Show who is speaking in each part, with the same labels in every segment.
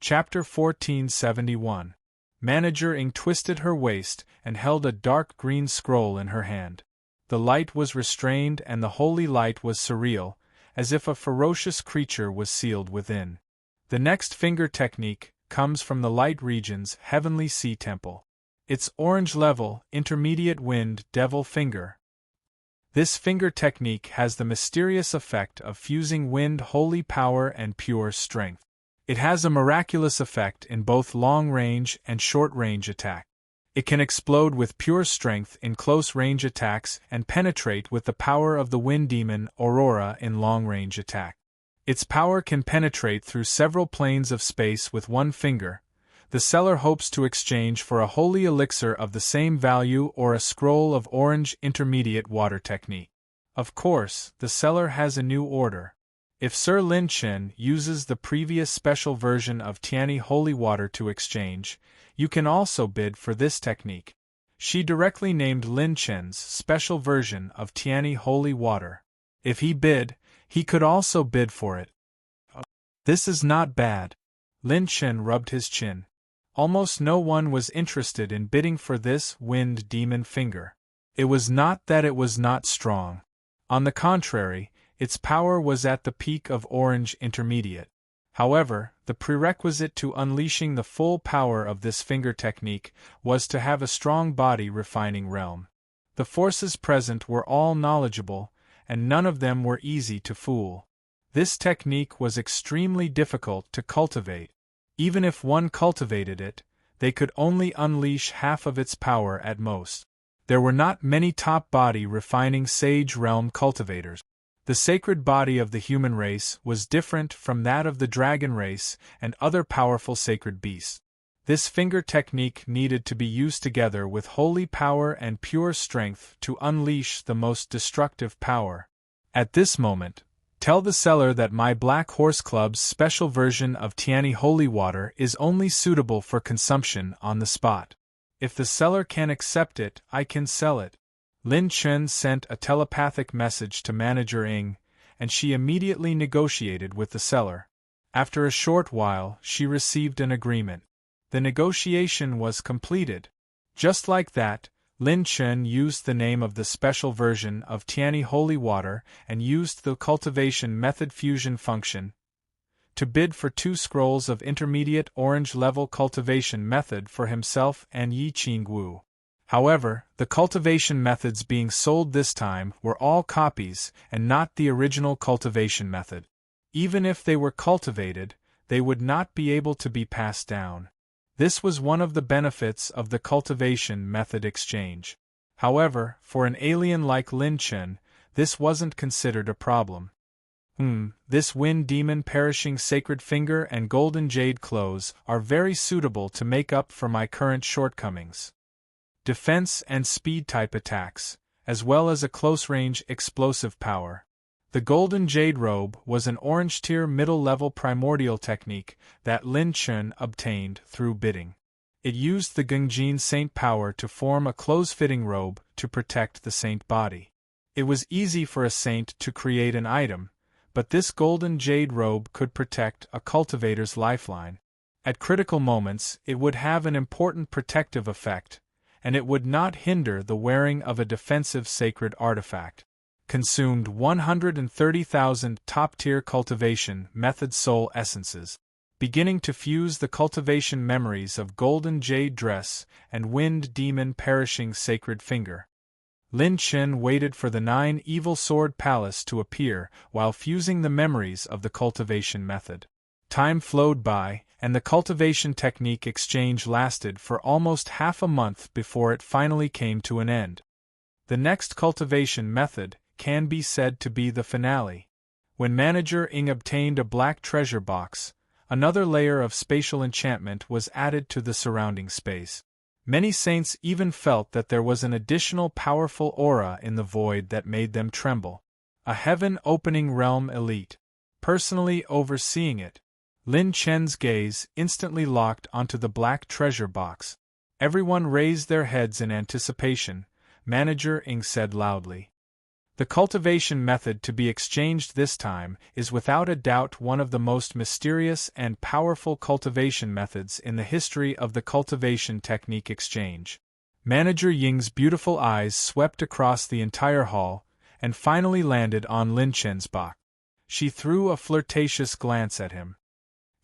Speaker 1: Chapter 1471. Manager Ing twisted her waist and held a dark green scroll in her hand. The light was restrained and the holy light was surreal, as if a ferocious creature was sealed within. The next finger technique comes from the light region's heavenly sea temple. Its orange level, intermediate wind devil finger. This finger technique has the mysterious effect of fusing wind holy power and pure strength. It has a miraculous effect in both long-range and short-range attack. It can explode with pure strength in close-range attacks and penetrate with the power of the wind demon Aurora in long-range attack. Its power can penetrate through several planes of space with one finger. The seller hopes to exchange for a holy elixir of the same value or a scroll of orange intermediate water technique. Of course, the seller has a new order. If Sir Lin Chen uses the previous special version of Tianyi Holy Water to exchange, you can also bid for this technique. She directly named Lin Chen's special version of Tianyi Holy Water. If he bid, he could also bid for it. This is not bad. Lin Chen rubbed his chin. Almost no one was interested in bidding for this wind demon finger. It was not that it was not strong. On the contrary, its power was at the peak of orange intermediate. However, the prerequisite to unleashing the full power of this finger technique was to have a strong body refining realm. The forces present were all knowledgeable, and none of them were easy to fool. This technique was extremely difficult to cultivate. Even if one cultivated it, they could only unleash half of its power at most. There were not many top body refining sage realm cultivators. The sacred body of the human race was different from that of the dragon race and other powerful sacred beasts. This finger technique needed to be used together with holy power and pure strength to unleash the most destructive power. At this moment, tell the seller that my Black Horse Club's special version of Tianyi Holy Water is only suitable for consumption on the spot. If the seller can accept it, I can sell it. Lin Chen sent a telepathic message to Manager Ing, and she immediately negotiated with the seller. After a short while, she received an agreement. The negotiation was completed. Just like that, Lin Chen used the name of the special version of Tianyi Holy Water and used the cultivation method fusion function to bid for 2 scrolls of intermediate orange level cultivation method for himself and Yi Qingwu. However, the cultivation methods being sold this time were all copies and not the original cultivation method. Even if they were cultivated, they would not be able to be passed down. This was one of the benefits of the cultivation method exchange. However, for an alien like Lin Chen, this wasn't considered a problem. This wind demon perishing sacred finger and golden jade clothes are very suitable to make up for my current shortcomings. Defense and speed type attacks, as well as a close-range explosive power. The Golden Jade Robe was an orange-tier middle-level primordial technique that Lin Chen obtained through bidding. It used the Gungjin Saint power to form a close-fitting robe to protect the saint body. It was easy for a saint to create an item, but this Golden Jade Robe could protect a cultivator's lifeline. At critical moments, it would have an important protective effect, and it would not hinder the wearing of a defensive sacred artifact. Consumed 130,000 top-tier cultivation method soul essences, beginning to fuse the cultivation memories of Golden Jade Dress and Wind Demon Perishing Sacred Finger. Lin Chen waited for the 9 Evil Sword Palace to appear while fusing the memories of the cultivation method. Time flowed by, and the cultivation technique exchange lasted for almost half a month before it finally came to an end. The next cultivation method can be said to be the finale. When Manager Ing obtained a black treasure box, another layer of spatial enchantment was added to the surrounding space. Many saints even felt that there was an additional powerful aura in the void that made them tremble. A heaven-opening realm elite. Personally overseeing it, Lin Chen's gaze instantly locked onto the black treasure box. Everyone raised their heads in anticipation. Manager Ing said loudly. The cultivation method to be exchanged this time is without a doubt one of the most mysterious and powerful cultivation methods in the history of the cultivation technique exchange. Manager Ying's beautiful eyes swept across the entire hall, and finally landed on Lin Chen's back. She threw a flirtatious glance at him.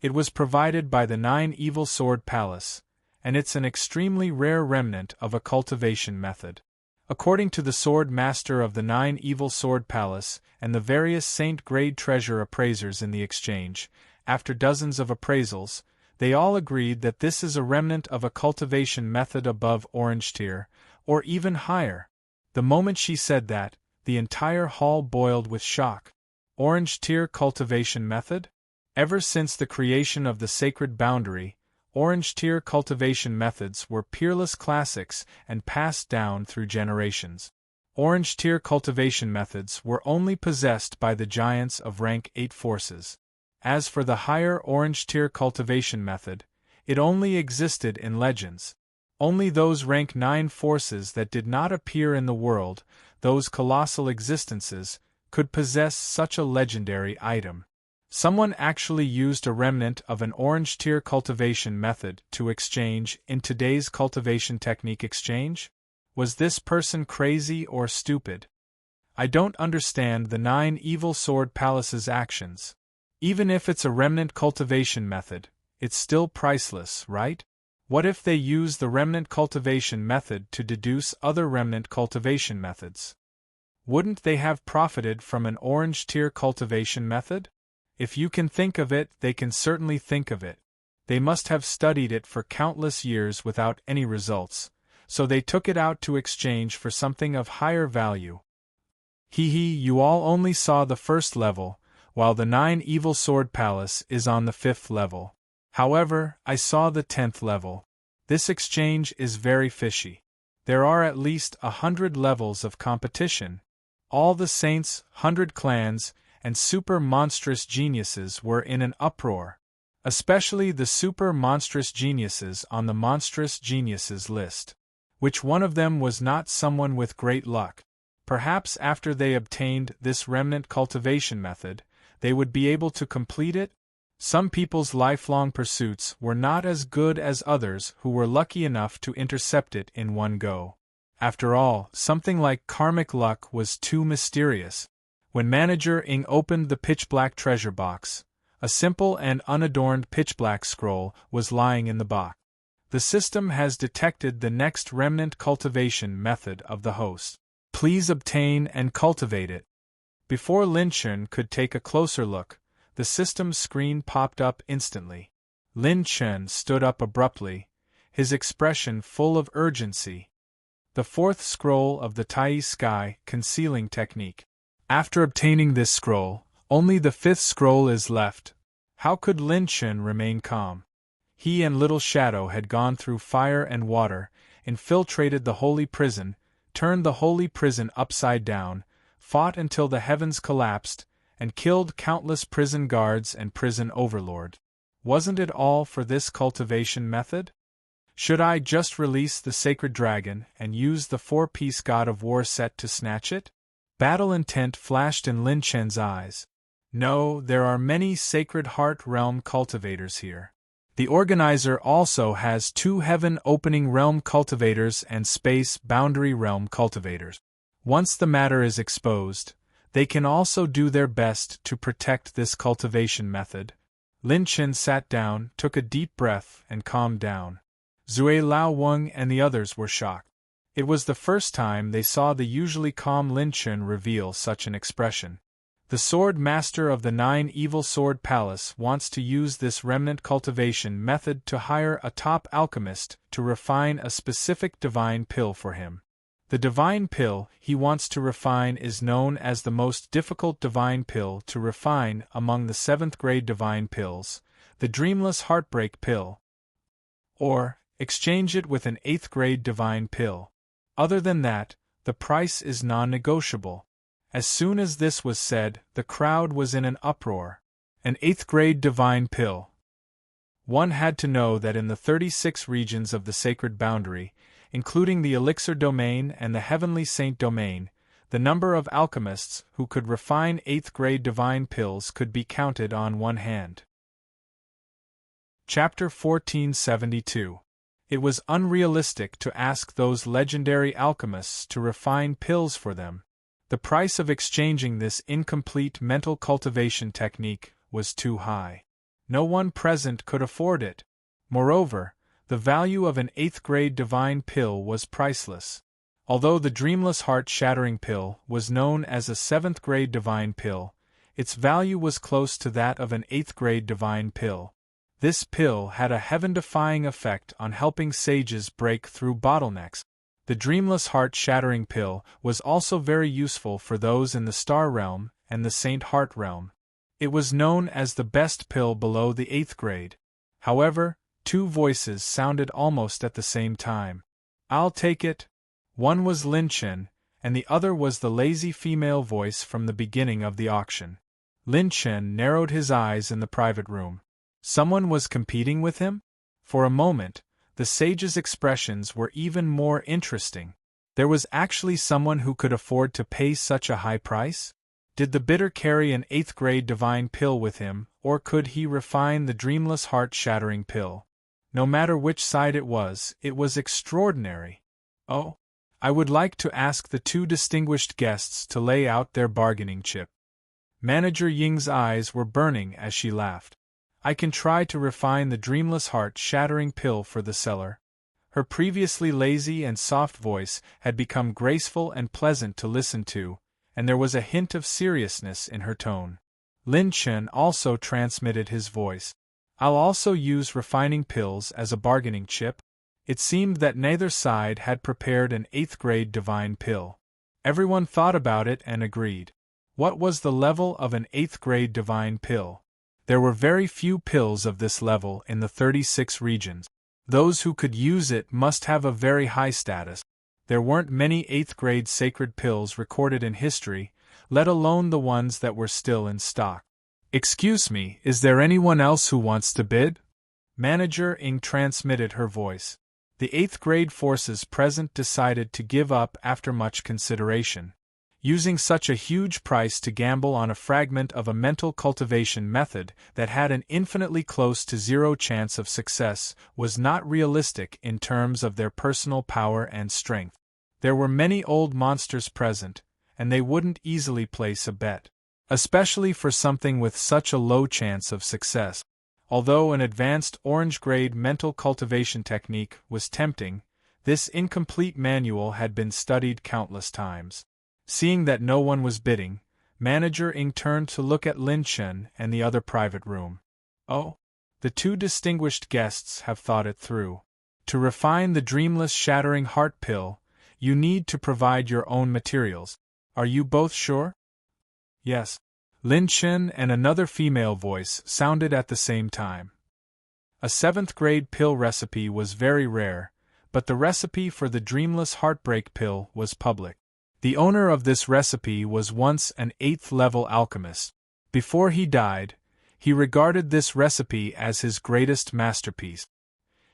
Speaker 1: It was provided by the Nine Evil Sword Palace, and it's an extremely rare remnant of a cultivation method. According to the Sword Master of the Nine Evil Sword Palace and the various Saint-grade treasure appraisers in the exchange, after dozens of appraisals, they all agreed that this is a remnant of a cultivation method above orange tier, or even higher. The moment she said that, the entire hall boiled with shock. Orange tier cultivation method? Ever since the creation of the sacred boundary, orange tier cultivation methods were peerless classics and passed down through generations. Orange tier cultivation methods were only possessed by the giants of rank 8 forces. As for the higher orange tier cultivation method, it only existed in legends. Only those rank 9 forces that did not appear in the world, those colossal existences, could possess such a legendary item. Someone actually used a remnant of an orange tier cultivation method to exchange in today's cultivation technique exchange? Was this person crazy or stupid? I don't understand the Nine Evil Sword Palace's actions. Even if it's a remnant cultivation method, it's still priceless, right? What if they use the remnant cultivation method to deduce other remnant cultivation methods? Wouldn't they have profited from an orange tier cultivation method? If you can think of it, they can certainly think of it. They must have studied it for countless years without any results, so they took it out to exchange for something of higher value. You all only saw the first level, while the Nine Evil Sword Palace is on the 5th level. However, I saw the 10th level. This exchange is very fishy. There are at least 100 levels of competition. All the saints, 100 clans, and super monstrous geniuses were in an uproar. Especially the super monstrous geniuses on the monstrous geniuses list. Which one of them was not someone with great luck? Perhaps after they obtained this remnant cultivation method, they would be able to complete it? Some people's lifelong pursuits were not as good as others who were lucky enough to intercept it in one go. After all, something like karmic luck was too mysterious. When Manager Ying opened the pitch-black treasure box, a simple and unadorned pitch-black scroll was lying in the box. The system has detected the next remnant cultivation method of the host. Please obtain and cultivate it. Before Lin Chen could take a closer look, the system's screen popped up instantly. Lin Chen stood up abruptly, his expression full of urgency. The 4th scroll of the Tai Sky concealing technique. After obtaining this scroll, only the 5th scroll is left. How could Lin Chen remain calm? He and Little Shadow had gone through fire and water, infiltrated the holy prison, turned the holy prison upside down, fought until the heavens collapsed, and killed countless prison guards and prison overlord. Wasn't it all for this cultivation method? Should I just release the sacred dragon and use the 4-piece God of War set to snatch it? Battle intent flashed in Lin Chen's eyes. No, there are many Sacred Heart Realm cultivators here. The organizer also has 2 Heaven-opening realm cultivators and Space Boundary Realm cultivators. Once the matter is exposed, they can also do their best to protect this cultivation method. Lin Chen sat down, took a deep breath, and calmed down. Zui Lao Weng and the others were shocked. It was the first time they saw the usually calm Lin Chen reveal such an expression. The Sword Master of the Nine Evil Sword Palace wants to use this remnant cultivation method to hire a top alchemist to refine a specific divine pill for him. The divine pill he wants to refine is known as the most difficult divine pill to refine among the 7th-grade divine pills, the Dreamless Heartbreak Pill. Or, exchange it with an 8th-grade divine pill. Other than that, the price is non-negotiable. As soon as this was said, the crowd was in an uproar. An 8th-grade divine pill. One had to know that in the 36 regions of the sacred boundary, including the Elixir Domain and the Heavenly Saint Domain, The number of alchemists who could refine 8th-grade divine pills could be counted on one hand. Chapter 1472. It was unrealistic to ask those legendary alchemists to refine pills for them. The price of exchanging this incomplete mental cultivation technique was too high. No one present could afford it. Moreover, the value of an 8th-grade divine pill was priceless. Although the dreamless heart-shattering pill was known as a 7th-grade divine pill, its value was close to that of an 8th-grade divine pill. This pill had a heaven-defying effect on helping sages break through bottlenecks. The dreamless heart-shattering pill was also very useful for those in the star realm and the saint heart realm. It was known as the best pill below the 8th grade. However, two voices sounded almost at the same time. "I'll take it." One was Lin Chen, and the other was the lazy female voice from the beginning of the auction. Lin Chen narrowed his eyes in the private room. Someone was competing with him? For a moment, the sage's expressions were even more interesting. There was actually someone who could afford to pay such a high price? Did the bidder carry an 8th-grade divine pill with him, or could he refine the dreamless heart-shattering pill? No matter which side it was extraordinary. Oh, I would like to ask the two distinguished guests to lay out their bargaining chip. Manager Ying's eyes were burning as she laughed. I can try to refine the dreamless heart-shattering pill for the seller. Her previously lazy and soft voice had become graceful and pleasant to listen to, and there was a hint of seriousness in her tone. Lin Chen also transmitted his voice. I'll also use refining pills as a bargaining chip. It seemed that neither side had prepared an 8th-grade divine pill. Everyone thought about it and agreed. What was the level of an 8th-grade divine pill? There were very few pills of this level in the 36 regions. Those who could use it must have a very high status. There weren't many 8th-grade sacred pills recorded in history, let alone the ones that were still in stock. Excuse me, is there anyone else who wants to bid? Manager Ying transmitted her voice. The 8th-grade forces present decided to give up after much consideration. Using such a huge price to gamble on a fragment of a mental cultivation method that had an infinitely close to zero chance of success was not realistic in terms of their personal power and strength. There were many old monsters present, and they wouldn't easily place a bet, especially for something with such a low chance of success. Although an advanced orange-grade mental cultivation technique was tempting, this incomplete manual had been studied countless times. Seeing that no one was bidding, Manager Ying turned to look at Lin Chen and the other private room. Oh, the two distinguished guests have thought it through. To refine the dreamless shattering heart pill, you need to provide your own materials. Are you both sure? Yes. Lin Chen and another female voice sounded at the same time. A 7th-grade pill recipe was very rare, but the recipe for the dreamless heartbreak pill was public. The owner of this recipe was once an 8th-level alchemist. Before he died, he regarded this recipe as his greatest masterpiece.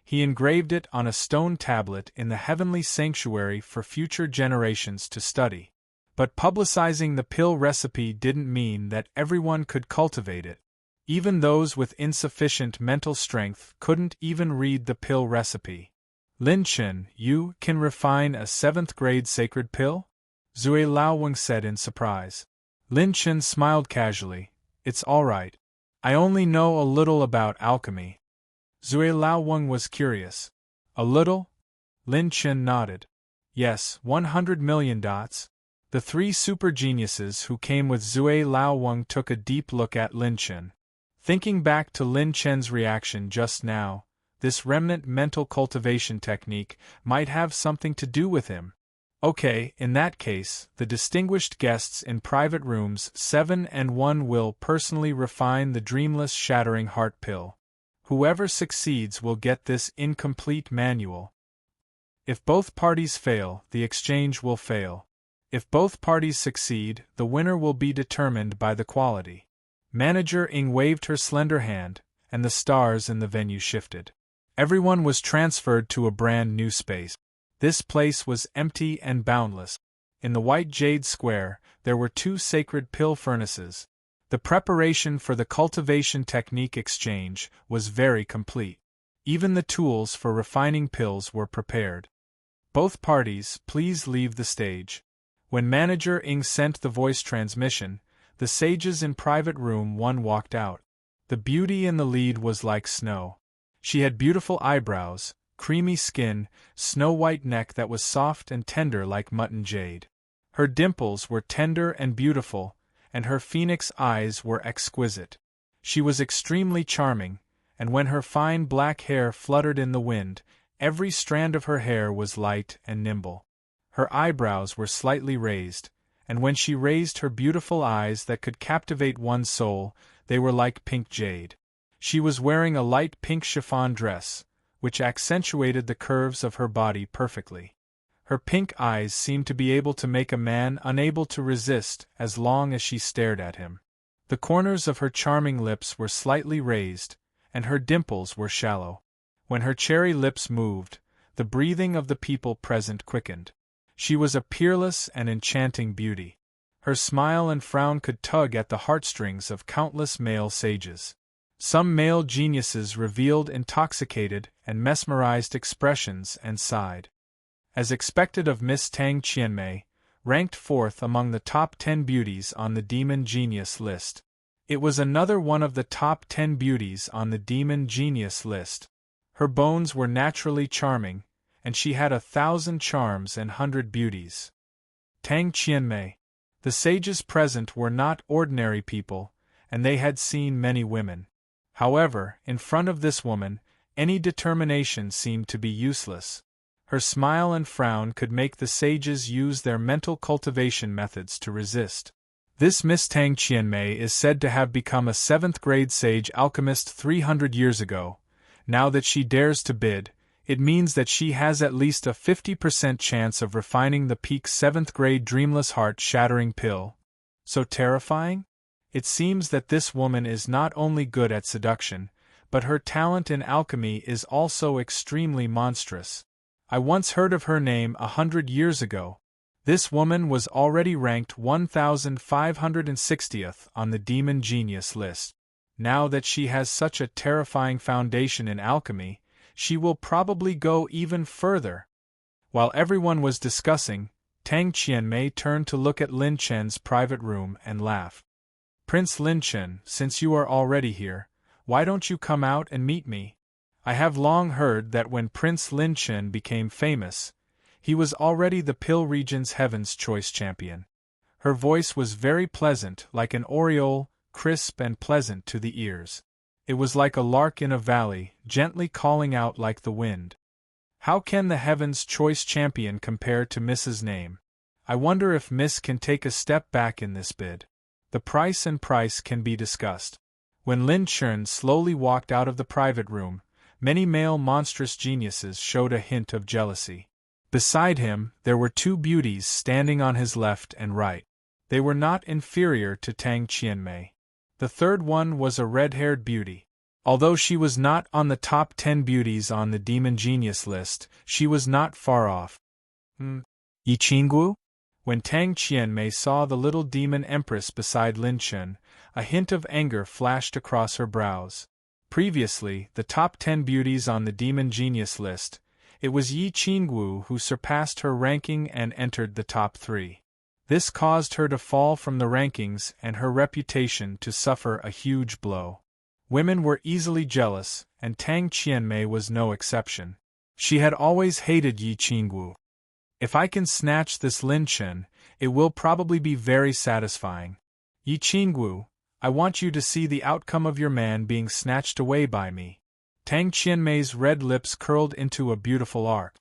Speaker 1: He engraved it on a stone tablet in the heavenly sanctuary for future generations to study. But publicizing the pill recipe didn't mean that everyone could cultivate it. Even those with insufficient mental strength couldn't even read the pill recipe. Lin Chen, you can refine a 7th-grade sacred pill? Zui Laoweng said in surprise. Lin Chen smiled casually. It's all right. I only know a little about alchemy. Zui Laoweng was curious. A little? Lin Chen nodded. Yes, 100 million dots. The three super geniuses who came with Zui Laoweng took a deep look at Lin Chen. Thinking back to Lin Chen's reaction just now, this remnant mental cultivation technique might have something to do with him. Okay, in that case, the distinguished guests in private rooms 7 and 1 will personally refine the dreamless shattering heart pill. Whoever succeeds will get this incomplete manual. If both parties fail, the exchange will fail. If both parties succeed, the winner will be determined by the quality. Manager Ying waved her slender hand, and the stars in the venue shifted. Everyone was transferred to a brand new space. This place was empty and boundless. In the white jade square, there were 2 sacred pill furnaces. The preparation for the cultivation technique exchange was very complete. Even the tools for refining pills were prepared. Both parties, please leave the stage. When Manager Ing sent the voice transmission, the sages in private room 1 walked out. The beauty in the lead was like snow. She had beautiful eyebrows, creamy skin, snow-white neck that was soft and tender like mutton jade. Her dimples were tender and beautiful, and her phoenix eyes were exquisite. She was extremely charming, and when her fine black hair fluttered in the wind, every strand of her hair was light and nimble. Her eyebrows were slightly raised, and when she raised her beautiful eyes that could captivate one's soul, they were like pink jade. She was wearing a light pink chiffon dress, which accentuated the curves of her body perfectly. Her pink eyes seemed to be able to make a man unable to resist as long as she stared at him. The corners of her charming lips were slightly raised, and her dimples were shallow. When her cherry lips moved, the breathing of the people present quickened. She was a peerless and enchanting beauty. Her smile and frown could tug at the heartstrings of countless male sages. Some male geniuses revealed intoxicated and mesmerized expressions and sighed. As expected of Miss Tang Qianmei, ranked 4th among the top 10 beauties on the Demon Genius list. It was another one of the top 10 beauties on the Demon Genius list. Her bones were naturally charming, and she had 1,000 charms and 100 beauties. Tang Qianmei. The sages present were not ordinary people, and they had seen many women. However, in front of this woman, any determination seemed to be useless. Her smile and frown could make the sages use their mental cultivation methods to resist. This Miss Tang Qianmei is said to have become a 7th-grade sage alchemist 300 years ago. Now that she dares to bid, it means that she has at least a 50% chance of refining the peak 7th-grade dreamless heart-shattering pill. So terrifying? It seems that this woman is not only good at seduction, but her talent in alchemy is also extremely monstrous. I once heard of her name 100 years ago. This woman was already ranked 1,560th on the Demon Genius list. Now that she has such a terrifying foundation in alchemy, she will probably go even further. While everyone was discussing, Tang Qianmei turned to look at Lin Chen's private room and laughed. Prince Lin Chen, since you are already here, why don't you come out and meet me? I have long heard that when Prince Lin Chen became famous, he was already the Pill region's Heaven's Choice champion. Her voice was very pleasant, like an aureole, crisp and pleasant to the ears. It was like a lark in a valley, gently calling out like the wind. How can the Heaven's Choice champion compare to Miss's name? I wonder if Miss can take a step back in this bid. The price can be discussed. When Lin Chen slowly walked out of the private room, many male monstrous geniuses showed a hint of jealousy. Beside him, there were 2 beauties standing on his left and right. They were not inferior to Tang Qianmei. The third one was a red-haired beauty. Although she was not on the top 10 beauties on the Demon Genius list, she was not far off. Yi Qinggu? When Tang Qianmei saw the little demon empress beside Lin Chen, a hint of anger flashed across her brows. Previously, the top 10 beauties on the Demon Genius list, it was Yi Qinggu who surpassed her ranking and entered the top 3. This caused her to fall from the rankings and her reputation to suffer a huge blow. Women were easily jealous, and Tang Qianmei was no exception. She had always hated Yi Qinggu. If I can snatch this Lin Chen, it will probably be very satisfying. Yi Qinggu, I want you to see the outcome of your man being snatched away by me. Tang Qianmei's red lips curled into a beautiful arc.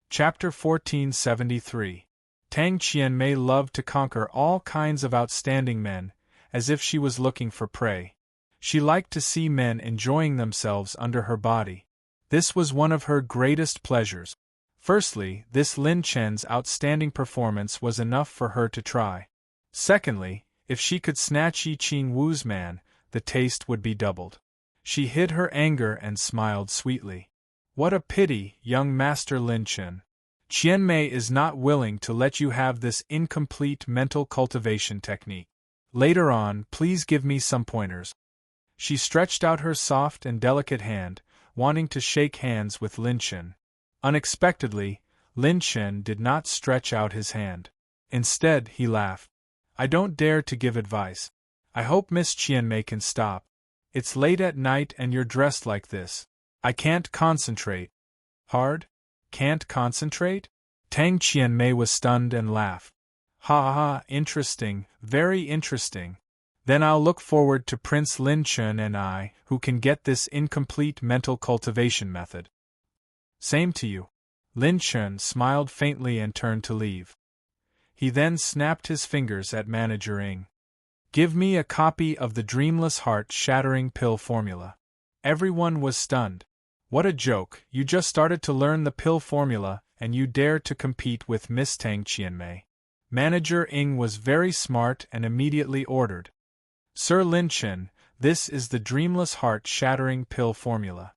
Speaker 1: Chapter 1473. Tang Qianmei loved to conquer all kinds of outstanding men, as if she was looking for prey. She liked to see men enjoying themselves under her body. This was one of her greatest pleasures. Firstly, this Lin Chen's outstanding performance was enough for her to try. Secondly, if she could snatch Yi Qinggu's man, the taste would be doubled. She hid her anger and smiled sweetly. What a pity, young Master Lin Chen. Qianmei is not willing to let you have this incomplete mental cultivation technique. Later on, please give me some pointers. She stretched out her soft and delicate hand, wanting to shake hands with Lin Chen. Unexpectedly, Lin Chen did not stretch out his hand. Instead, he laughed. I don't dare to give advice. I hope Miss Qianmei can stop. It's late at night and you're dressed like this. I can't concentrate. Hard? Can't concentrate? Tang Qianmei was stunned and laughed. Ha ha, interesting, very interesting. Then I'll look forward to Prince Lin Chen and I, who can get this incomplete mental cultivation method. Same to you. Lin Chen smiled faintly and turned to leave. He then snapped his fingers at Manager Ng. Give me a copy of the Dreamless Heart-Shattering Pill Formula. Everyone was stunned. What a joke, you just started to learn the pill formula, and you dare to compete with Miss Tang Qianmei. Manager Ng was very smart and immediately ordered. Sir Lin Chen, this is the Dreamless Heart-Shattering Pill Formula.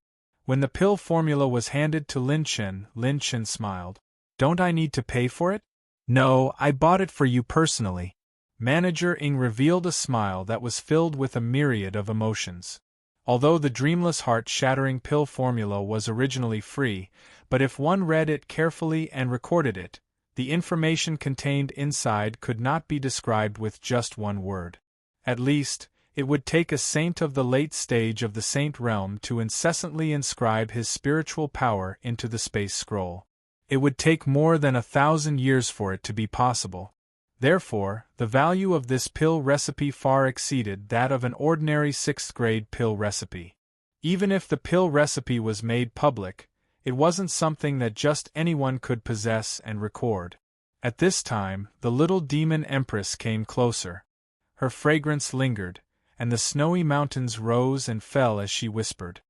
Speaker 1: When the pill formula was handed to Lin Chen smiled. Don't I need to pay for it? No, I bought it for you personally. Manager Ng revealed a smile that was filled with a myriad of emotions. Although the Dreamless Heart-Shattering Pill Formula was originally free, but if one read it carefully and recorded it, the information contained inside could not be described with just one word. At least, it would take a saint of the late stage of the saint realm to incessantly inscribe his spiritual power into the space scroll. It would take more than 1,000 years for it to be possible. Therefore, the value of this pill recipe far exceeded that of an ordinary 6th-grade pill recipe. Even if the pill recipe was made public, it wasn't something that just anyone could possess and record. At this time, the little demon empress came closer. Her fragrance lingered, and the snowy mountains rose and fell as she whispered.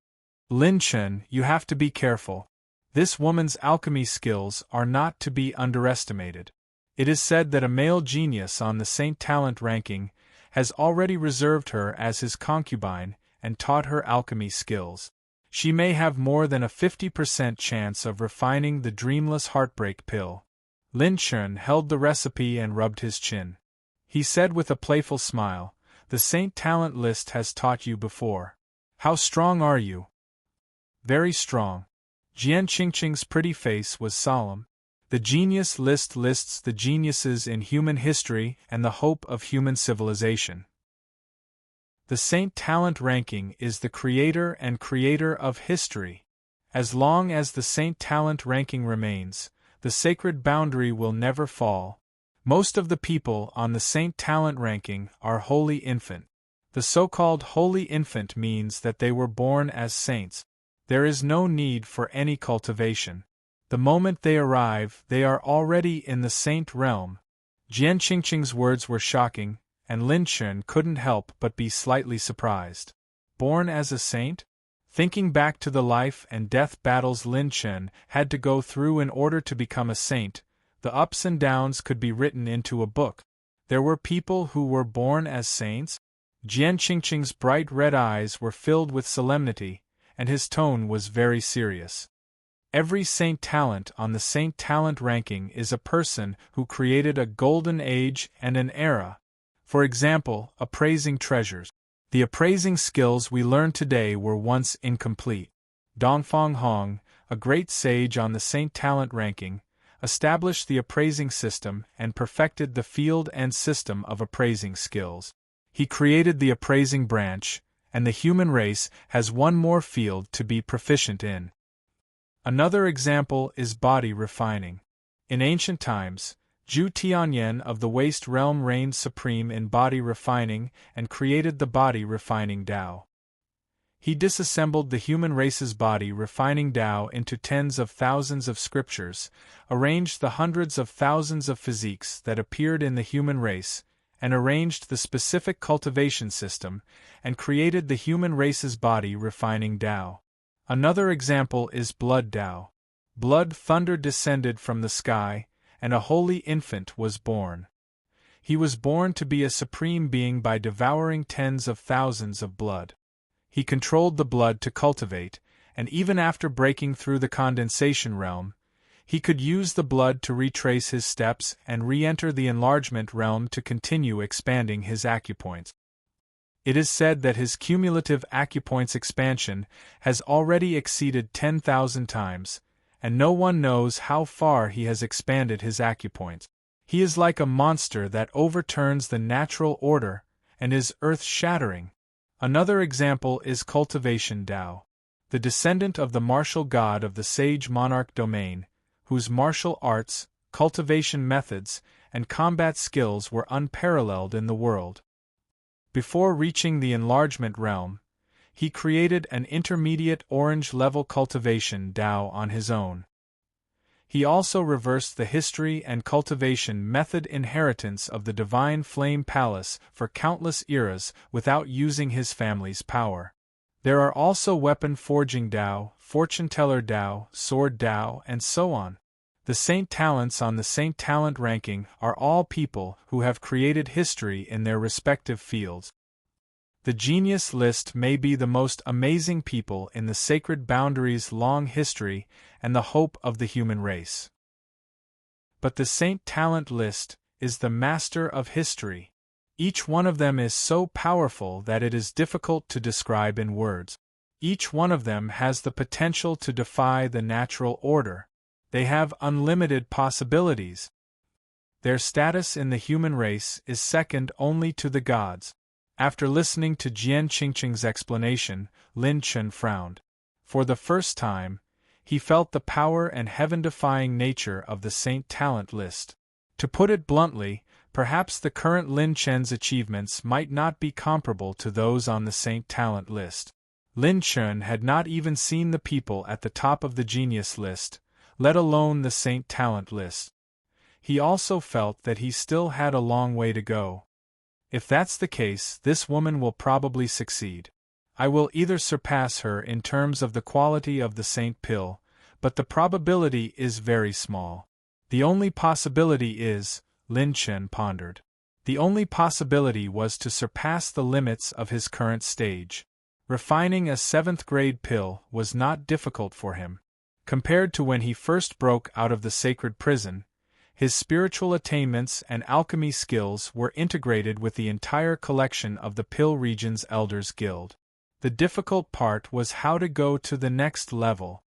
Speaker 1: Lin Chen, you have to be careful. This woman's alchemy skills are not to be underestimated. It is said that a male genius on the Saint Talent ranking has already reserved her as his concubine and taught her alchemy skills. She may have more than a 50% chance of refining the Dreamless Heartbreak Pill. Lin Chen held the recipe and rubbed his chin. He said with a playful smile, the Saint Talent list has taught you before. How strong are you? Very strong. Jian Qingqing's pretty face was solemn. The Genius List lists the geniuses in human history and the hope of human civilization. The Saint Talent ranking is the creator and creator of history. As long as the Saint Talent ranking remains, the sacred boundary will never fall. Most of the people on the Saint Talent ranking are holy infant. The so-called holy infant means that they were born as saints. There is no need for any cultivation. The moment they arrive, they are already in the saint realm. Jian Qingqing's words were shocking, and Lin Chen couldn't help but be slightly surprised. Born as a saint? Thinking back to the life and death battles Lin Chen had to go through in order to become a saint, the ups and downs could be written into a book. There were people who were born as saints? Jian Qingqing's bright red eyes were filled with solemnity, and his tone was very serious. Every Saint Talent on the Saint Talent ranking is a person who created a golden age and an era. For example, appraising treasures. The appraising skills we learn today were once incomplete. Dongfang Hong, a great sage on the Saint Talent ranking, established the appraising system and perfected the field and system of appraising skills. He created the appraising branch, and the human race has one more field to be proficient in. Another example is body refining. In ancient times, Zhu Tianyan of the Waste Realm reigned supreme in body refining and created the body refining Tao. He disassembled the human race's body refining Tao into tens of thousands of scriptures, arranged the hundreds of thousands of physiques that appeared in the human race, and arranged the specific cultivation system, and created the human race's body refining Tao. Another example is blood Tao. Blood thunder descended from the sky, and a holy infant was born. He was born to be a supreme being by devouring tens of thousands of blood. He controlled the blood to cultivate, and even after breaking through the condensation realm, He could use the blood to retrace his steps and re-enter the enlargement realm to continue expanding his acupoints. It is said that his cumulative acupoints expansion has already exceeded 10,000 times, and no one knows how far he has expanded his acupoints. He is like a monster that overturns the natural order and is earth-shattering. Another example is cultivation Tao, the descendant of the martial god of the sage monarch domain, whose martial arts, cultivation methods, and combat skills were unparalleled in the world. Before reaching the enlargement realm, he created an intermediate orange-level cultivation Tao on his own. He also reversed the history and cultivation method inheritance of the Divine Flame Palace for countless eras without using his family's power. There are also weapon forging Tao, fortune teller Tao, sword Tao, and so on. The Saint Talents on the Saint Talent ranking are all people who have created history in their respective fields. The Genius List may be the most amazing people in the sacred boundaries' long history and the hope of the human race. But the Saint Talent List is the master of history. Each one of them is so powerful that it is difficult to describe in words. Each one of them has the potential to defy the natural order. They have unlimited possibilities. Their status in the human race is second only to the gods. After listening to Jian Qingqing's explanation, Lin Chen frowned. For the first time, he felt the power and heaven-defying nature of the Saint Talent List. To put it bluntly, perhaps the current Lin Chen's achievements might not be comparable to those on the Saint Talent List. Lin Chen had not even seen the people at the top of the Genius List, let alone the Saint Talent List. He also felt that he still had a long way to go. If that's the case, this woman will probably succeed. I will either surpass her in terms of the quality of the Saint Pill, but the probability is very small. The only possibility is, Lin Chen pondered. The only possibility was to surpass the limits of his current stage. Refining a 7th-grade pill was not difficult for him. Compared to when he first broke out of the sacred prison, his spiritual attainments and alchemy skills were integrated with the entire collection of the Pill Region's Elders Guild. The difficult part was how to go to the next level.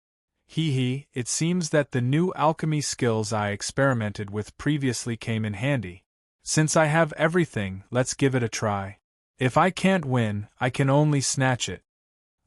Speaker 1: It seems that the new alchemy skills I experimented with previously came in handy. Since I have everything, let's give it a try. If I can't win, I can only snatch it.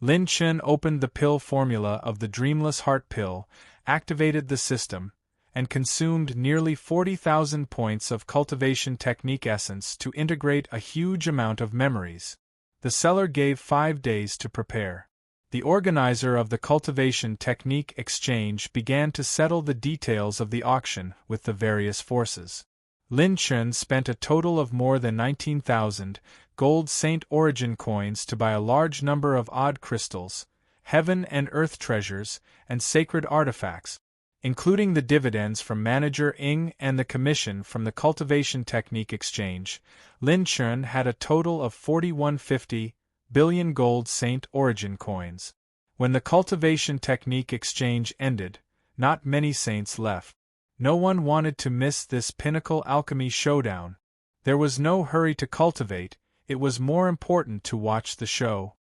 Speaker 1: Lin Chen opened the pill formula of the Dreamless Heart Pill, activated the system, and consumed nearly 40,000 points of cultivation technique essence to integrate a huge amount of memories. The seller gave 5 days to prepare. The organizer of the cultivation technique exchange began to settle the details of the auction with the various forces. Lin Chen spent a total of more than 19,000 gold Saint Origin coins to buy a large number of odd crystals, heaven and earth treasures, and sacred artifacts, including the dividends from Manager Ing and the commission from the Cultivation Technique Exchange. Lin Chen had a total of 4150 billion gold Saint Origin coins. When the Cultivation Technique Exchange ended, not many saints left. No one wanted to miss this pinnacle alchemy showdown. There was no hurry to cultivate, it was more important to watch the show.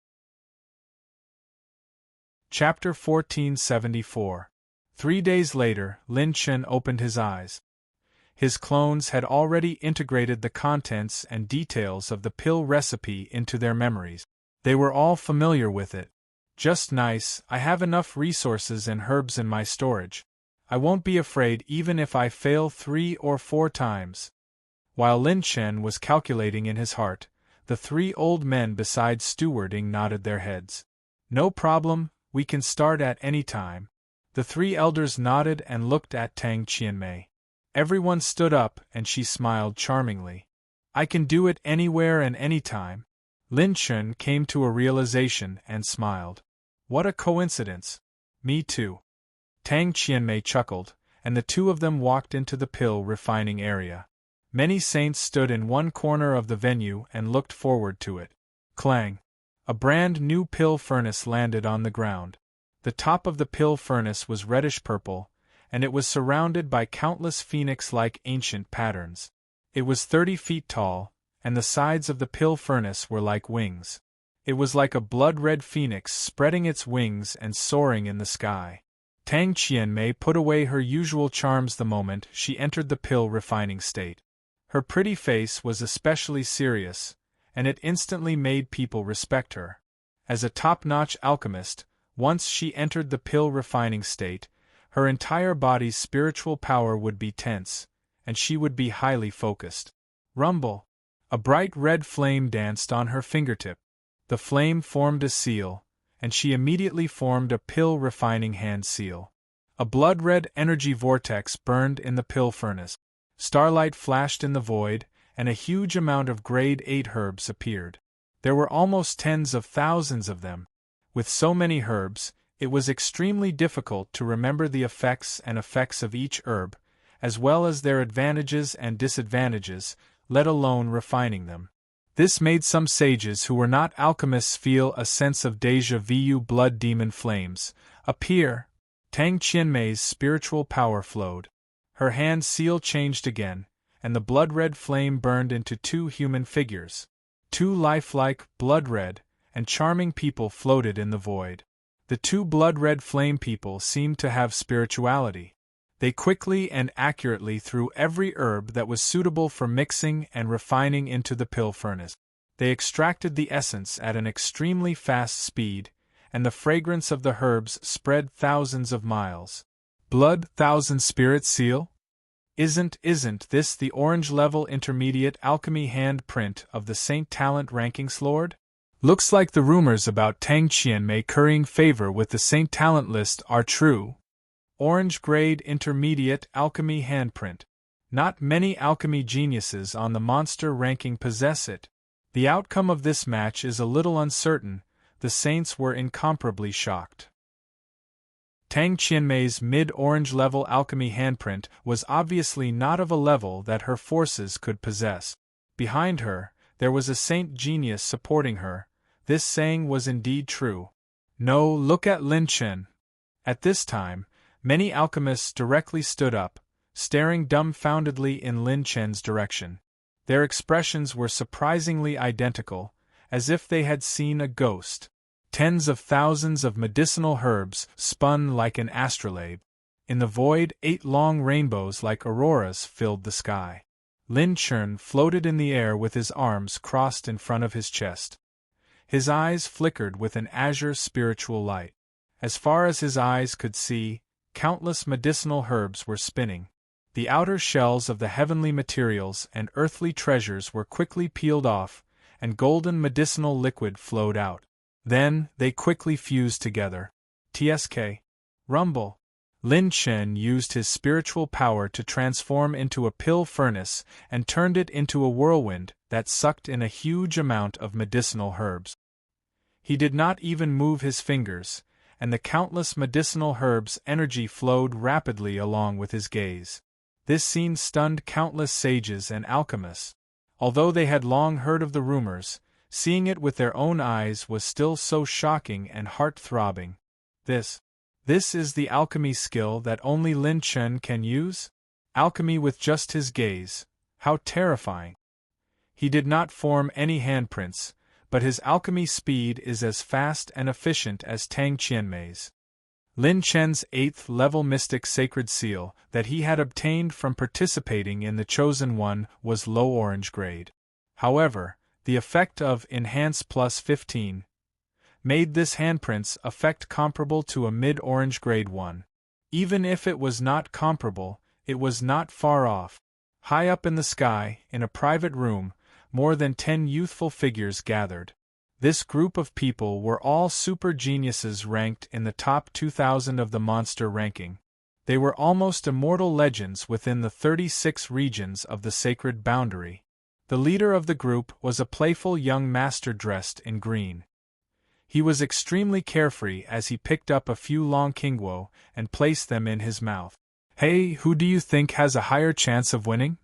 Speaker 1: Chapter 1474. 3 days later, Lin Chen opened his eyes. His clones had already integrated the contents and details of the pill recipe into their memories. They were all familiar with it. Just nice, I have enough resources and herbs in my storage. I won't be afraid even if I fail 3 or 4 times. While Lin Chen was calculating in his heart, the 3 old men beside stewarding nodded their heads. No problem, we can start at any time. The 3 elders nodded and looked at Tang Qianmei. Everyone stood up and she smiled charmingly. I can do it anywhere and anytime. Lin Chen came to a realization and smiled. What a coincidence. Me too. Tang Qianmei chuckled, and the 2 of them walked into the pill refining area. Many saints stood in one corner of the venue and looked forward to it. Clang! A brand new pill furnace landed on the ground. The top of the pill furnace was reddish-purple, and it was surrounded by countless phoenix-like ancient patterns. It was 30 feet tall, and the sides of the pill furnace were like wings. It was like a blood-red phoenix spreading its wings and soaring in the sky. Tang Qianmei put away her usual charms the moment she entered the pill refining state. Her pretty face was especially serious, and it instantly made people respect her. As a top-notch alchemist, once she entered the pill refining state, her entire body's spiritual power would be tense, and she would be highly focused. Rumble! A bright red flame danced on her fingertip. The flame formed a seal, and she immediately formed a pill refining hand seal. A blood-red energy vortex burned in the pill furnace. Starlight flashed in the void, and a huge amount of grade 8 herbs appeared. There were almost tens of thousands of them. With so many herbs, it was extremely difficult to remember the effects of each herb, as well as their advantages and disadvantages, let alone refining them. This made some sages who were not alchemists feel a sense of déjà vu. Blood demon flames appear. Tang Qianmei's spiritual power flowed. Her hand seal changed again, and the blood-red flame burned into 2 human figures. 2 lifelike, blood-red, and charming people floated in the void. The 2 blood-red flame people seemed to have spirituality. They quickly and accurately threw every herb that was suitable for mixing and refining into the pill furnace. They extracted the essence at an extremely fast speed, and the fragrance of the herbs spread thousands of miles. Blood Thousand Spirit Seal? Isn't this the orange-level intermediate alchemy handprint of the Saint Talent Rankings Lord? Looks like the rumors about Tang Qianmei currying favor with the Saint Talent list are true. Orange grade intermediate alchemy handprint. Not many alchemy geniuses on the monster ranking possess it. The outcome of this match is a little uncertain. The Saints were incomparably shocked. Tang Qianmei's mid-orange level alchemy handprint was obviously not of a level that her forces could possess. Behind her, there was a saint genius supporting her. This saying was indeed true. No, look at Lin Chen. At this time, many alchemists directly stood up, staring dumbfoundedly in Lin Chen's direction. Their expressions were surprisingly identical, as if they had seen a ghost. Tens of thousands of medicinal herbs spun like an astrolabe. In the void, 8 long rainbows like auroras filled the sky. Lin Chen floated in the air with his arms crossed in front of his chest. His eyes flickered with an azure spiritual light. As far as his eyes could see, countless medicinal herbs were spinning. The outer shells of the heavenly materials and earthly treasures were quickly peeled off, and golden medicinal liquid flowed out. Then, they quickly fused together. TSK. Rumble. Lin Chen used his spiritual power to transform into a pill furnace and turned it into a whirlwind that sucked in a huge amount of medicinal herbs. He did not even move his fingers, and the countless medicinal herbs' energy flowed rapidly along with his gaze. This scene stunned countless sages and alchemists. Although they had long heard of the rumors, seeing it with their own eyes was still so shocking and heart-throbbing. This is the alchemy skill that only Lin Chen can use? Alchemy with just his gaze. How terrifying. He did not form any handprints, but his alchemy speed is as fast and efficient as Tang Qianmei's. Lin Chen's 8th-level mystic sacred seal that he had obtained from participating in the Chosen One was low orange grade. However, the effect of Enhance plus 15 made this handprint's effect comparable to a mid-orange grade 1. Even if it was not comparable, it was not far off. High up in the sky, in a private room, more than 10 youthful figures gathered. This group of people were all super geniuses ranked in the top 2,000 of the monster ranking. They were almost immortal legends within the 36 regions of the sacred boundary. The leader of the group was a playful young master dressed in green. He was extremely carefree as he picked up a few long qingguo and placed them in his mouth. Hey, who do you think has a higher chance of winning?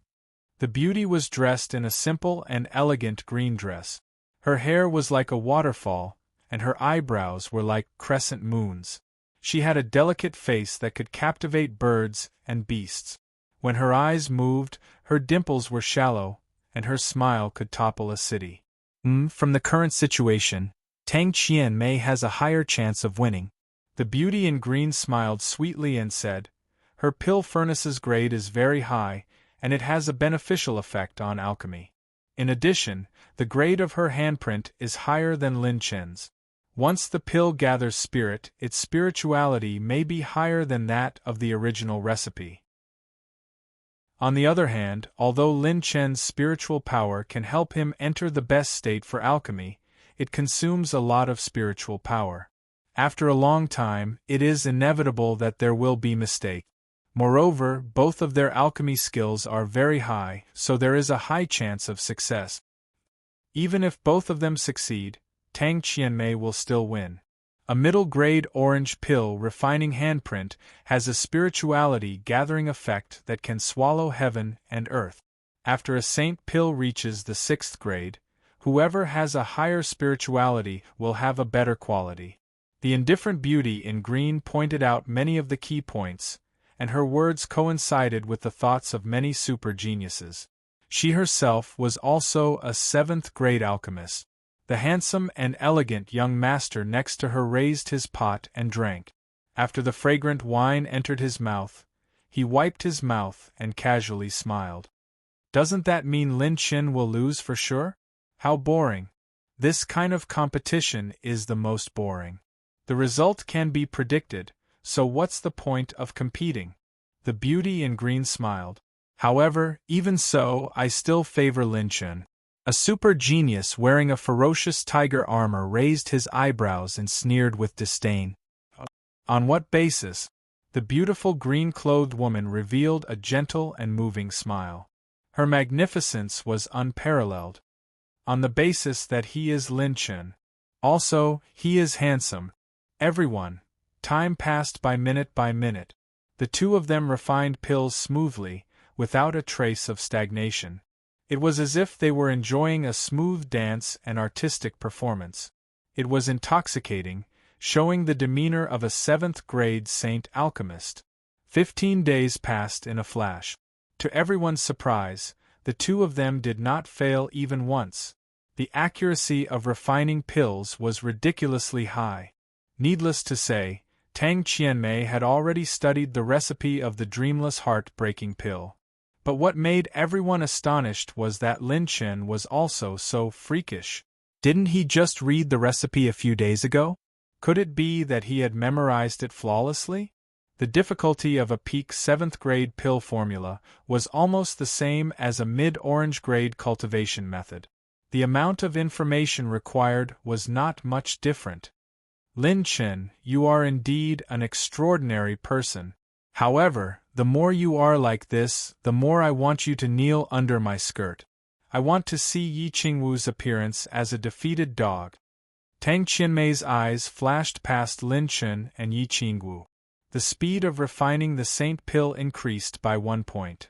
Speaker 1: The beauty was dressed in a simple and elegant green dress. Her hair was like a waterfall, and her eyebrows were like crescent moons. She had a delicate face that could captivate birds and beasts. When her eyes moved, her dimples were shallow, and her smile could topple a city. From the current situation, Tang Qianmei has a higher chance of winning. The beauty in green smiled sweetly and said, "Her pill furnace's grade is very high, and it has a beneficial effect on alchemy. In addition, the grade of her handprint is higher than Lin Chen's. Once the pill gathers spirit, its spirituality may be higher than that of the original recipe." On the other hand, although Lin Chen's spiritual power can help him enter the best state for alchemy, it consumes a lot of spiritual power. After a long time, it is inevitable that there will be mistake. Moreover, both of their alchemy skills are very high, so there is a high chance of success. Even if both of them succeed, Tang Qianmei will still win. A middle-grade orange pill refining handprint has a spirituality-gathering effect that can swallow heaven and earth. After a saint pill reaches the 6th grade, whoever has a higher spirituality will have a better quality. The indifferent beauty in green pointed out many of the key points, and her words coincided with the thoughts of many super geniuses. She herself was also a 7th-grade alchemist. The handsome and elegant young master next to her raised his pot and drank. After the fragrant wine entered his mouth, he wiped his mouth and casually smiled. "Doesn't that mean Lin Chen will lose for sure? How boring. This kind of competition is the most boring. The result can be predicted, so what's the point of competing?" The beauty in green smiled. "However, even so, I still favor Lin Chen." A super genius wearing a ferocious tiger armor raised his eyebrows and sneered with disdain. "On what basis?" The beautiful green-clothed woman revealed a gentle and moving smile. Her magnificence was unparalleled. "On the basis that he is Lin Chen. Also, he is handsome." Everyone. Time passed by minute. The two of them refined pills smoothly, without a trace of stagnation. It was as if they were enjoying a smooth dance and artistic performance. It was intoxicating, showing the demeanor of a 7th-grade saint alchemist. 15 days passed in a flash. To everyone's surprise, the two of them did not fail even once. The accuracy of refining pills was ridiculously high. Needless to say, Tang Qianmei had already studied the recipe of the dreamless heart-breaking pill. But what made everyone astonished was that Lin Chen was also so freakish. Didn't he just read the recipe a few days ago? Could it be that he had memorized it flawlessly? The difficulty of a peak 7th-grade pill formula was almost the same as a mid-orange grade cultivation method. The amount of information required was not much different. "Lin Chen, you are indeed an extraordinary person. However, the more you are like this, the more I want you to kneel under my skirt. I want to see Yi Qingwu's appearance as a defeated dog." Tang Qianmei's eyes flashed past Lin Chen and Yi Qingwu. The speed of refining the saint pill increased by 1 point.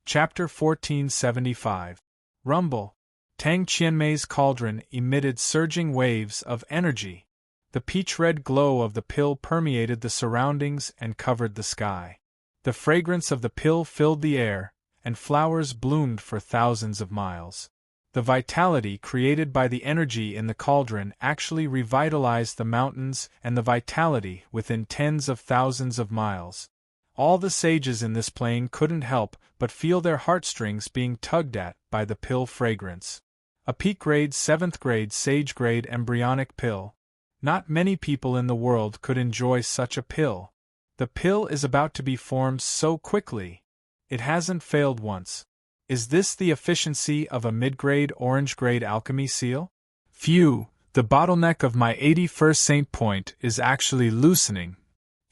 Speaker 1: Chapter 1475. Rumble. Tang Qianmei's cauldron emitted surging waves of energy. The peach-red glow of the pill permeated the surroundings and covered the sky. The fragrance of the pill filled the air, and flowers bloomed for thousands of miles. The vitality created by the energy in the cauldron actually revitalized the mountains and the vitality within tens of thousands of miles. All the sages in this plain couldn't help but feel their heartstrings being tugged at by the pill fragrance. A peak-grade 7th-grade sage-grade embryonic pill. Not many people in the world could enjoy such a pill. The pill is about to be formed so quickly. It hasn't failed once. Is this the efficiency of a mid-grade orange-grade alchemy seal? Phew, the bottleneck of my 81st saint point is actually loosening.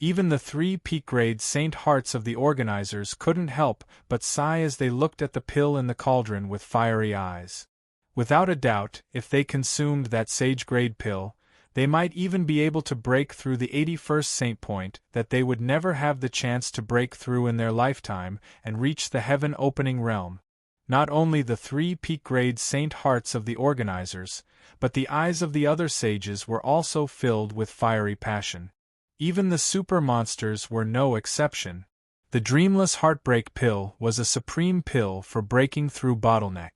Speaker 1: Even the 3 peak-grade saint hearts of the organizers couldn't help but sigh as they looked at the pill in the cauldron with fiery eyes. Without a doubt, if they consumed that sage-grade pill, they might even be able to break through the 81st saint point that they would never have the chance to break through in their lifetime and reach the heaven-opening realm. Not only the 3 peak-grade saint hearts of the organizers, but the eyes of the other sages were also filled with fiery passion. Even the super monsters were no exception. The Dreamless Heartbreak Pill was a supreme pill for breaking through bottleneck.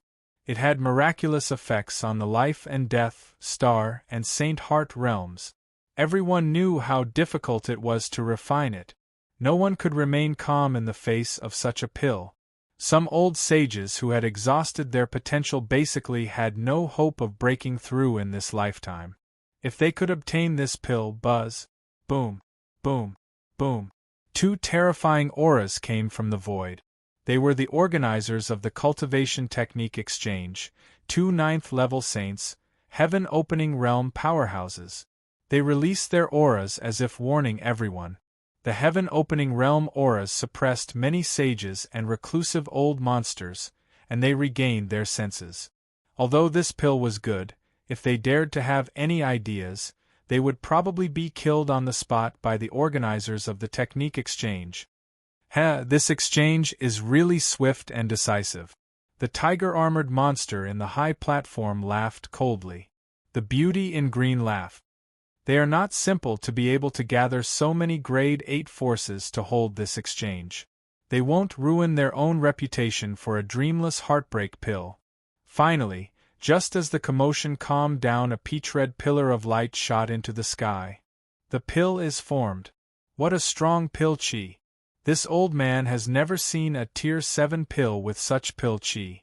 Speaker 1: It had miraculous effects on the life and death, star, and saint heart realms. Everyone knew how difficult it was to refine it. No one could remain calm in the face of such a pill. Some old sages who had exhausted their potential basically had no hope of breaking through in this lifetime. If they could obtain this pill, buzz, boom, boom, boom. 2 terrifying auras came from the void. They were the organizers of the Cultivation Technique Exchange, 2 9th-level saints, heaven-opening realm powerhouses. They released their auras as if warning everyone. The heaven-opening realm auras suppressed many sages and reclusive old monsters, and they regained their senses. Although this pill was good, if they dared to have any ideas, they would probably be killed on the spot by the organizers of the Technique Exchange. This exchange is really swift and decisive. The tiger-armored monster in the high platform laughed coldly. The beauty in green laughed. They are not simple to be able to gather so many grade 8 forces to hold this exchange. They won't ruin their own reputation for a dreamless heartbreak pill. Finally, just as the commotion calmed down, a peach-red pillar of light shot into the sky. The pill is formed. What a strong pill chi! This old man has never seen a tier 7 pill with such pill chi.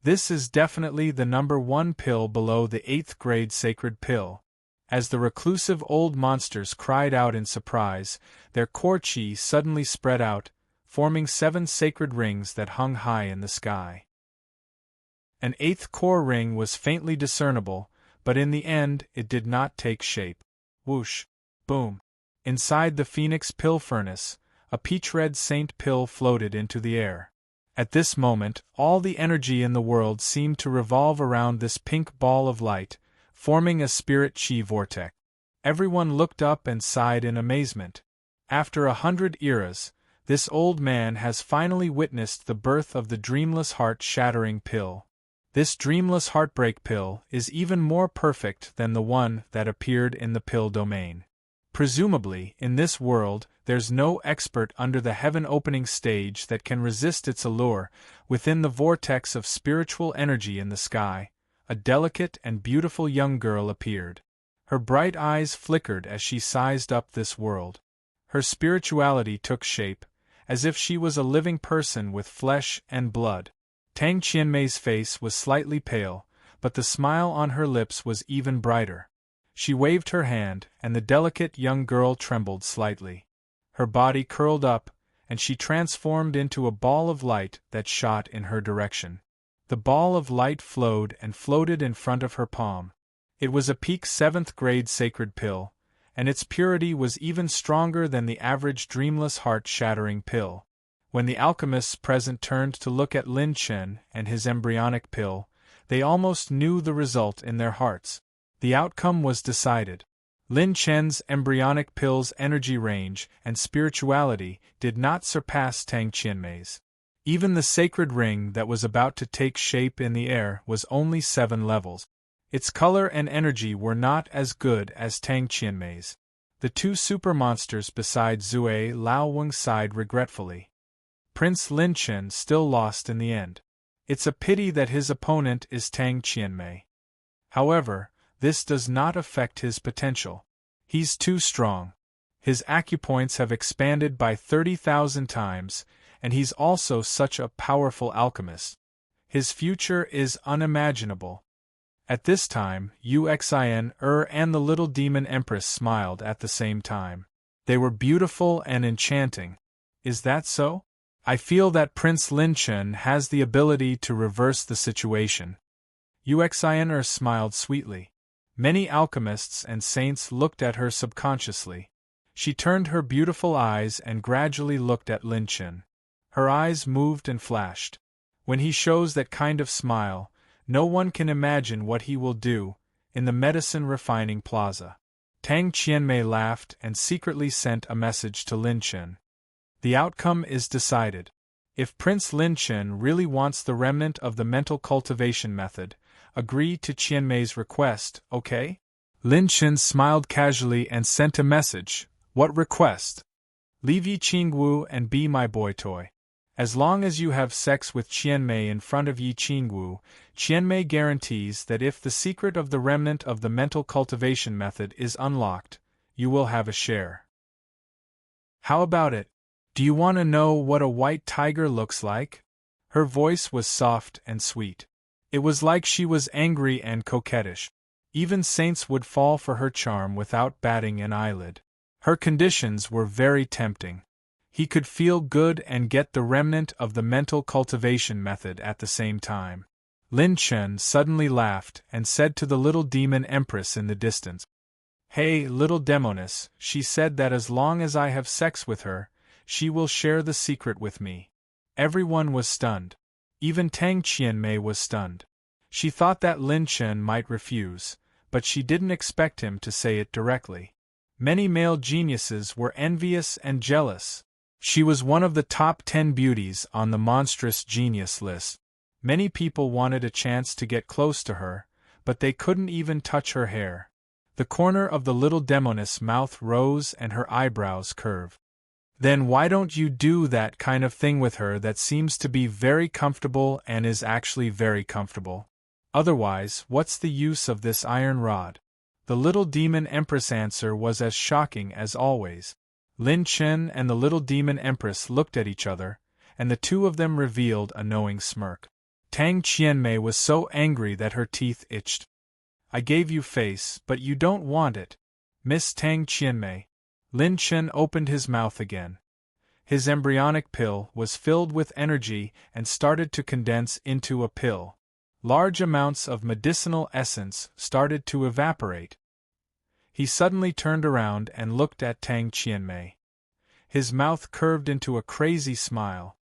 Speaker 1: This is definitely the number 1 pill below the 8th grade sacred pill. As the reclusive old monsters cried out in surprise, their core chi suddenly spread out, forming 7 sacred rings that hung high in the sky. An 8th core ring was faintly discernible, but in the end it did not take shape. Whoosh! Boom! Inside the Phoenix Pill Furnace, a peach-red saint pill floated into the air. At this moment, all the energy in the world seemed to revolve around this pink ball of light, forming a spirit chi vortex. Everyone looked up and sighed in amazement. After 100 eras, this old man has finally witnessed the birth of the dreamless heart-shattering pill. This dreamless heartbreak pill is even more perfect than the one that appeared in the pill domain. Presumably, in this world, there's no expert under the heaven-opening stage that can resist its allure. Within the vortex of spiritual energy in the sky, a delicate and beautiful young girl appeared. Her bright eyes flickered as she sized up this world. Her spirituality took shape, as if she was a living person with flesh and blood. Tang Qianmei's face was slightly pale, but the smile on her lips was even brighter. She waved her hand, and the delicate young girl trembled slightly. Her body curled up, and she transformed into a ball of light that shot in her direction. The ball of light flowed and floated in front of her palm. It was a peak 7th grade sacred pill, and its purity was even stronger than the average dreamless heart-shattering pill. When the alchemists present turned to look at Lin Chen and his embryonic pill, they almost knew the result in their hearts. The outcome was decided. Lin Chen's embryonic pill's energy range and spirituality did not surpass Tang Qianmei's. Even the sacred ring that was about to take shape in the air was only 7 levels. Its color and energy were not as good as Tang Qianmei's. The 2 super monsters beside Zue Laoweng sighed regretfully. Prince Lin Chen still lost in the end. It's a pity that his opponent is Tang Qianmei. However, this does not affect his potential. He's too strong. His acupoints have expanded by 30,000 times, and he's also such a powerful alchemist. His future is unimaginable. At this time, Uxin and the little demon empress smiled at the same time. They were beautiful and enchanting. Is that so? I feel that Prince Lin Chen has the ability to reverse the situation. Uxin smiled sweetly. Many alchemists and saints looked at her subconsciously. She turned her beautiful eyes and gradually looked at Lin Chen. Her eyes moved and flashed. When he shows that kind of smile, no one can imagine what he will do. In the medicine refining plaza, Tang Qianmei laughed and secretly sent a message to Lin Chen. The outcome is decided. If Prince Lin Chen really wants the remnant of the mental cultivation method, agree to Qianmei's request, okay? Lin Chen smiled casually and sent a message. What request? Leave Yi Qingwu and be my boy toy. As long as you have sex with Qianmei in front of Yi Qingwu, Qianmei guarantees that if the secret of the remnant of the mental cultivation method is unlocked, you will have a share. How about it? Do you want to know what a white tiger looks like? Her voice was soft and sweet. It was like she was angry and coquettish. Even saints would fall for her charm without batting an eyelid. Her conditions were very tempting. He could feel good and get the remnant of the mental cultivation method at the same time. Lin Chen suddenly laughed and said to the little demon empress in the distance, "Hey, little demoness," she said, that as long as I have sex with her, she will share the secret with me. Everyone was stunned. Even Tang Qianmei was stunned. She thought that Lin Chen might refuse, but she didn't expect him to say it directly. Many male geniuses were envious and jealous. She was one of the top 10 beauties on the monstrous genius list. Many people wanted a chance to get close to her, but they couldn't even touch her hair. The corner of the little demoness' mouth rose and her eyebrows curved. Then why don't you do that kind of thing with her that seems to be very comfortable and is actually very comfortable? Otherwise, what's the use of this iron rod? The little demon empress' answer was as shocking as always. Lin Chen and the little demon empress looked at each other, and the two of them revealed a knowing smirk. Tang Qianmei was so angry that her teeth itched. I gave you face, but you don't want it. Miss Tang Qianmei. Lin Chen opened his mouth again. His embryonic pill was filled with energy and started to condense into a pill. Large amounts of medicinal essence started to evaporate. He suddenly turned around and looked at Tang Qianmei. His mouth curved into a crazy smile.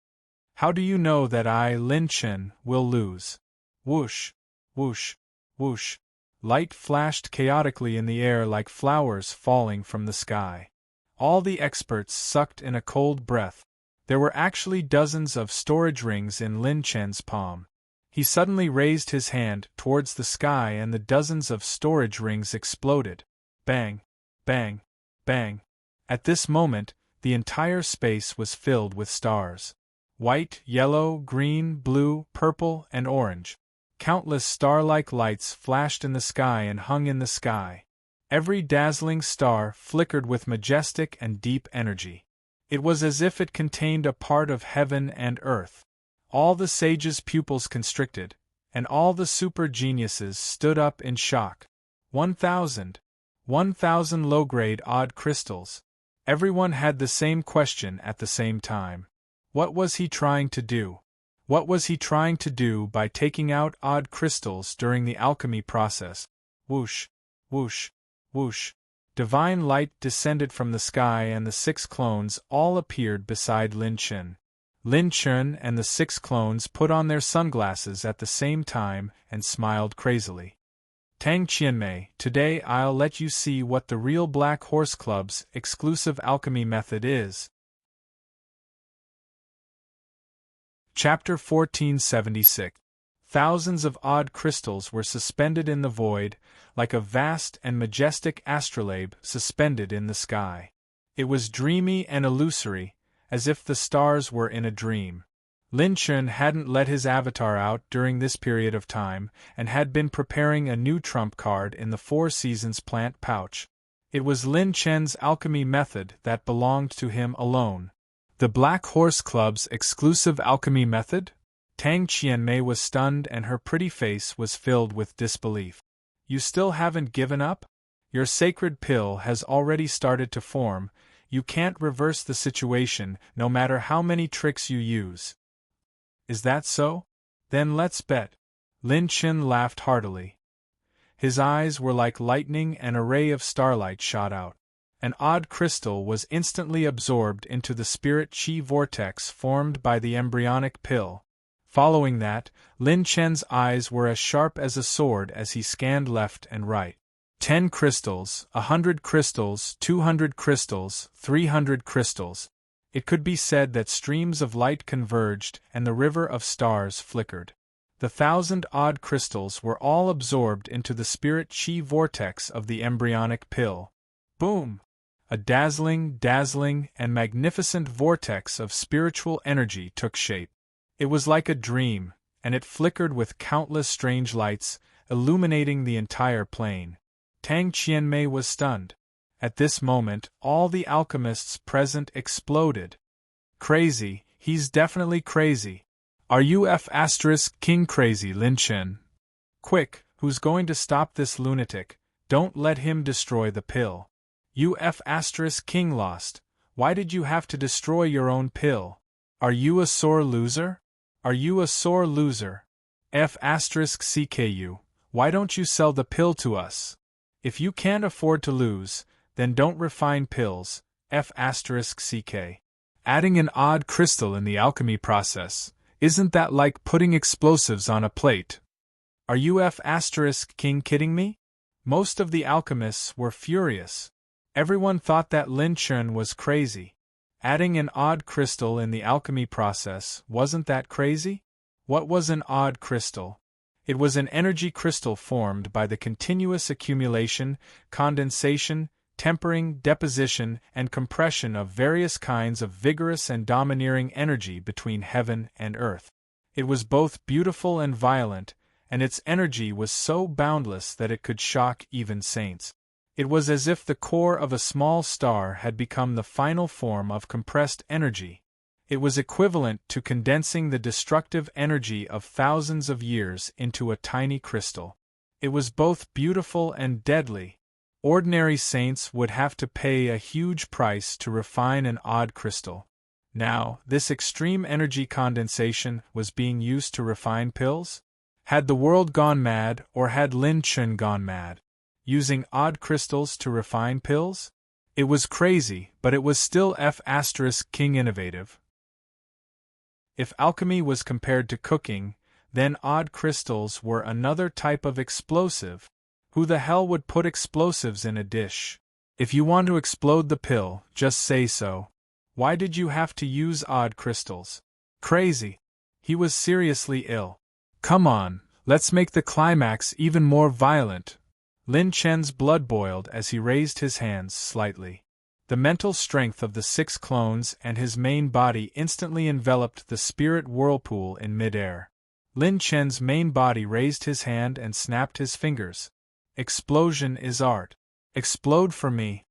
Speaker 1: How do you know that I, Lin Chen, will lose? Whoosh, whoosh, whoosh. Light flashed chaotically in the air like flowers falling from the sky. All the experts sucked in a cold breath. There were actually dozens of storage rings in Lin Chen's palm. He suddenly raised his hand towards the sky and the dozens of storage rings exploded. Bang, bang, bang. At this moment, the entire space was filled with stars. White, yellow, green, blue, purple, and orange. Countless star-like lights flashed in the sky and hung in the sky. Every dazzling star flickered with majestic and deep energy. It was as if it contained a part of heaven and earth. All the sages' pupils constricted, and all the super geniuses stood up in shock. 1,000 low-grade odd crystals. Everyone had the same question at the same time. What was he trying to do? What was he trying to do by taking out odd crystals during the alchemy process? Whoosh, whoosh, whoosh. Divine light descended from the sky and the 6 clones all appeared beside Lin Chen. Lin Chen and the 6 clones put on their sunglasses at the same time and smiled crazily. Tang Qianmei, today I'll let you see what the real Black Horse Club's exclusive alchemy method is. Chapter 1476. Thousands of odd crystals were suspended in the void, like a vast and majestic astrolabe suspended in the sky. It was dreamy and illusory, as if the stars were in a dream. Lin Chen hadn't let his avatar out during this period of time, and had been preparing a new trump card in the 4 Seasons plant pouch. It was Lin Chen's alchemy method that belonged to him alone. The Black Horse Club's exclusive alchemy method? Tang Qianmei was stunned and her pretty face was filled with disbelief. You still haven't given up? Your sacred pill has already started to form. You can't reverse the situation no matter how many tricks you use. Is that so? Then let's bet. Lin Chen laughed heartily. His eyes were like lightning and a ray of starlight shot out. An odd crystal was instantly absorbed into the spirit chi vortex formed by the embryonic pill. Following that, Lin Chen's eyes were as sharp as a sword as he scanned left and right. 10 crystals, 100 crystals, 200 crystals, 300 crystals. It could be said that streams of light converged and the river of stars flickered. The 1,000-odd crystals were all absorbed into the spirit chi vortex of the embryonic pill. Boom! A dazzling, and magnificent vortex of spiritual energy took shape. It was like a dream, and it flickered with countless strange lights, illuminating the entire plane. Tang Qianmei was stunned. At this moment, all the alchemists present exploded. Crazy, he's definitely crazy. Are you King crazy, Lin Chen? Quick, who's going to stop this lunatic? Don't let him destroy the pill. You King lost. Why did you have to destroy your own pill? Are you a sore loser? Are you a sore loser? CKU, why don't you sell the pill to us? If you can't afford to lose, then don't refine pills, CK. Adding an odd crystal in the alchemy process, isn't that like putting explosives on a plate? Are you King kidding me? Most of the alchemists were furious. Everyone thought that Lin Chen was crazy. Adding an odd crystal in the alchemy process, wasn't that crazy? What was an odd crystal? It was an energy crystal formed by the continuous accumulation, condensation, tempering, deposition, and compression of various kinds of vigorous and domineering energy between heaven and earth. It was both beautiful and violent, and its energy was so boundless that it could shock even saints. It was as if the core of a small star had become the final form of compressed energy. It was equivalent to condensing the destructive energy of thousands of years into a tiny crystal. It was both beautiful and deadly. Ordinary saints would have to pay a huge price to refine an odd crystal. Now, this extreme energy condensation was being used to refine pills? Had the world gone mad, or had Lin Chen gone mad? Using odd crystals to refine pills? It was crazy, but it was still King innovative. If alchemy was compared to cooking, then odd crystals were another type of explosive. Who the hell would put explosives in a dish? If you want to explode the pill, just say so. Why did you have to use odd crystals? Crazy. He was seriously ill. Come on, let's make the climax even more violent. Lin Chen's blood boiled as he raised his hands slightly. The mental strength of the 6 clones and his main body instantly enveloped the spirit whirlpool in midair. Lin Chen's main body raised his hand and snapped his fingers. Explosion is art. Explode for me.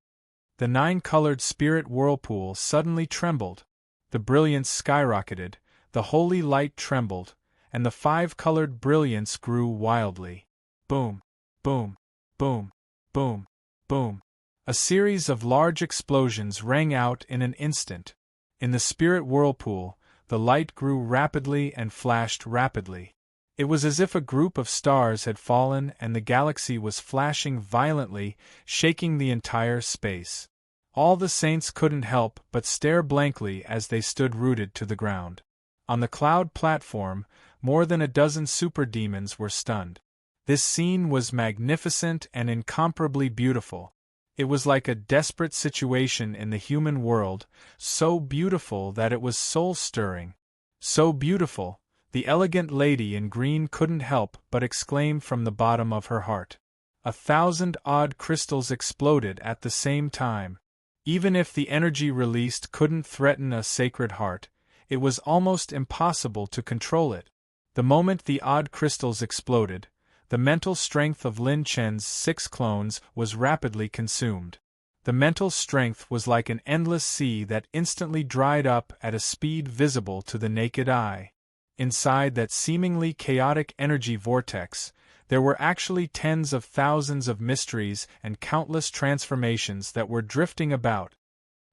Speaker 1: The 9-colored spirit whirlpool suddenly trembled. The brilliance skyrocketed, the holy light trembled, and the 5-colored brilliance grew wildly. Boom, boom, boom, boom, boom. A series of large explosions rang out in an instant. In the spirit whirlpool, the light grew rapidly and flashed rapidly. It was as if a group of stars had fallen and the galaxy was flashing violently, shaking the entire space. All the saints couldn't help but stare blankly as they stood rooted to the ground. On the cloud platform, more than a dozen super demons were stunned. This scene was magnificent and incomparably beautiful. It was like a desperate situation in the human world, so beautiful that it was soul-stirring. So beautiful, the elegant lady in green couldn't help but exclaim from the bottom of her heart. 1,000 odd crystals exploded at the same time. Even if the energy released couldn't threaten a sacred heart, it was almost impossible to control it. The moment the odd crystals exploded, the mental strength of Lin Chen's 6 clones was rapidly consumed. The mental strength was like an endless sea that instantly dried up at a speed visible to the naked eye. Inside that seemingly chaotic energy vortex, there were actually tens of thousands of mysteries and countless transformations that were drifting about.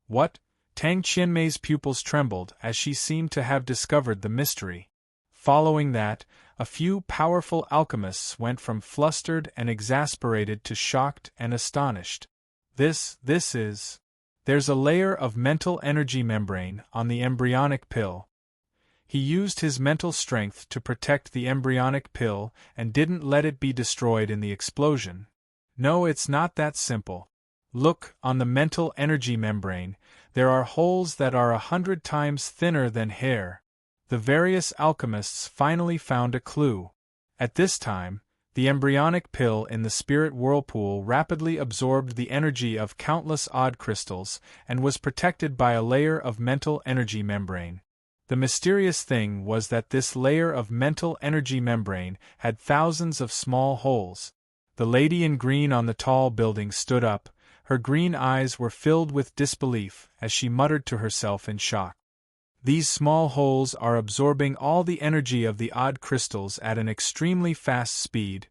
Speaker 1: What? Tang Qianmei's pupils trembled as she seemed to have discovered the mystery. Following that, a few powerful alchemists went from flustered and exasperated to shocked and astonished. This is... There's a layer of mental energy membrane on the embryonic pill. He used his mental strength to protect the embryonic pill and didn't let it be destroyed in the explosion. No, it's not that simple. Look, on the mental energy membrane, There are holes that are 100 times thinner than hair. The various alchemists finally found a clue. At this time, the embryonic pill in the spirit whirlpool rapidly absorbed the energy of countless odd crystals and was protected by a layer of mental energy membrane. The mysterious thing was that this layer of mental energy membrane had thousands of small holes. The lady in green on the tall building stood up. Her green eyes were filled with disbelief as she muttered to herself in shock. These small holes are absorbing all the energy of the odd crystals at an extremely fast speed.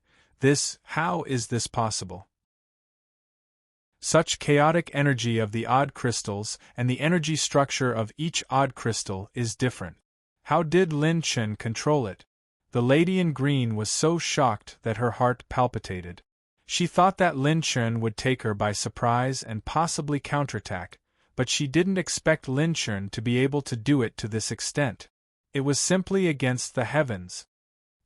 Speaker 1: How is this possible? Such chaotic energy of the odd crystals and the energy structure of each odd crystal is different. How did Lin Chen control it? The lady in green was so shocked that her heart palpitated. She thought that Lin Chen would take her by surprise and possibly counterattack, but she didn't expect Lin Chen to be able to do it to this extent. It was simply against the heavens.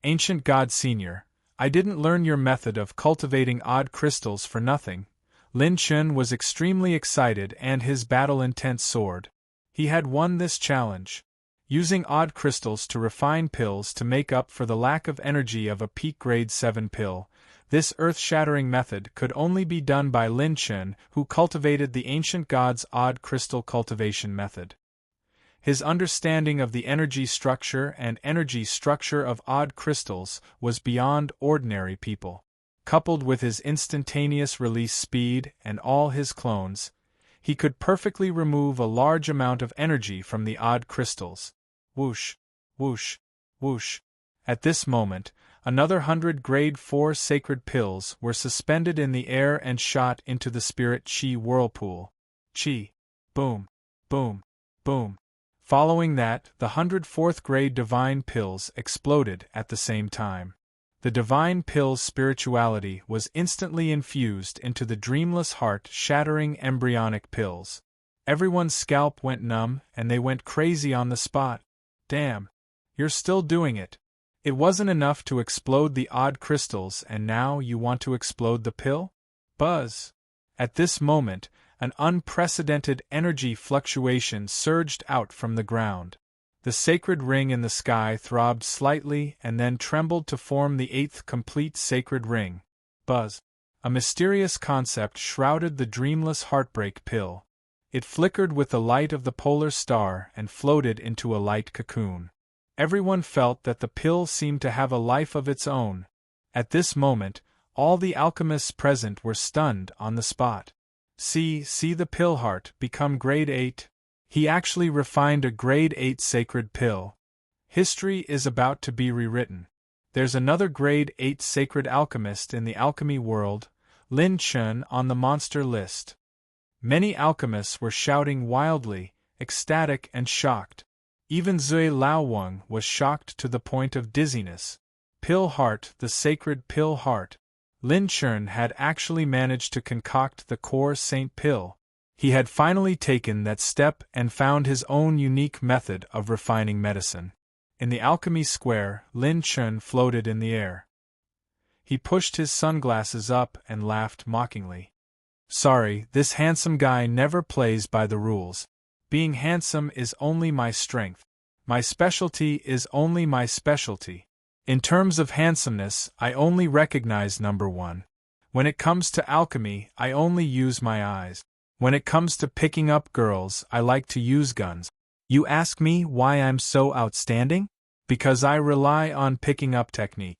Speaker 1: Ancient God Senior, I didn't learn your method of cultivating odd crystals for nothing. Lin Chen was extremely excited and his battle intent soared. He had won this challenge. Using odd crystals to refine pills to make up for the lack of energy of a peak grade 7 pill, this earth-shattering method could only be done by Lin Chen, who cultivated the ancient god's odd crystal cultivation method. His understanding of the energy structure of odd crystals was beyond ordinary people. Coupled with his instantaneous release speed and all his clones, he could perfectly remove a large amount of energy from the odd crystals. Whoosh, whoosh, whoosh. At this moment, another 100 grade 4 sacred pills were suspended in the air and shot into the spirit chi whirlpool. Chi. Boom. Boom. Boom. Following that, the 104th grade divine pills exploded at the same time. The divine pill's spirituality was instantly infused into the dreamless heart-shattering embryonic pills. Everyone's scalp went numb and they went crazy on the spot. Damn. You're still doing it. It wasn't enough to explode the odd crystals and now you want to explode the pill? Buzz. At this moment, an unprecedented energy fluctuation surged out from the ground. The sacred ring in the sky throbbed slightly and then trembled to form the 8th complete sacred ring. Buzz. A mysterious concept shrouded the dreamless heartbreak pill. It flickered with the light of the polar star and floated into a light cocoon. Everyone felt that the pill seemed to have a life of its own. At this moment, all the alchemists present were stunned on the spot. See the pill heart become grade 8. He actually refined a grade 8 sacred pill. History is about to be rewritten. There's another grade 8 sacred alchemist in the alchemy world, Lin Chen, on the monster list. Many alchemists were shouting wildly, ecstatic and shocked. Even Zui Laowang was shocked to the point of dizziness. Pill heart, the sacred pill heart. Lin Chen had actually managed to concoct the core saint pill. He had finally taken that step and found his own unique method of refining medicine. In the alchemy square, Lin Chen floated in the air. He pushed his sunglasses up and laughed mockingly. Sorry, this handsome guy never plays by the rules. Being handsome is only my strength. My specialty is only my specialty. In terms of handsomeness, I only recognize number 1. When it comes to alchemy, I only use my eyes. When it comes to picking up girls, I like to use guns. You ask me why I'm so outstanding? Because I rely on picking up technique.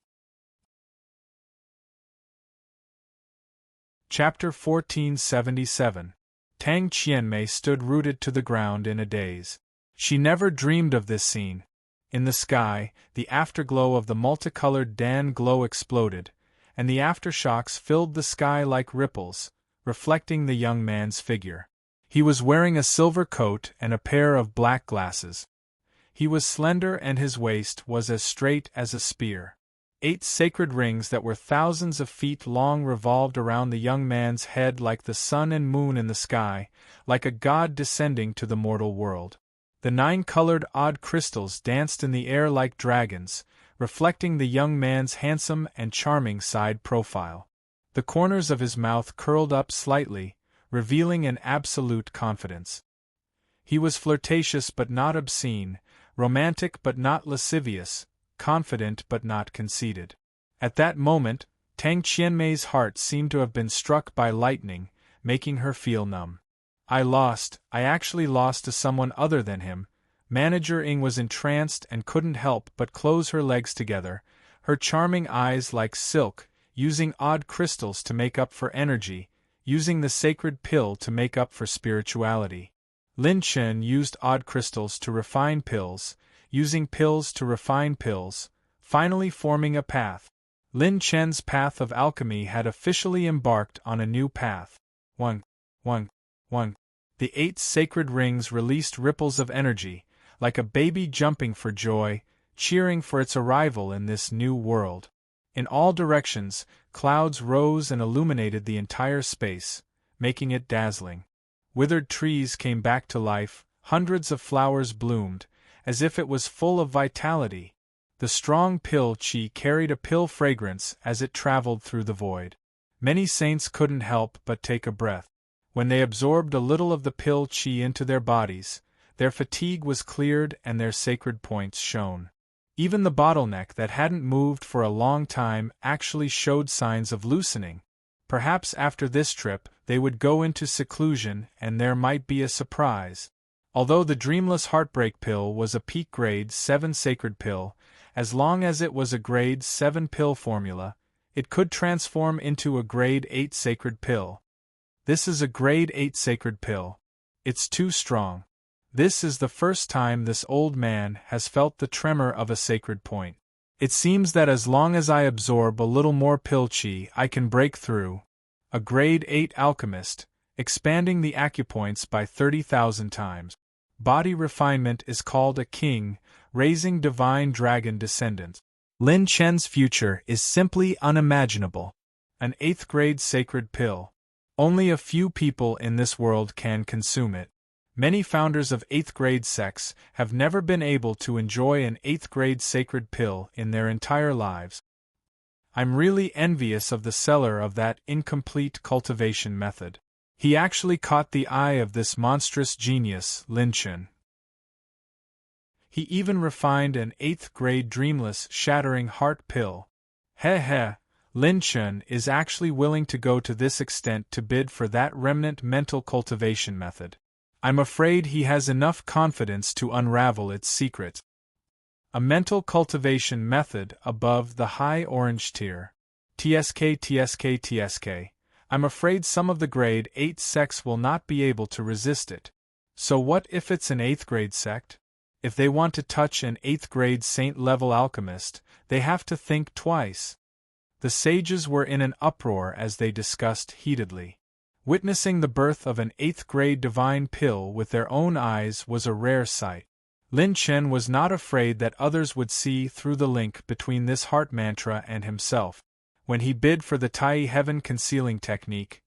Speaker 1: Chapter 1477. Tang Qianmei stood rooted to the ground in a daze. She never dreamed of this scene. In the sky, the afterglow of the multicolored Dan glow exploded, and the aftershocks filled the sky like ripples, reflecting the young man's figure. He was wearing a silver coat and a pair of black glasses. He was slender and his waist was as straight as a spear. 8 sacred rings that were thousands of feet long revolved around the young man's head like the sun and moon in the sky, like a god descending to the mortal world. The 9-colored odd crystals danced in the air like dragons, reflecting the young man's handsome and charming side profile. The corners of his mouth curled up slightly, revealing an absolute confidence. He was flirtatious but not obscene, romantic but not lascivious, confident but not conceited. At that moment, Tang Qianmei's heart seemed to have been struck by lightning, making her feel numb. I actually lost to someone other than him. Manager Ing was entranced and couldn't help but close her legs together, her charming eyes like silk, using odd crystals to make up for energy, using the sacred pill to make up for spirituality. Lin Chen used odd crystals to refine pills, using pills to refine pills, finally forming a path. Lin Chen's path of alchemy had officially embarked on a new path. 1. The 8 sacred rings released ripples of energy, like a baby jumping for joy, cheering for its arrival in this new world. In all directions, clouds rose and illuminated the entire space, making it dazzling. Withered trees came back to life, hundreds of flowers bloomed, as if it was full of vitality. The strong pill qi carried a pill fragrance as it traveled through the void. Many saints couldn't help but take a breath. When they absorbed a little of the pill qi into their bodies, their fatigue was cleared and their sacred points shone. Even the bottleneck that hadn't moved for a long time actually showed signs of loosening. Perhaps after this trip, they would go into seclusion and there might be a surprise. Although the Dreamless Heartbreak pill was a peak grade 7 sacred pill, as long as it was a grade 7 pill formula, it could transform into a grade 8 sacred pill. This is a grade 8 sacred pill. It's too strong. This is the first time this old man has felt the tremor of a sacred point. It seems that as long as I absorb a little more pill qi, I can break through. A grade 8 alchemist, expanding the acupoints by 30,000 times. Body refinement is called a king, raising divine dragon descendants. Lin Chen's future is simply unimaginable. An 8th grade sacred pill. Only a few people in this world can consume it. Many founders of 8th grade sects have never been able to enjoy an 8th grade sacred pill in their entire lives. I'm really envious of the seller of that incomplete cultivation method. He actually caught the eye of this monstrous genius, Lin Chen. He even refined an 8th grade dreamless shattering heart pill. Lin Chen is actually willing to go to this extent to bid for that remnant mental cultivation method. I'm afraid he has enough confidence to unravel its secret. A mental cultivation method above the high orange tier. TSK. I'm afraid some of the grade 8 sects will not be able to resist it. So what if it's an 8th grade sect? If they want to touch an 8th grade saint-level alchemist, they have to think twice. The sages were in an uproar as they discussed heatedly. Witnessing the birth of an 8th grade divine pill with their own eyes was a rare sight. Lin Chen was not afraid that others would see through the link between this heart mantra and himself. When he bid for the Tai Heaven concealing technique,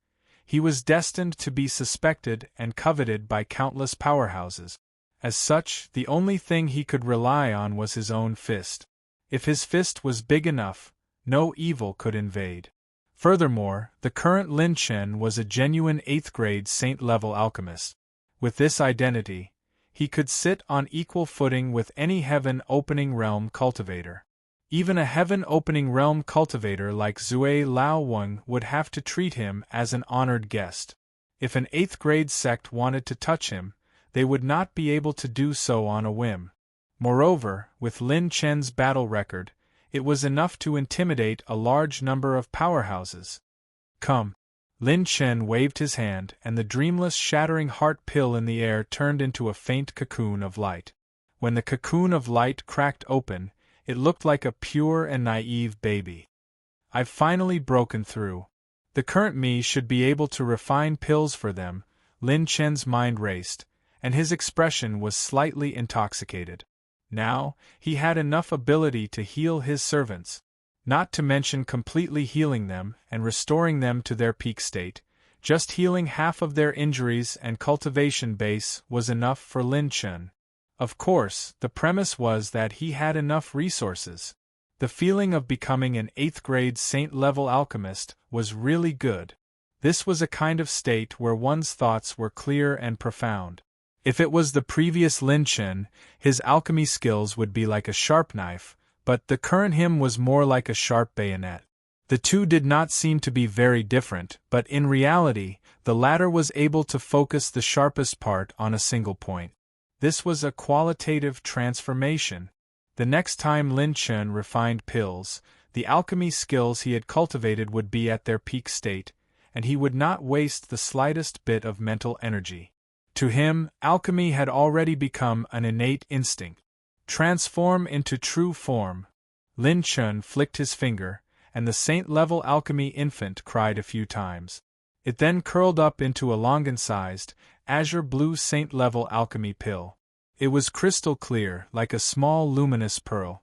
Speaker 1: he was destined to be suspected and coveted by countless powerhouses. As such, the only thing he could rely on was his own fist. If his fist was big enough, no evil could invade. Furthermore, the current Lin Chen was a genuine 8th grade saint-level alchemist. With this identity, he could sit on equal footing with any heaven-opening realm cultivator. Even a heaven-opening realm cultivator like Zui Lao Weng would have to treat him as an honored guest. If an 8th grade sect wanted to touch him, they would not be able to do so on a whim. Moreover, with Lin Chen's battle record, it was enough to intimidate a large number of powerhouses. Come. Lin Chen waved his hand, and the dreamless shattering heart pill in the air turned into a faint cocoon of light. When the cocoon of light cracked open, it looked like a pure and naive baby. I've finally broken through. The current me should be able to refine pills for them. Lin Chen's mind raced, and his expression was slightly intoxicated. Now, he had enough ability to heal his servants, not to mention completely healing them and restoring them to their peak state. Just healing half of their injuries and cultivation base was enough for Lin Chen. Of course, the premise was that he had enough resources. The feeling of becoming an 8th grade saint-level alchemist was really good. This was a kind of state where one's thoughts were clear and profound. If it was the previous Lin Chen, his alchemy skills would be like a sharp knife, but the current him was more like a sharp bayonet. The two did not seem to be very different, but in reality, the latter was able to focus the sharpest part on a single point. This was a qualitative transformation. The next time Lin Chen refined pills, the alchemy skills he had cultivated would be at their peak state, and he would not waste the slightest bit of mental energy. To him, alchemy had already become an innate instinct. Transform into true form. Lin Chen flicked his finger, and the saint-level alchemy infant cried a few times. It then curled up into a Longan-sized, azure-blue saint-level alchemy pill. It was crystal clear, like a small luminous pearl.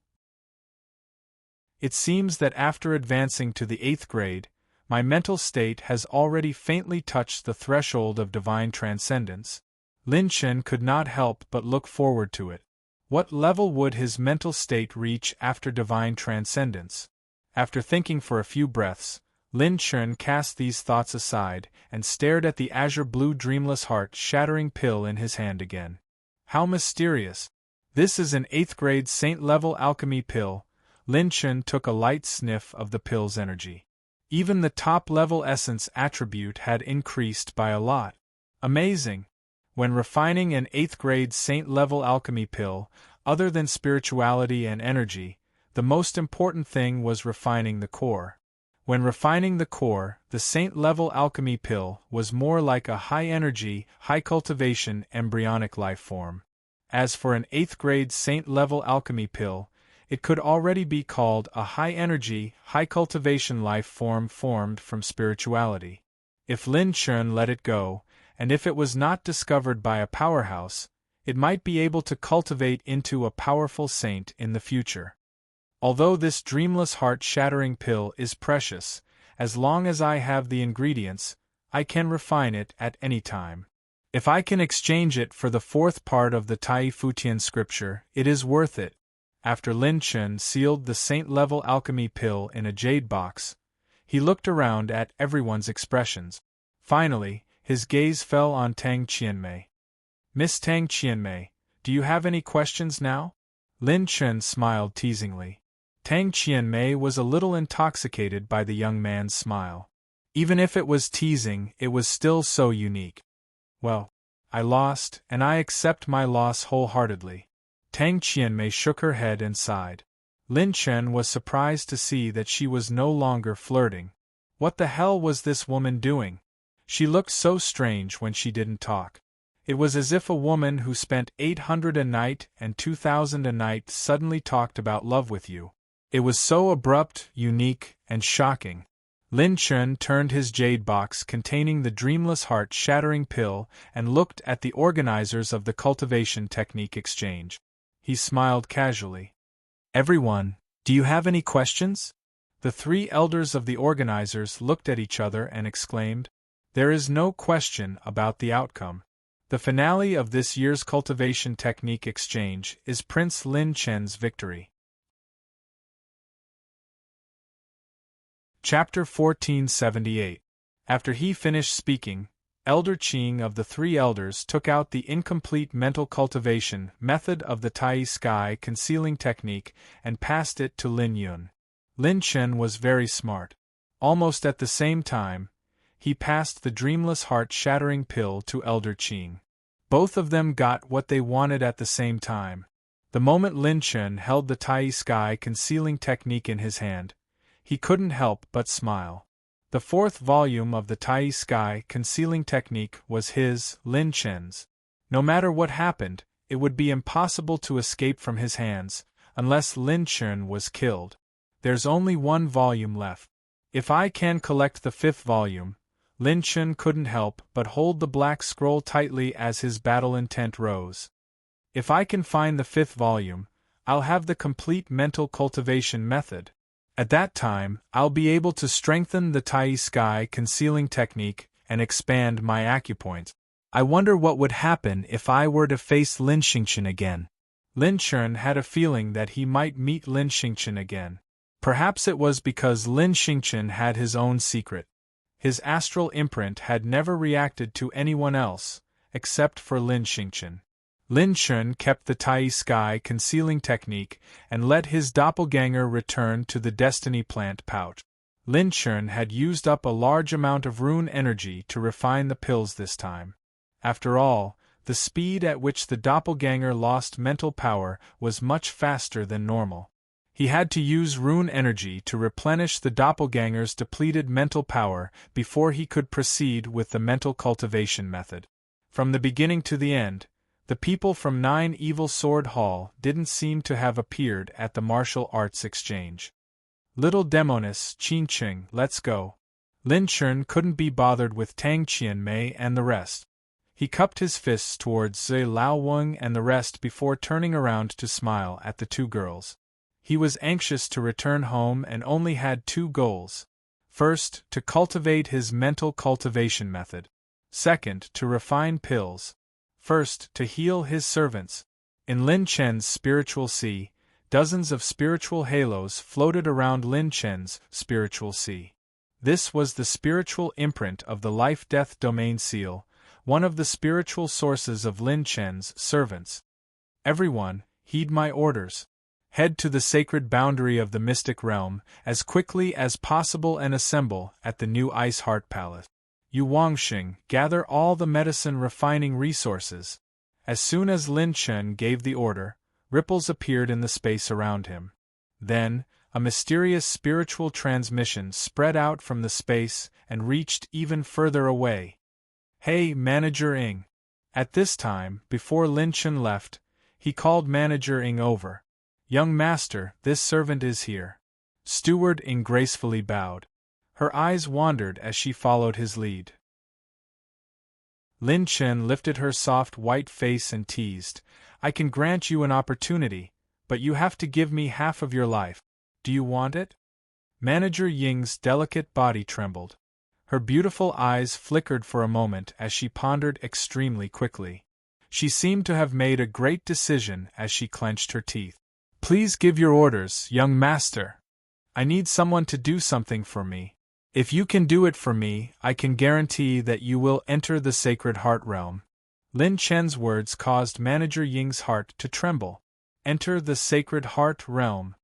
Speaker 1: It seems that after advancing to the 8th grade, my mental state has already faintly touched the threshold of divine transcendence. Lin Chen could not help but look forward to it. What level would his mental state reach after divine transcendence? After thinking for a few breaths, Lin Chen cast these thoughts aside and stared at the azure-blue dreamless heart-shattering pill in his hand again. How mysterious! This is an 8th grade saint-level alchemy pill. Lin Chen took a light sniff of the pill's energy. Even the top-level essence attribute had increased by a lot. Amazing! When refining an 8th grade saint-level alchemy pill, other than spirituality and energy, the most important thing was refining the core. When refining the core, the saint-level alchemy pill was more like a high-energy, high-cultivation embryonic life form. As for an 8th grade saint-level alchemy pill, it could already be called a high-energy, high-cultivation life form formed from spirituality. If Lin Chen let it go, and if it was not discovered by a powerhouse, it might be able to cultivate into a powerful saint in the future. Although this dreamless heart-shattering pill is precious, as long as I have the ingredients, I can refine it at any time. If I can exchange it for the 4th part of the Tai Futian scripture, it is worth it. After Lin Chen sealed the saint-level alchemy pill in a jade box, he looked around at everyone's expressions. Finally, his gaze fell on Tang Qianmei. "Miss Tang Qianmei, do you have any questions now?" Lin Chen smiled teasingly. Tang Qianmei was a little intoxicated by the young man's smile. Even if it was teasing, it was still so unique. "Well, I lost, and I accept my loss wholeheartedly." Tang Qianmei shook her head and sighed. Lin Chen was surprised to see that she was no longer flirting. What the hell was this woman doing? She looked so strange when she didn't talk. It was as if a woman who spent 800 a night and 2,000 a night suddenly talked about love with you. It was so abrupt, unique, and shocking. Lin Chen turned his jade box containing the dreamless heart-shattering pill and looked at the organizers of the cultivation technique exchange. He smiled casually. "Everyone, do you have any questions?" The 3 elders of the organizers looked at each other and exclaimed, "There is no question about the outcome. The finale of this year's cultivation technique exchange is Prince Lin Chen's victory." Chapter 1478. After he finished speaking, Elder Qing of the 3 elders took out the incomplete mental cultivation method of the Tai Sky concealing technique and passed it to Lin Yun. Lin Chen was very smart. Almost at the same time, he passed the dreamless heart-shattering pill to Elder Qing. Both of them got what they wanted at the same time. The moment Lin Chen held the Tai Sky concealing technique in his hand, he couldn't help but smile. The 4th volume of the Tai Sky concealing technique was his, Lin Chen's. No matter what happened, it would be impossible to escape from his hands, unless Lin Chen was killed. There's only 1 volume left. If I can collect the 5th volume, Lin Chen couldn't help but hold the black scroll tightly as his battle intent rose. If I can find the 5th volume, I'll have the complete mental cultivation method. At that time, I'll be able to strengthen the Tai Sky concealing technique and expand my acupoints. I wonder what would happen if I were to face Lin Xingchen again. Lin Chen had a feeling that he might meet Lin Xingchen again. Perhaps it was because Lin Xingchen had his own secret. His astral imprint had never reacted to anyone else, except for Lin Xingchen. Lin Chen kept the Tai Sky concealing technique and let his doppelganger return to the Destiny plant pouch. Lin Chen had used up a large amount of rune energy to refine the pills this time. After all, the speed at which the doppelganger lost mental power was much faster than normal. He had to use rune energy to replenish the doppelganger's depleted mental power before he could proceed with the mental cultivation method. From the beginning to the end, the people from Nine Evil Sword Hall didn't seem to have appeared at the martial arts exchange. Little Demonis, Qin Qing, let's go. Lin Chen couldn't be bothered with Tang Qianmei and the rest. He cupped his fists towards Zhe Laoweng and the rest before turning around to smile at the two girls. He was anxious to return home and only had two goals. First, to cultivate his mental cultivation method. Second, to refine pills. First, to heal his servants. In Lin Chen's spiritual sea, dozens of spiritual halos floated around Lin Chen's spiritual sea. This was the spiritual imprint of the life-death domain seal, one of the spiritual sources of Lin Chen's servants. Everyone, heed my orders. Head to the sacred boundary of the mystic realm as quickly as possible and assemble at the new Ice Heart Palace. Yu Wangxing, gather all the medicine refining resources. As soon as Lin Chen gave the order, ripples appeared in the space around him. Then, a mysterious spiritual transmission spread out from the space and reached even further away. Hey, Manager Ing. At this time, before Lin Chen left, he called Manager Ing over. Young master, this servant is here. Steward Ing gracefully bowed. Her eyes wandered as she followed his lead. Lin Chen lifted her soft white face and teased, I can grant you an opportunity, but you have to give me half of your life. Do you want it? Manager Ying's delicate body trembled. Her beautiful eyes flickered for a moment as she pondered extremely quickly. She seemed to have made a great decision as she clenched her teeth. Please give your orders, young master. I need someone to do something for me. If you can do it for me, I can guarantee that you will enter the Sacred Heart Realm. Lin Chen's words caused Manager Ying's heart to tremble. Enter the Sacred Heart Realm.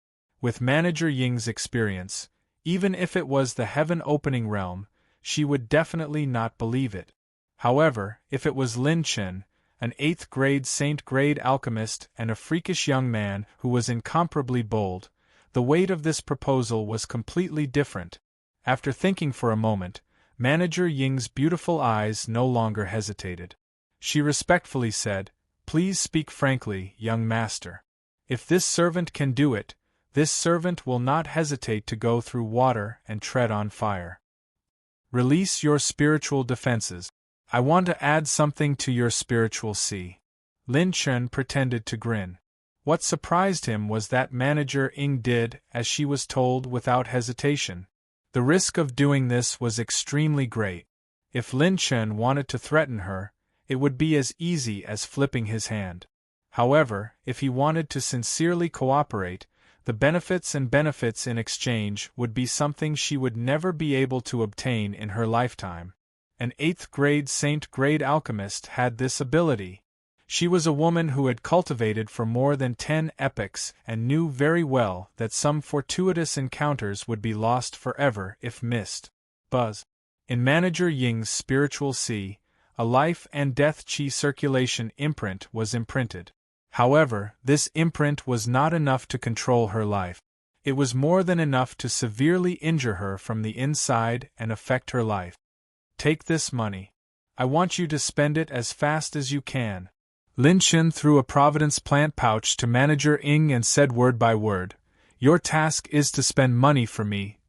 Speaker 1: With Manager Ying's experience, even if it was the heaven-opening realm, she would definitely not believe it. However, if it was Lin Chen, an 8th-grade Saint-grade alchemist and a freakish young man who was incomparably bold, the weight of this proposal was completely different. After thinking for a moment, Manager Ying's beautiful eyes no longer hesitated. She respectfully said, Please speak frankly, young master. If this servant can do it, this servant will not hesitate to go through water and tread on fire. Release your spiritual defenses. I want to add something to your spiritual sea. Lin Chen pretended to grin. What surprised him was that Manager Ying did as she was told without hesitation. The risk of doing this was extremely great. If Lin Chen wanted to threaten her, it would be as easy as flipping his hand. However, if he wanted to sincerely cooperate, the benefits in exchange would be something she would never be able to obtain in her lifetime. An 8th-grade Saint-grade alchemist had this ability. She was a woman who had cultivated for more than 10 epochs and knew very well that some fortuitous encounters would be lost forever if missed. Buzz. In Manager Ying's spiritual sea, a life and death chi circulation imprint was imprinted. However, this imprint was not enough to control her life. It was more than enough to severely injure her from the inside and affect her life. Take this money. I want you to spend it as fast as you can. Lin Chen threw a Providence plant pouch to Manager Ying and said word by word, Your task is to spend money for me.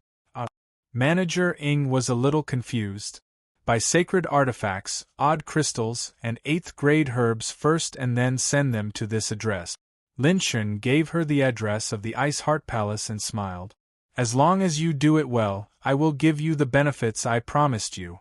Speaker 1: Manager Ying was a little confused. Buy sacred artifacts, odd crystals, and 8th-grade herbs first and then send them to this address. Lin Chen gave her the address of the Ice Heart Palace and smiled. As long as you do it well, I will give you the benefits I promised you.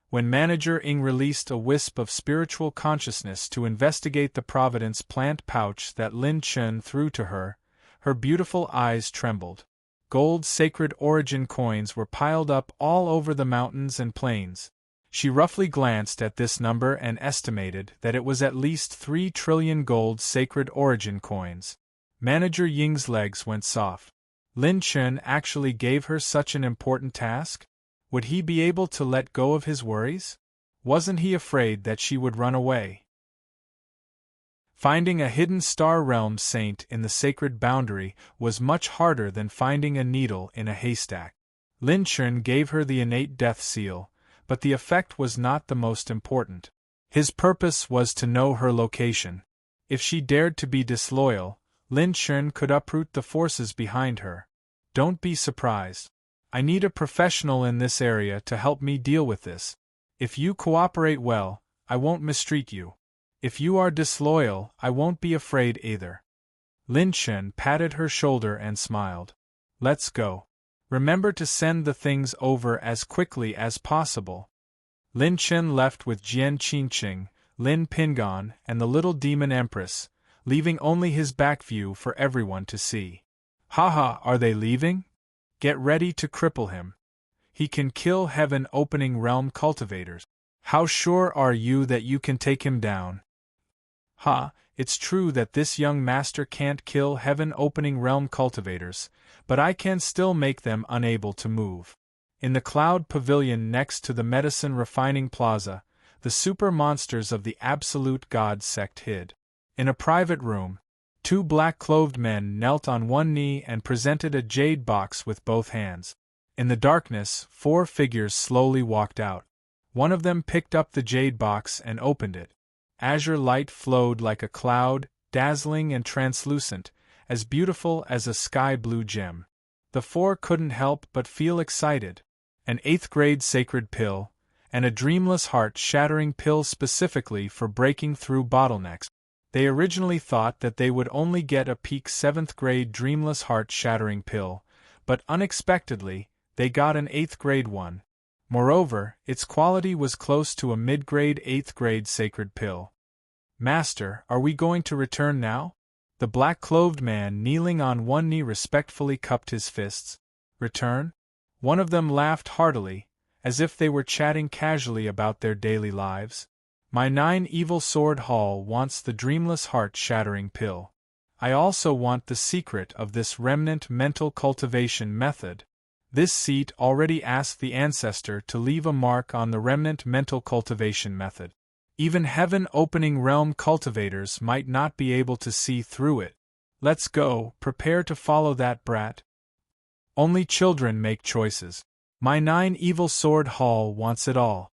Speaker 1: When Manager Ying released a wisp of spiritual consciousness to investigate the Providence plant pouch that Lin Chen threw to her, her beautiful eyes trembled. Gold sacred origin coins were piled up all over the mountains and plains. She roughly glanced at this number and estimated that it was at least 3 trillion gold sacred origin coins. Manager Ying's legs went soft. Lin Chen actually gave her such an important task? Would he be able to let go of his worries? Wasn't he afraid that she would run away? Finding a hidden Star Realm saint in the sacred boundary was much harder than finding a needle in a haystack. Lin Chen gave her the innate death seal, but the effect was not the most important. His purpose was to know her location. If she dared to be disloyal, Lin Chen could uproot the forces behind her. Don't be surprised. I need a professional in this area to help me deal with this. If you cooperate well, I won't mistreat you. If you are disloyal, I won't be afraid either. Lin Chen patted her shoulder and smiled. Let's go. Remember to send the things over as quickly as possible. Lin Chen left with Jian Qingqing, Lin Pingon, and the little demon empress, leaving only his back view for everyone to see. Haha, are they leaving? Get ready to cripple him. He can kill heaven opening realm cultivators. How sure are you that you can take him down? Ha, it's true that this young master can't kill heaven opening realm cultivators, but I can still make them unable to move. In the cloud pavilion next to the medicine refining plaza, the super monsters of the absolute god sect hid. In a private room, 2 black-clothed men knelt on one knee and presented a jade box with both hands. In the darkness, 4 figures slowly walked out. One of them picked up the jade box and opened it. Azure light flowed like a cloud, dazzling and translucent, as beautiful as a sky-blue gem. The 4 couldn't help but feel excited. An 8th-grade sacred pill, and a dreamless heart-shattering pill specifically for breaking through bottlenecks. They originally thought that they would only get a peak 7th-grade dreamless heart-shattering pill, but unexpectedly, they got an 8th-grade one. Moreover, its quality was close to a mid-grade 8th-grade sacred pill. Master, are we going to return now? The black-clothed man kneeling on one knee respectfully cupped his fists. Return? One of them laughed heartily, as if they were chatting casually about their daily lives. My 9 Evil Sword Hall wants the dreamless heart-shattering pill. I also want the secret of this remnant mental cultivation method. This seat already asked the ancestor to leave a mark on the remnant mental cultivation method. Even heaven-opening realm cultivators might not be able to see through it. Let's go, prepare to follow that brat. Only children make choices. My 9 Evil Sword Hall wants it all.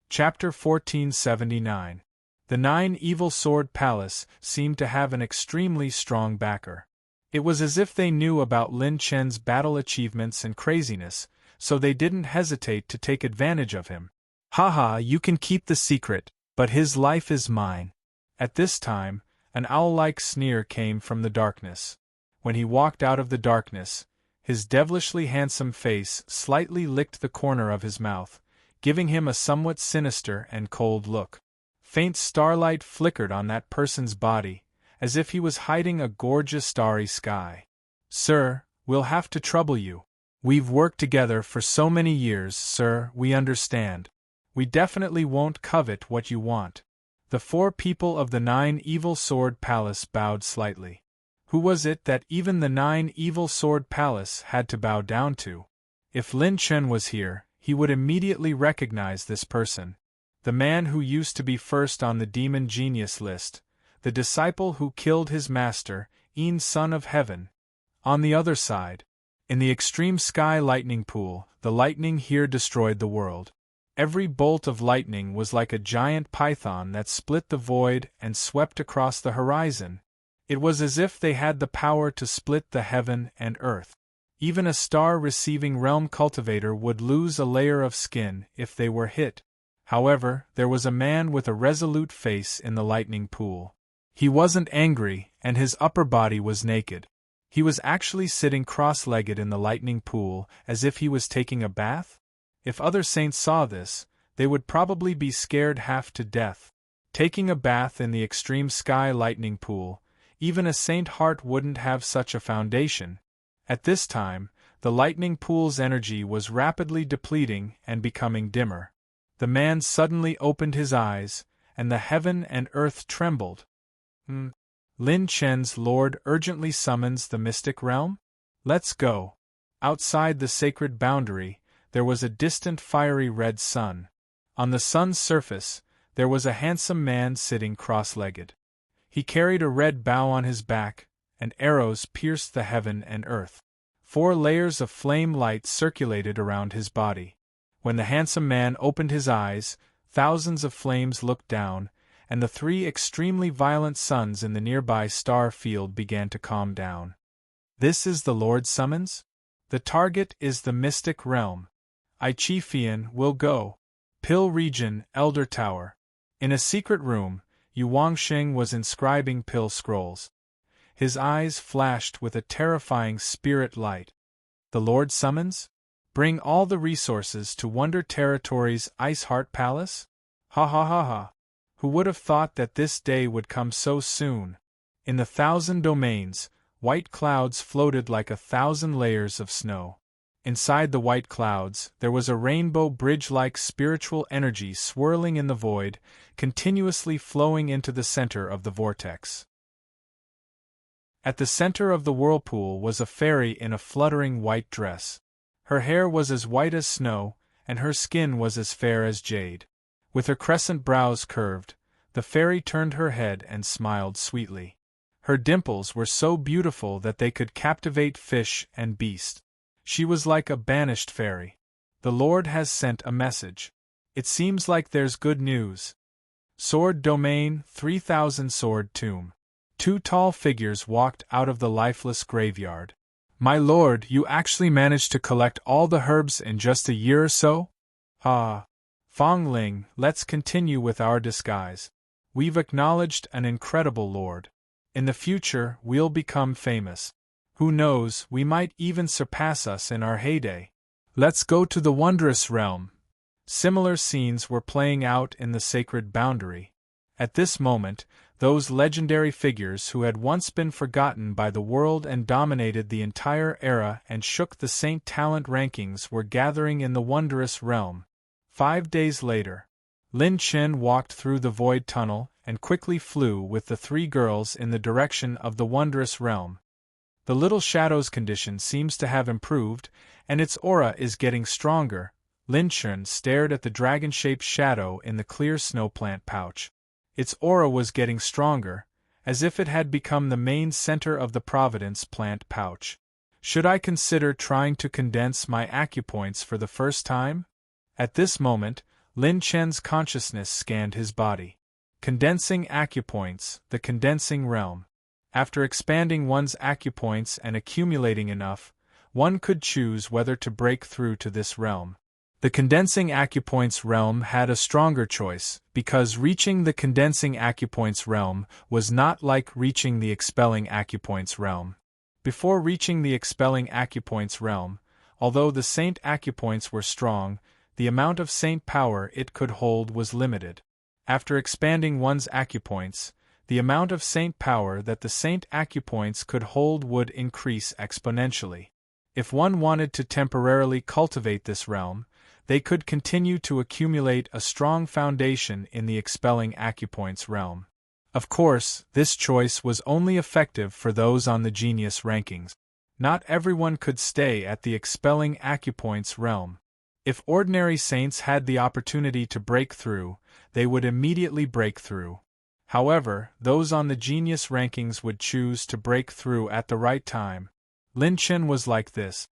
Speaker 1: Chapter 1479. The 9 Evil Sword Palace seemed to have an extremely strong backer. It was as if they knew about Lin Chen's battle achievements and craziness, so they didn't hesitate to take advantage of him. Haha, you can keep the secret, but his life is mine. At this time, an owl-like sneer came from the darkness. When he walked out of the darkness, his devilishly handsome face slightly licked the corner of his mouth, giving him a somewhat sinister and cold look. Faint starlight flickered on that person's body, as if he was hiding a gorgeous starry sky. Sir, we'll have to trouble you. We've worked together for so many years, sir, we understand. We definitely won't covet what you want. The 4 people of the 9 Evil Sword Palace bowed slightly. Who was it that even the 9 Evil Sword Palace had to bow down to? If Lin Chen was here, he would immediately recognize this person. The man who used to be first on the demon genius list, the disciple who killed his master, Een son of heaven. On the other side, in the extreme sky lightning pool, the lightning here destroyed the world. Every bolt of lightning was like a giant python that split the void and swept across the horizon. It was as if they had the power to split the heaven and earth. Even a star-receiving realm cultivator would lose a layer of skin if they were hit. However, there was a man with a resolute face in the lightning pool. He wasn't angry, and his upper body was naked. He was actually sitting cross-legged in the lightning pool, as if he was taking a bath? If other saints saw this, they would probably be scared half to death. Taking a bath in the extreme sky lightning pool, even a saint heart wouldn't have such a foundation. At this time, The lightning pool's energy was rapidly depleting and becoming dimmer. The man suddenly opened his eyes, and the heaven and earth trembled. Lin Chen's lord urgently summons the mystic realm? Let's go. Outside the sacred boundary, there was a distant fiery red sun. On the sun's surface, there was a handsome man sitting cross-legged. He carried a red bow on his back, and arrows pierced the heaven and earth. 4 layers of flame light circulated around his body. When the handsome man opened his eyes, thousands of flames looked down, and the 3 extremely violent suns in the nearby star field began to calm down. This is the Lord's summons? The target is the mystic realm. I Chifian will go. Pill Region, Elder Tower. In a secret room, Yu Wangxing was inscribing pill scrolls. His eyes flashed with a terrifying spirit light. The Lord summons? Bring all the resources to Wonder Territory's Ice Heart Palace? Ha ha ha ha. Who would have thought that this day would come so soon? In the 1,000 domains, white clouds floated like 1,000 layers of snow. Inside the white clouds, there was a rainbow bridge-like spiritual energy swirling in the void, continuously flowing into the center of the vortex. At the center of the whirlpool was a fairy in a fluttering white dress. Her hair was as white as snow, and her skin was as fair as jade. With her crescent brows curved, the fairy turned her head and smiled sweetly. Her dimples were so beautiful that they could captivate fish and beast. She was like a banished fairy. The Lord has sent a message. It seems like there's good news. Sword Domain, 3000 Sword Tomb. 2 tall figures walked out of the lifeless graveyard. My lord, you actually managed to collect all the herbs in just a year or so? Ah. Fong Ling, let's continue with our disguise. We've acknowledged an incredible lord. In the future, we'll become famous. Who knows, we might even surpass us in our heyday. Let's go to the wondrous realm. Similar scenes were playing out in the sacred boundary. At this moment, those legendary figures who had once been forgotten by the world and dominated the entire era and shook the Saint Talent rankings were gathering in the wondrous realm. 5 days later, Lin Chen walked through the void tunnel and quickly flew with the 3 girls in the direction of the wondrous realm. The little shadow's condition seems to have improved, and its aura is getting stronger. Lin Chen stared at the dragon-shaped shadow in the clear snow plant pouch. Its aura was getting stronger, as if it had become the main center of the Providence plant pouch. Should I consider trying to condense my acupoints for the first time? At this moment, Lin Chen's consciousness scanned his body. Condensing acupoints, the condensing realm. After expanding one's acupoints and accumulating enough, one could choose whether to break through to this realm. The condensing acupoints realm had a stronger choice, because reaching the condensing acupoints realm was not like reaching the expelling acupoints realm. Before reaching the expelling acupoints realm, although the saint acupoints were strong, the amount of saint power it could hold was limited. After expanding one's acupoints, the amount of saint power that the saint acupoints could hold would increase exponentially. If one wanted to temporarily cultivate this realm, they could continue to accumulate a strong foundation in the expelling acupoints realm. Of course, this choice was only effective for those on the genius rankings. Not everyone could stay at the expelling acupoints realm. If ordinary saints had the opportunity to break through, they would immediately break through. However, those on the genius rankings would choose to break through at the right time. Lin Chen was like this.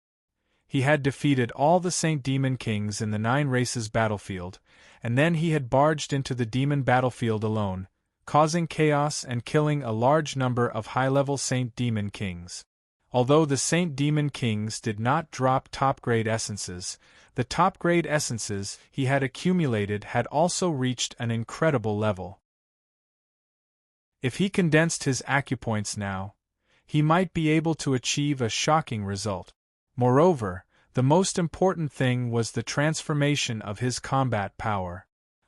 Speaker 1: He had defeated all the Saint Demon Kings in the 9 races battlefield, and then he had barged into the demon battlefield alone, causing chaos and killing a large number of high-level Saint Demon Kings. Although the Saint Demon Kings did not drop top-grade essences, the top-grade essences he had accumulated had also reached an incredible level. If he condensed his acupoints now, he might be able to achieve a shocking result. Moreover, the most important thing was the transformation of his combat power.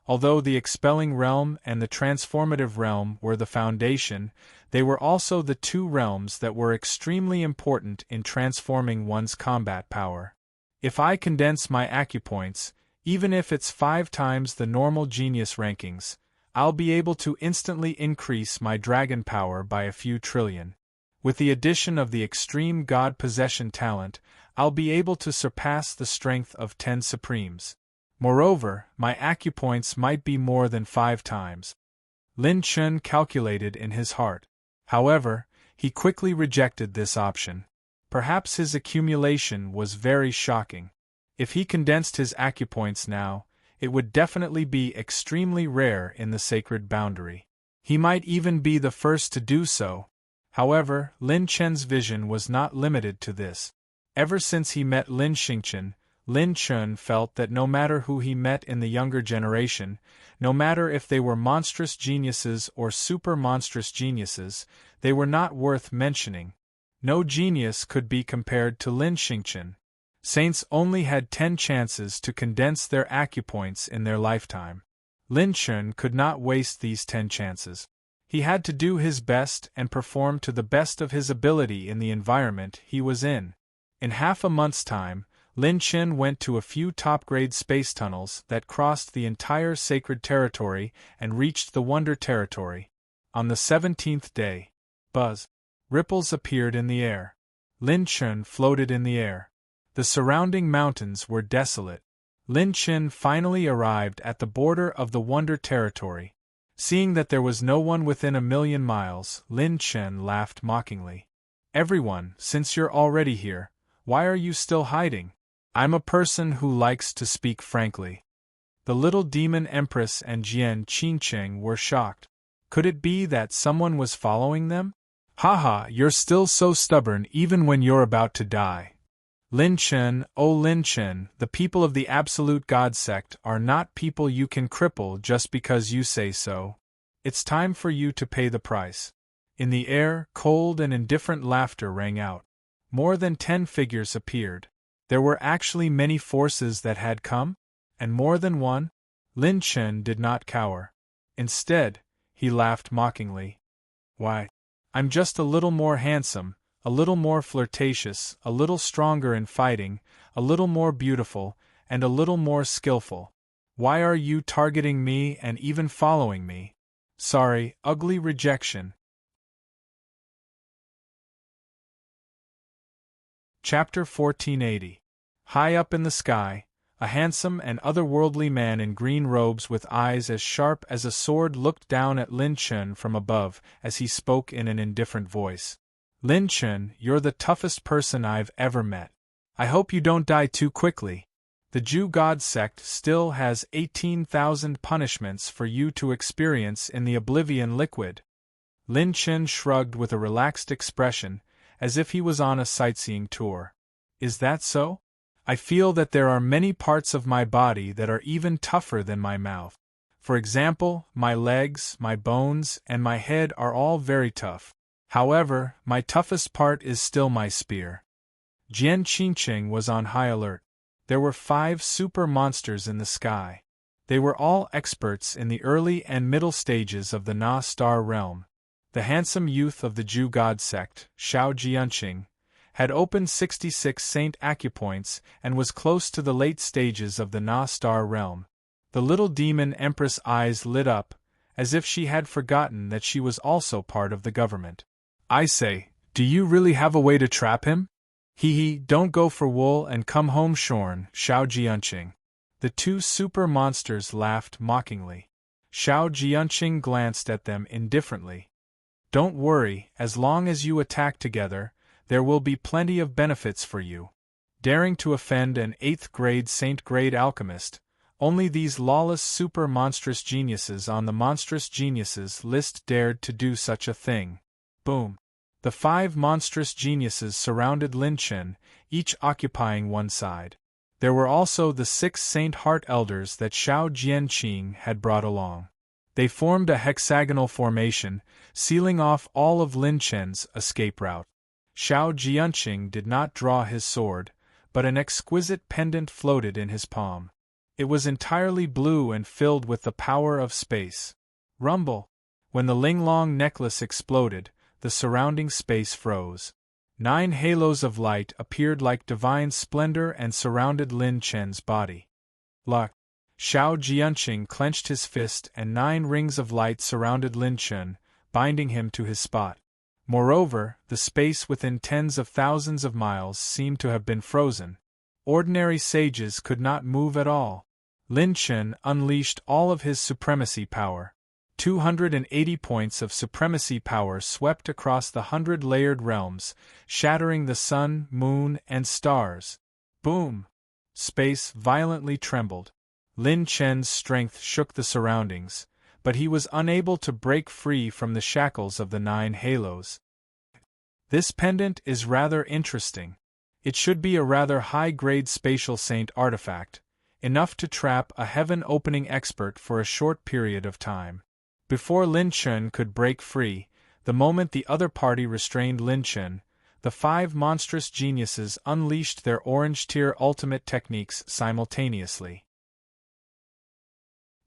Speaker 1: Although the expelling realm and the transformative realm were the foundation, they were also the two realms that were extremely important in transforming one's combat power. If I condense my acupoints, even if it's 5 times the normal genius rankings, I'll be able to instantly increase my dragon power by a few trillion. With the addition of the extreme god possession talent, I'll be able to surpass the strength of 10 supremes. Moreover, my acupoints might be more than 5 times. Lin Chun calculated in his heart. However, he quickly rejected this option. Perhaps his accumulation was very shocking. If he condensed his acupoints now, it would definitely be extremely rare in the sacred boundary. He might even be the first to do so. However, Lin Chen's vision was not limited to this. Ever since he met Lin Xingchen, Lin Chun felt that no matter who he met in the younger generation, no matter if they were monstrous geniuses or super monstrous geniuses, they were not worth mentioning. No genius could be compared to Lin Xingchen. Saints only had 10 chances to condense their acupoints in their lifetime. Lin Chun could not waste these 10 chances. He had to do his best and perform to the best of his ability in the environment he was in. In half a month's time, Lin Chen went to a few top-grade space tunnels that crossed the entire sacred territory and reached the Wonder Territory. On the 17th day, buzz, ripples appeared in the air. Lin Chen floated in the air. The surrounding mountains were desolate. Lin Chen finally arrived at the border of the Wonder Territory. Seeing that there was no one within 1,000,000 miles, Lin Chen laughed mockingly. "Everyone, since you're already here, why are you still hiding? I'm a person who likes to speak frankly." The little demon empress and Jian Qingcheng were shocked. Could it be that someone was following them? "Haha, you're still so stubborn even when you're about to die. Lin Chen, oh Lin Chen, the people of the Absolute God sect are not people you can cripple just because you say so. It's time for you to pay the price." In the air, cold and indifferent laughter rang out. More than 10 figures appeared. There were actually many forces that had come? And more than one? Lin Chen did not cower. Instead, he laughed mockingly. "Why, I'm just a little more handsome, a little more flirtatious, a little stronger in fighting, a little more beautiful, and a little more skillful. Why are you targeting me and even following me? Sorry, ugly rejection." Chapter 1480. High up in the sky, a handsome and otherworldly man in green robes with eyes as sharp as a sword looked down at Lin Chen from above as he spoke in an indifferent voice. "Lin Chen, you're the toughest person I've ever met. I hope you don't die too quickly. The Jew God sect still has 18,000 punishments for you to experience in the Oblivion Liquid." Lin Chen shrugged with a relaxed expression, as if he was on a sightseeing tour. "Is that so? I feel that there are many parts of my body that are even tougher than my mouth. For example, my legs, my bones, and my head are all very tough. However, my toughest part is still my spear." Jian Qingcheng was on high alert. There were 5 super monsters in the sky. They were all experts in the early and middle stages of the Na star realm. The handsome youth of the Jew God sect, Shao Jianqing, had opened 66 saint acupoints and was close to the late stages of the Na star realm. The little demon empress' eyes lit up, as if she had forgotten that she was also part of the government. "I say, do you really have a way to trap him? Hee, don't go for wool and come home shorn, Shao Jianqing." The 2 super monsters laughed mockingly. Shao Jianqing glanced at them indifferently. "Don't worry, as long as you attack together, there will be plenty of benefits for you." Daring to offend an 8th-grade saint-grade alchemist, only these lawless super monstrous geniuses on the monstrous geniuses list dared to do such a thing. Boom! The 5 monstrous geniuses surrounded Lin Chen, each occupying one side. There were also the 6 Saint Heart Elders that Shao Jianqing had brought along. They formed a hexagonal formation, sealing off all of Lin Chen's escape route. Shao Jianqing did not draw his sword, but an exquisite pendant floated in his palm. It was entirely blue and filled with the power of space. Rumble! When the Linglong necklace exploded, the surrounding space froze. 9 halos of light appeared like divine splendor and surrounded Lin Chen's body. Luck! Xiao Jianqing clenched his fist and 9 rings of light surrounded Lin Chen, binding him to his spot. Moreover, the space within tens of thousands of miles seemed to have been frozen. Ordinary sages could not move at all. Lin Chen unleashed all of his supremacy power. 280 points of supremacy power swept across the 100-layered realms, shattering the sun, moon, and stars. Boom! Space violently trembled. Lin Chen's strength shook the surroundings, but he was unable to break free from the shackles of the 9 halos. This pendant is rather interesting. It should be a rather high-grade spatial saint artifact, enough to trap a heaven-opening expert for a short period of time. Before Lin Chen could break free, the moment the other party restrained Lin Chen, the 5 monstrous geniuses unleashed their orange-tier ultimate techniques simultaneously.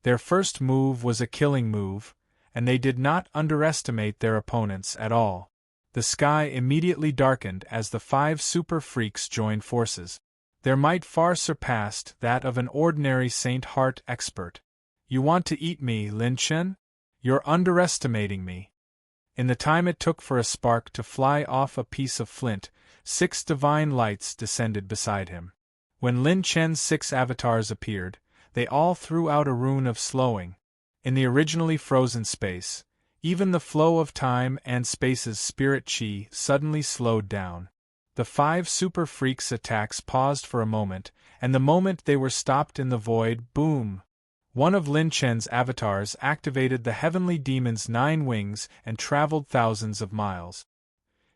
Speaker 1: Their first move was a killing move, and they did not underestimate their opponents at all. The sky immediately darkened as the 5 super freaks joined forces. Their might far surpassed that of an ordinary Saint Heart expert. You want to eat me, Lin Chen? You're underestimating me. In the time it took for a spark to fly off a piece of flint, 6 divine lights descended beside him. When Lin Chen's 6 avatars appeared, they all threw out a rune of slowing. In the originally frozen space, even the flow of time and space's spirit chi suddenly slowed down. The 5 super freaks' attacks paused for a moment, and the moment they were stopped in the void, boom! One of Lin Chen's avatars activated the heavenly demon's 9 wings and traveled thousands of miles.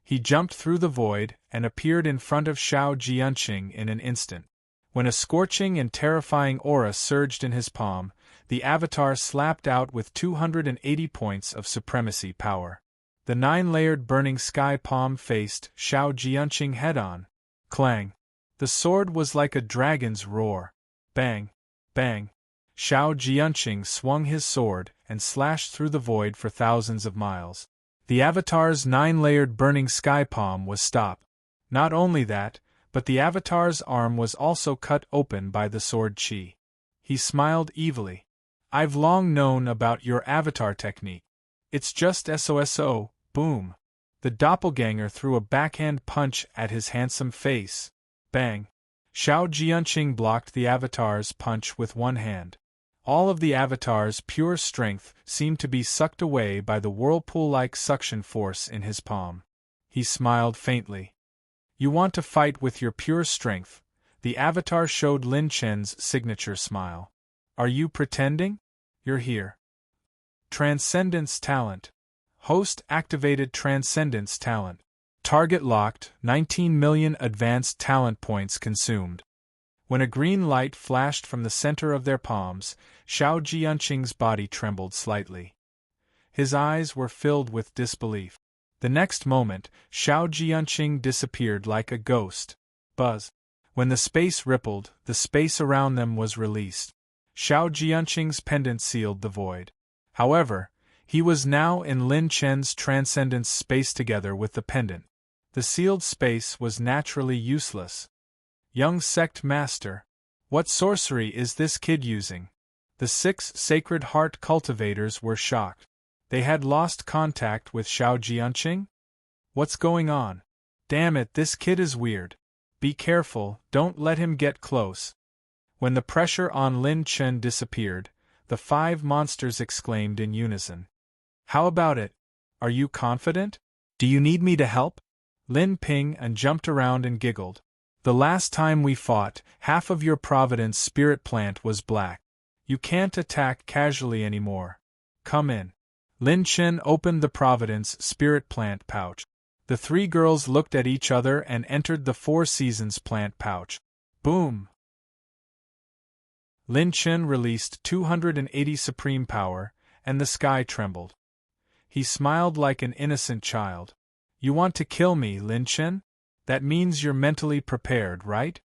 Speaker 1: He jumped through the void and appeared in front of Xiao Jianqing in an instant. When a scorching and terrifying aura surged in his palm, the avatar slapped out with 280 points of supremacy power. The 9-layered burning sky palm faced Xiao Jianqing head-on. Clang! The sword was like a dragon's roar. Bang! Bang! Xiao Jianqing swung his sword and slashed through the void for thousands of miles. The avatar's 9-layered burning sky palm was stopped. Not only that, but the avatar's arm was also cut open by the sword chi. He smiled evilly. I've long known about your avatar technique. It's just SOSO, boom. The doppelganger threw a backhand punch at his handsome face. Bang. Xiao Jianqing blocked the avatar's punch with one hand. All of the avatar's pure strength seemed to be sucked away by the whirlpool-like suction force in his palm. He smiled faintly. You want to fight with your pure strength? The avatar showed Lin Chen's signature smile. Are you pretending? You're here. Transcendence talent. Host activated Transcendence talent. Target locked, 19 million advanced talent points consumed. When a green light flashed from the center of their palms, Xiao Jianqing's body trembled slightly. His eyes were filled with disbelief. The next moment, Xiao Jianqing disappeared like a ghost. Buzz. When the space rippled, the space around them was released. Xiao Jianqing's pendant sealed the void. However, he was now in Lin Chen's transcendence space together with the pendant. The sealed space was naturally useless. Young sect master, what sorcery is this kid using? The 6 Sacred Heart cultivators were shocked. They had lost contact with Xiao Jianqing? What's going on? Damn it, this kid is weird. Be careful, don't let him get close. When the pressure on Lin Chen disappeared, the 5 monsters exclaimed in unison. How about it? Are you confident? Do you need me to help? Lin Ping and jumped around and giggled. The last time we fought, half of your Providence spirit plant was black. You can't attack casually anymore. Come in. Lin Chen opened the Providence spirit plant pouch. The 3 girls looked at each other and entered the 4 Seasons plant pouch. Boom! Lin Chen released 280 supreme power, and the sky trembled. He smiled like an innocent child. You want to kill me, Lin Chen? That means you're mentally prepared, right?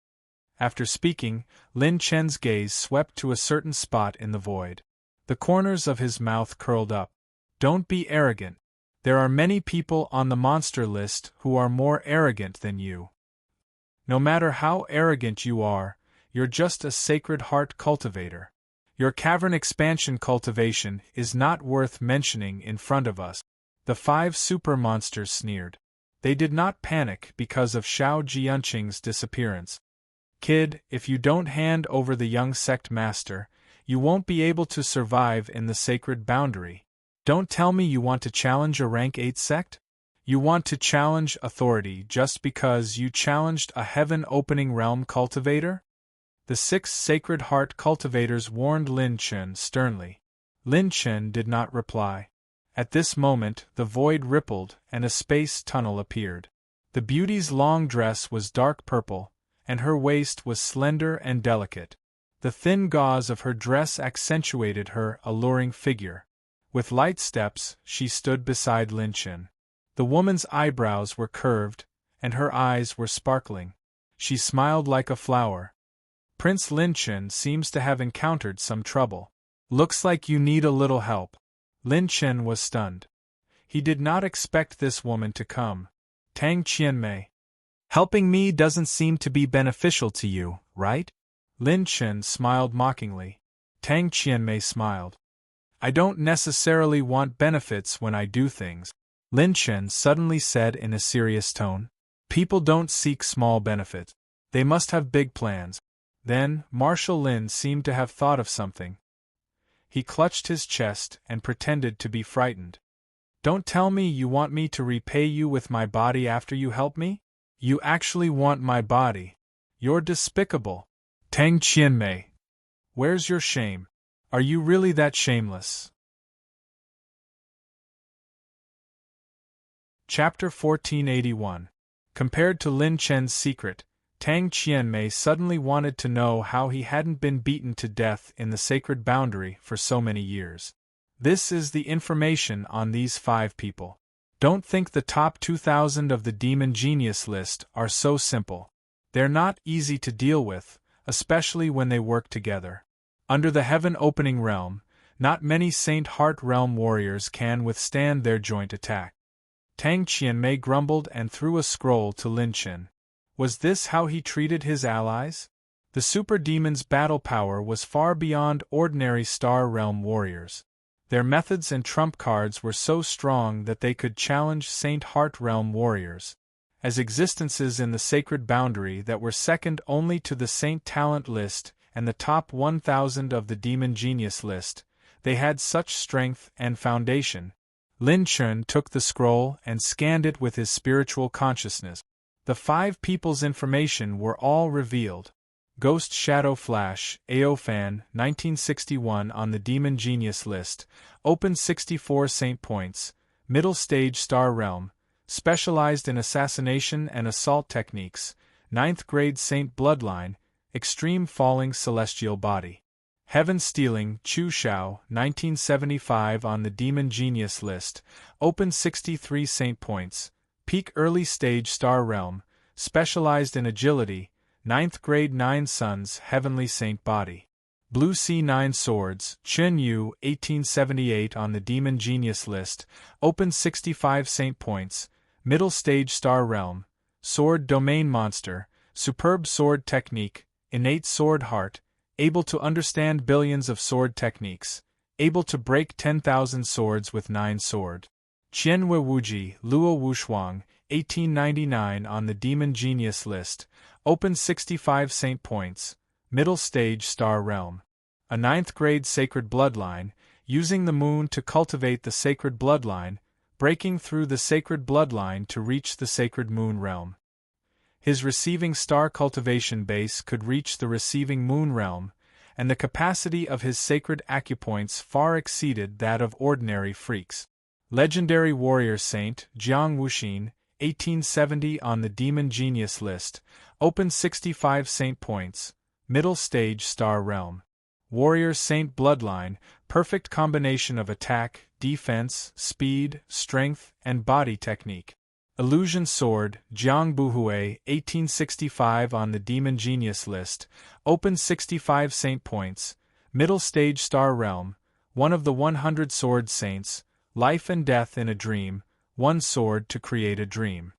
Speaker 1: After speaking, Lin Chen's gaze swept to a certain spot in the void. The corners of his mouth curled up. Don't be arrogant. There are many people on the monster list who are more arrogant than you. No matter how arrogant you are, you're just a sacred heart cultivator. Your cavern expansion cultivation is not worth mentioning in front of us. The 5 super monsters sneered. They did not panic because of Xiao Jianqing's disappearance. Kid, if you don't hand over the young sect master, you won't be able to survive in the sacred boundary. Don't tell me you want to challenge a rank 8 sect? You want to challenge authority just because you challenged a heaven-opening realm cultivator? The 6 sacred heart cultivators warned Lin Chen sternly. Lin Chen did not reply. At this moment, the void rippled and a space tunnel appeared. The beauty's long dress was dark purple, and her waist was slender and delicate. The thin gauze of her dress accentuated her alluring figure. With light steps, she stood beside Lin Chen. The woman's eyebrows were curved, and her eyes were sparkling. She smiled like a flower. Prince Lin Chen seems to have encountered some trouble. Looks like you need a little help. Lin Chen was stunned. He did not expect this woman to come. Tang Qianmei. Helping me doesn't seem to be beneficial to you, right? Lin Chen smiled mockingly. Tang Qianmei smiled. I don't necessarily want benefits when I do things, Lin Chen suddenly said in a serious tone. People don't seek small benefits. They must have big plans. Then, Marshal Lin seemed to have thought of something. He clutched his chest and pretended to be frightened. Don't tell me you want me to repay you with my body after you help me? You actually want my body. You're despicable. Tang Qianmei. Where's your shame? Are you really that shameless? Chapter 1481. Compared to Lin Chen's secret, Tang Qianmei suddenly wanted to know how he hadn't been beaten to death in the sacred boundary for so many years. This is the information on these 5 people. Don't think the top 2,000 of the Demon Genius list are so simple. They're not easy to deal with, especially when they work together. Under the heaven-opening realm, not many Saint Heart Realm warriors can withstand their joint attack. Tang Qianmei grumbled and threw a scroll to Lin Chen. Was this how he treated his allies? The super demon's battle power was far beyond ordinary Star Realm warriors. Their methods and trump cards were so strong that they could challenge Saint Heart Realm warriors. As existences in the sacred boundary that were second only to the Saint Talent list and the top 1,000 of the Demon Genius list, they had such strength and foundation. Lin Chen took the scroll and scanned it with his spiritual consciousness. The 5 people's information were all revealed. Ghost Shadow Flash, Aofan, 1961 on the Demon Genius list, opened 64 Saint points, middle stage Star Realm, specialized in assassination and assault techniques, 9th grade Saint Bloodline, extreme falling celestial body. Heaven Stealing, Chu Shao, 1975 on the Demon Genius list, opened 63 Saint points, peak early stage Star Realm, specialized in agility, 9th grade 9 Suns Heavenly Saint Body. Blue Sea 9 Swords, Chen Yu, 1878 on the Demon Genius list, opened 65 Saint points, middle stage Star Realm, Sword Domain Monster, superb sword technique, innate sword heart, able to understand billions of sword techniques, able to break 10,000 swords with 9 sword. Qianwei Wuji, Luo Wushuang, 1899 on the Demon Genius list, opened 65 Saint points, middle stage Star Realm. A 9th grade Sacred Bloodline, using the moon to cultivate the Sacred Bloodline, breaking through the Sacred Bloodline to reach the Sacred Moon Realm. His receiving star cultivation base could reach the receiving moon realm, and the capacity of his sacred acupoints far exceeded that of ordinary freaks. Legendary Warrior Saint Jiang Wuxin, 1870 on the Demon Genius list, opened 65 Saint points, middle stage Star Realm. Warrior Saint Bloodline, perfect combination of attack, defense, speed, strength, and body technique. Illusion Sword, Jiang Buhui, 1865 on the Demon Genius list, open 65 saint points, middle stage star realm, one of the 100 sword saints, life and death in a dream, one sword to create a dream.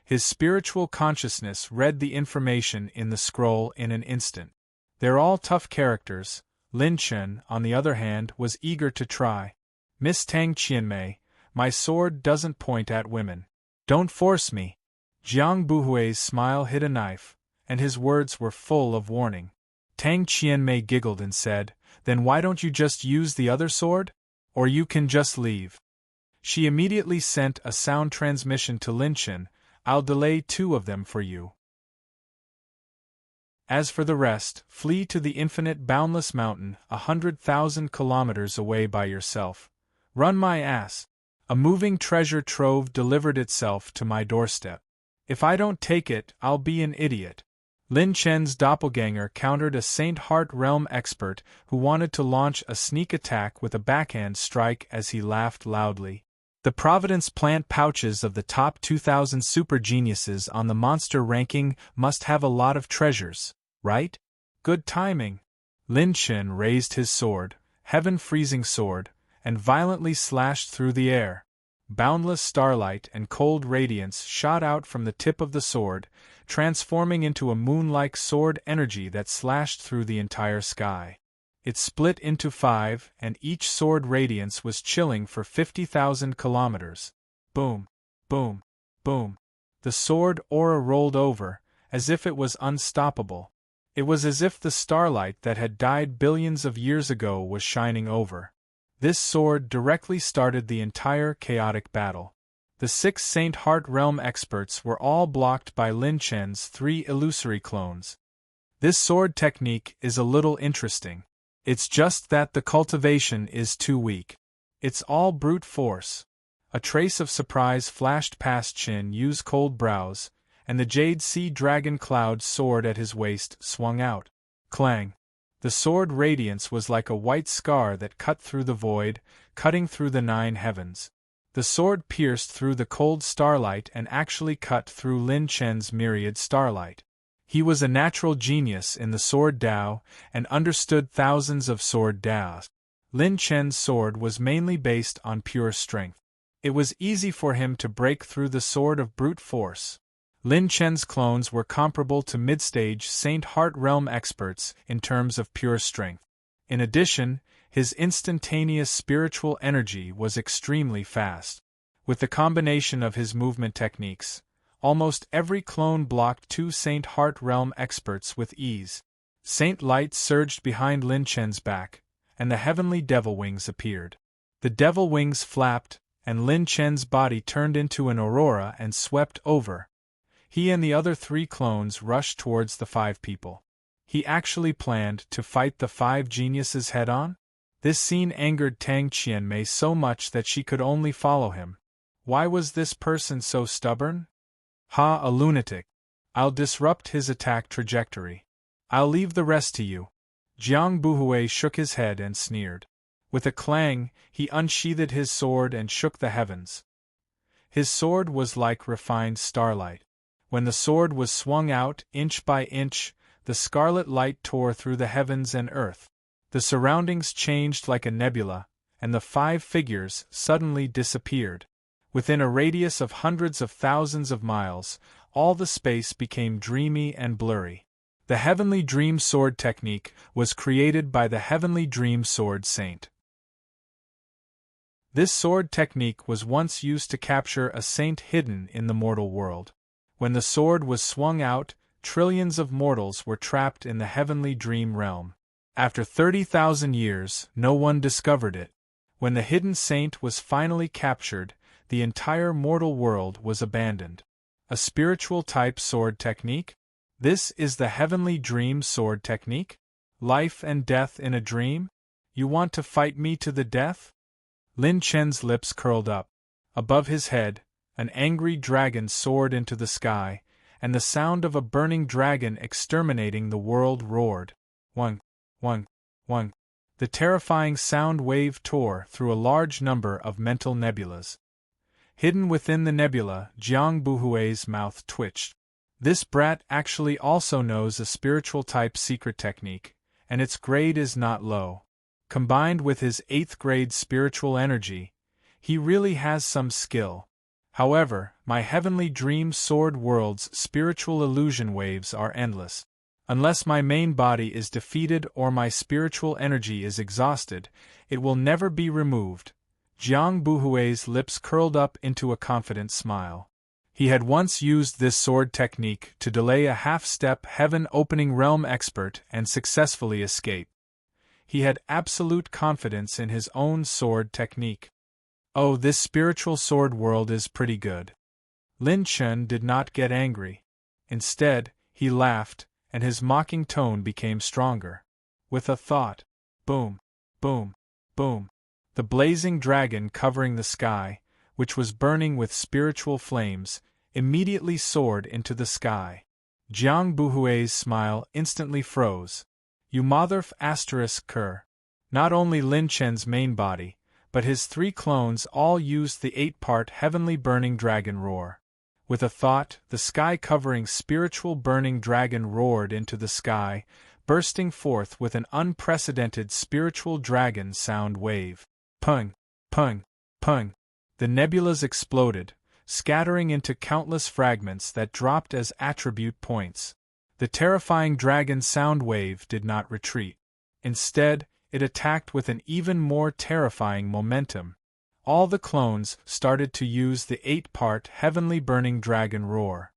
Speaker 1: His spiritual consciousness read the information in the scroll in an instant. They're all tough characters. Lin Chen, on the other hand, was eager to try. Miss Tang Qianmei, my sword doesn't point at women. Don't force me. Jiang Buhui's smile hid a knife, and his words were full of warning. Tang Qianmei giggled and said, Then why don't you just use the other sword? Or you can just leave. She immediately sent a sound transmission to Lin Chen, I'll delay 2 of them for you. As for the rest, flee to the infinite boundless mountain 100,000 kilometers away by yourself. Run my ass. A moving treasure trove delivered itself to my doorstep. If I don't take it, I'll be an idiot. Lin Chen's doppelganger countered a Saint Heart Realm expert who wanted to launch a sneak attack with a backhand strike as he laughed loudly. The Providence plant pouches of the top 2,000 super geniuses on the monster ranking must have a lot of treasures, right? Good timing. Lin Chen raised his sword, heaven-freezing sword, and violently slashed through the air. Boundless starlight and cold radiance shot out from the tip of the sword, transforming into a moon-like sword energy that slashed through the entire sky. It split into 5, and each sword radiance was chilling for 50,000 kilometers. Boom, boom, boom. The sword aura rolled over, as if it was unstoppable. It was as if the starlight that had died billions of years ago was shining over. This sword directly started the entire chaotic battle. The 6 Saint Heart Realm experts were all blocked by Lin Chen's 3 illusory clones. This sword technique is a little interesting. It's just that the cultivation is too weak. It's all brute force. A trace of surprise flashed past Qin Yu's cold brows, and the Jade Sea Dragon Cloud sword at his waist swung out. Clang! The sword radiance was like a white scar that cut through the void, cutting through the 9 heavens. The sword pierced through the cold starlight and actually cut through Lin Chen's myriad starlight. He was a natural genius in the sword Dao and understood thousands of sword Daos. Lin Chen's sword was mainly based on pure strength. It was easy for him to break through the sword of brute force. Lin Chen's clones were comparable to mid-stage Saint Heart Realm experts in terms of pure strength. In addition, his instantaneous spiritual energy was extremely fast. With the combination of his movement techniques, almost every clone blocked 2 Saint Heart Realm experts with ease. Saint Light surged behind Lin Chen's back, and the heavenly devil wings appeared. The devil wings flapped, and Lin Chen's body turned into an aurora and swept over. He and the other 3 clones rushed towards the 5 people. He actually planned to fight the 5 geniuses head-on? This scene angered Tang Qianmei so much that she could only follow him. Why was this person so stubborn? Ha, a lunatic. I'll disrupt his attack trajectory. I'll leave the rest to you. Jiang Buhui shook his head and sneered. With a clang, he unsheathed his sword and shook the heavens. His sword was like refined starlight. When the sword was swung out, inch by inch, the scarlet light tore through the heavens and earth. The surroundings changed like a nebula, and the 5 figures suddenly disappeared. Within a radius of hundreds of thousands of miles, all the space became dreamy and blurry. The Heavenly Dream Sword technique was created by the Heavenly Dream Sword Saint. This sword technique was once used to capture a saint hidden in the mortal world. When the sword was swung out, trillions of mortals were trapped in the heavenly dream realm. After 30,000 years, no one discovered it. When the hidden saint was finally captured, the entire mortal world was abandoned. A spiritual type sword technique? This is the heavenly dream sword technique? Life and death in a dream? You want to fight me to the death? Lin Chen's lips curled up. Above his head, an angry dragon soared into the sky, and the sound of a burning dragon exterminating the world roared. One, one, one. The terrifying sound wave tore through a large number of mental nebulas. Hidden within the nebula, Jiang Buhui's mouth twitched. This brat actually also knows a spiritual type secret technique, and its grade is not low. Combined with his 8th grade spiritual energy, he really has some skill. However, my heavenly dream sword world's spiritual illusion waves are endless. Unless my main body is defeated or my spiritual energy is exhausted, it will never be removed. Jiang Buhui's lips curled up into a confident smile. He had once used this sword technique to delay a half-step heaven-opening realm expert and successfully escape. He had absolute confidence in his own sword technique. Oh, this spiritual sword world is pretty good. Lin Chen did not get angry. Instead, he laughed, and his mocking tone became stronger. With a thought. Boom, boom, boom. The blazing dragon covering the sky, which was burning with spiritual flames, immediately soared into the sky. Jiang Buhui's smile instantly froze. You motherf ***. Not only Lin Chen's main body, but his 3 clones all used the 8-part heavenly burning dragon roar. With a thought, the sky-covering spiritual burning dragon roared into the sky, bursting forth with an unprecedented spiritual dragon sound wave. Pung, pung, pung. The nebulas exploded, scattering into countless fragments that dropped as attribute points. The terrifying dragon sound wave did not retreat. Instead, it attacked with an even more terrifying momentum. All the clones started to use the 8-part heavenly burning dragon roar.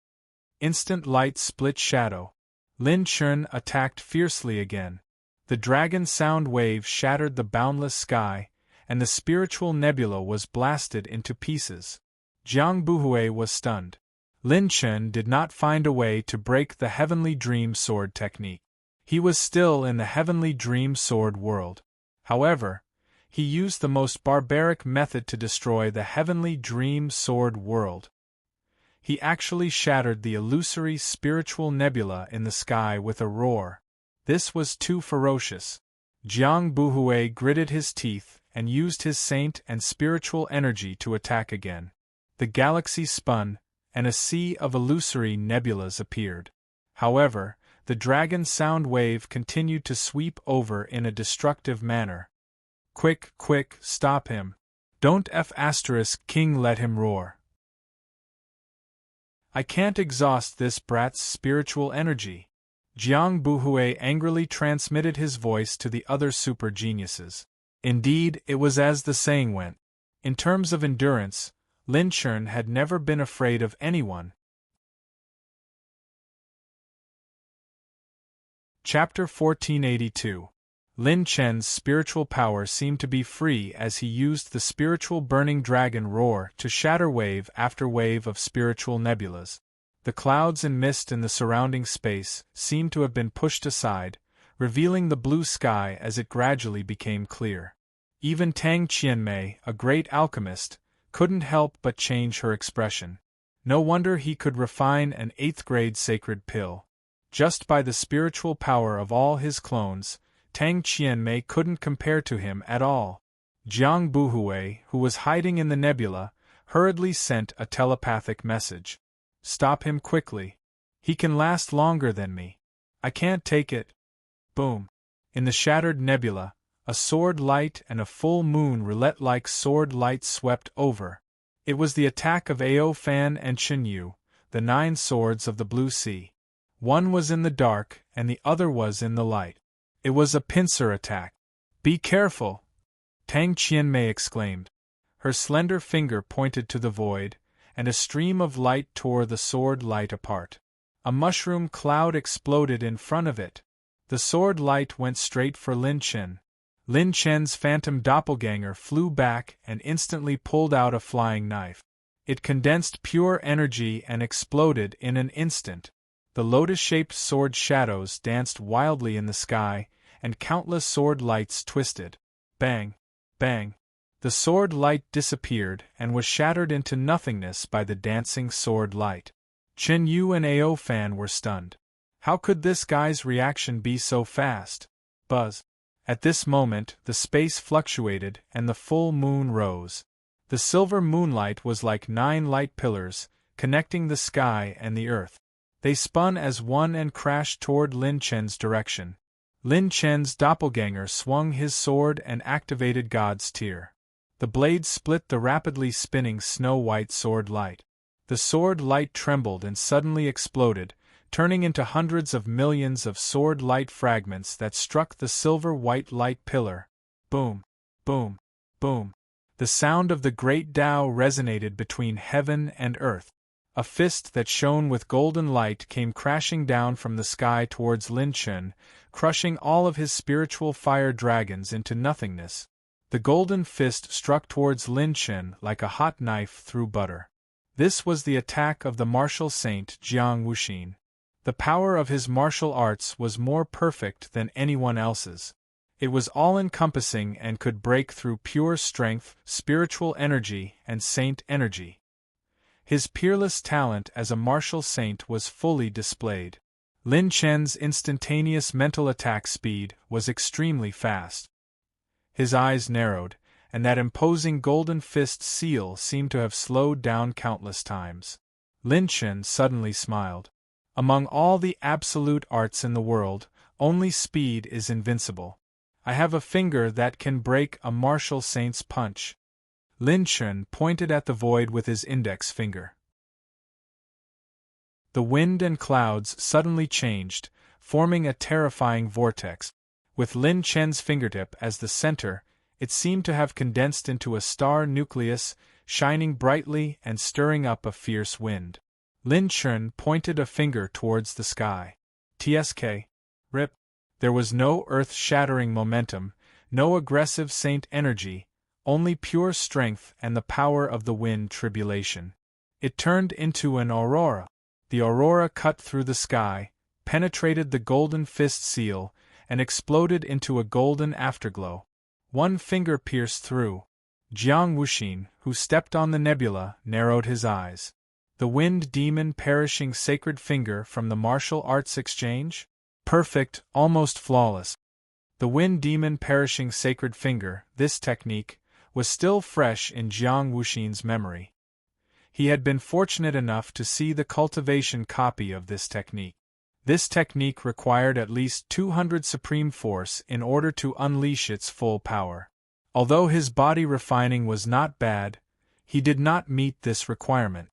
Speaker 1: Instant light split shadow. Lin Chen attacked fiercely again. The dragon sound wave shattered the boundless sky, and the spiritual nebula was blasted into pieces. Jiang Buhui was stunned. Lin Chen did not find a way to break the heavenly dream sword technique. He was still in the heavenly dream sword world. However, he used the most barbaric method to destroy the heavenly dream sword world. He actually shattered the illusory spiritual nebula in the sky with a roar. This was too ferocious. Jiang Buhui gritted his teeth and used his saint and spiritual energy to attack again. The galaxy spun, and a sea of illusory nebulas appeared. However, the dragon sound wave continued to sweep over in a destructive manner. Quick, quick, stop him. Don't **King let him roar. I can't exhaust this brat's spiritual energy. Jiang Buhui angrily transmitted his voice to the other super geniuses. Indeed, it was as the saying went. In terms of endurance, Lin Chen had never been afraid of anyone. Chapter 1482. Lin Chen's spiritual power seemed to be free as he used the spiritual burning dragon roar to shatter wave after wave of spiritual nebulas. The clouds and mist in the surrounding space seemed to have been pushed aside, revealing the blue sky as it gradually became clear. Even Tang Qianmei, a great alchemist, couldn't help but change her expression. No wonder he could refine an 8th-grade sacred pill. Just by the spiritual power of all his clones, Tang Qianmei couldn't compare to him at all. Jiang Buhui, who was hiding in the nebula, hurriedly sent a telepathic message. Stop him quickly. He can last longer than me. I can't take it. Boom. In the shattered nebula, a sword light and a full moon roulette-like sword light swept over. It was the attack of Ao Fan and Chen Yu, the 9 swords of the blue sea. One was in the dark and the other was in the light. It was a pincer attack. Be careful! Tang Qianmei exclaimed. Her slender finger pointed to the void, and a stream of light tore the sword light apart. A mushroom cloud exploded in front of it. The sword light went straight for Lin Chen. Lin Chen's phantom doppelganger flew back and instantly pulled out a flying knife. It condensed pure energy and exploded in an instant. The lotus-shaped sword shadows danced wildly in the sky, and countless sword lights twisted. Bang! Bang! The sword light disappeared and was shattered into nothingness by the dancing sword light. Chen Yu and Ao Fan were stunned. How could this guy's reaction be so fast? Buzz! At this moment, the space fluctuated and the full moon rose. The silver moonlight was like 9 light pillars, connecting the sky and the earth. They spun as one and crashed toward Lin Chen's direction. Lin Chen's doppelganger swung his sword and activated God's tear. The blade split the rapidly spinning snow-white sword light. The sword light trembled and suddenly exploded, turning into hundreds of millions of sword light fragments that struck the silver-white light pillar. Boom, boom, boom. The sound of the great Tao resonated between heaven and earth. A fist that shone with golden light came crashing down from the sky towards Lin Chen, crushing all of his spiritual fire dragons into nothingness. The golden fist struck towards Lin Chen like a hot knife through butter. This was the attack of the martial saint Jiang Wuxin. The power of his martial arts was more perfect than anyone else's. It was all-encompassing and could break through pure strength, spiritual energy, and saint energy. His peerless talent as a martial saint was fully displayed. Lin Chen's instantaneous mental attack speed was extremely fast. His eyes narrowed, and that imposing golden fist seal seemed to have slowed down countless times. Lin Chen suddenly smiled. Among all the absolute arts in the world, only speed is invincible. I have a finger that can break a martial saint's punch. Lin Chen pointed at the void with his index finger. The wind and clouds suddenly changed, forming a terrifying vortex. With Lin Chen's fingertip as the center, it seemed to have condensed into a star nucleus, shining brightly and stirring up a fierce wind. Lin Chen pointed a finger towards the sky. TSK. Rip. There was no earth-shattering momentum, no aggressive saint energy, only pure strength and the power of the wind tribulation. It turned into an aurora. The aurora cut through the sky, penetrated the golden fist seal, and exploded into a golden afterglow. One finger pierced through. Jiang Wuxin, who stepped on the nebula, narrowed his eyes. The wind demon perishing sacred finger from the martial arts exchange? Perfect, almost flawless. The wind demon perishing sacred finger, this technique, was still fresh in Jiang Wuxin's memory. He had been fortunate enough to see the cultivation copy of this technique. This technique required at least 200 supreme force in order to unleash its full power. Although his body refining was not bad, he did not meet this requirement.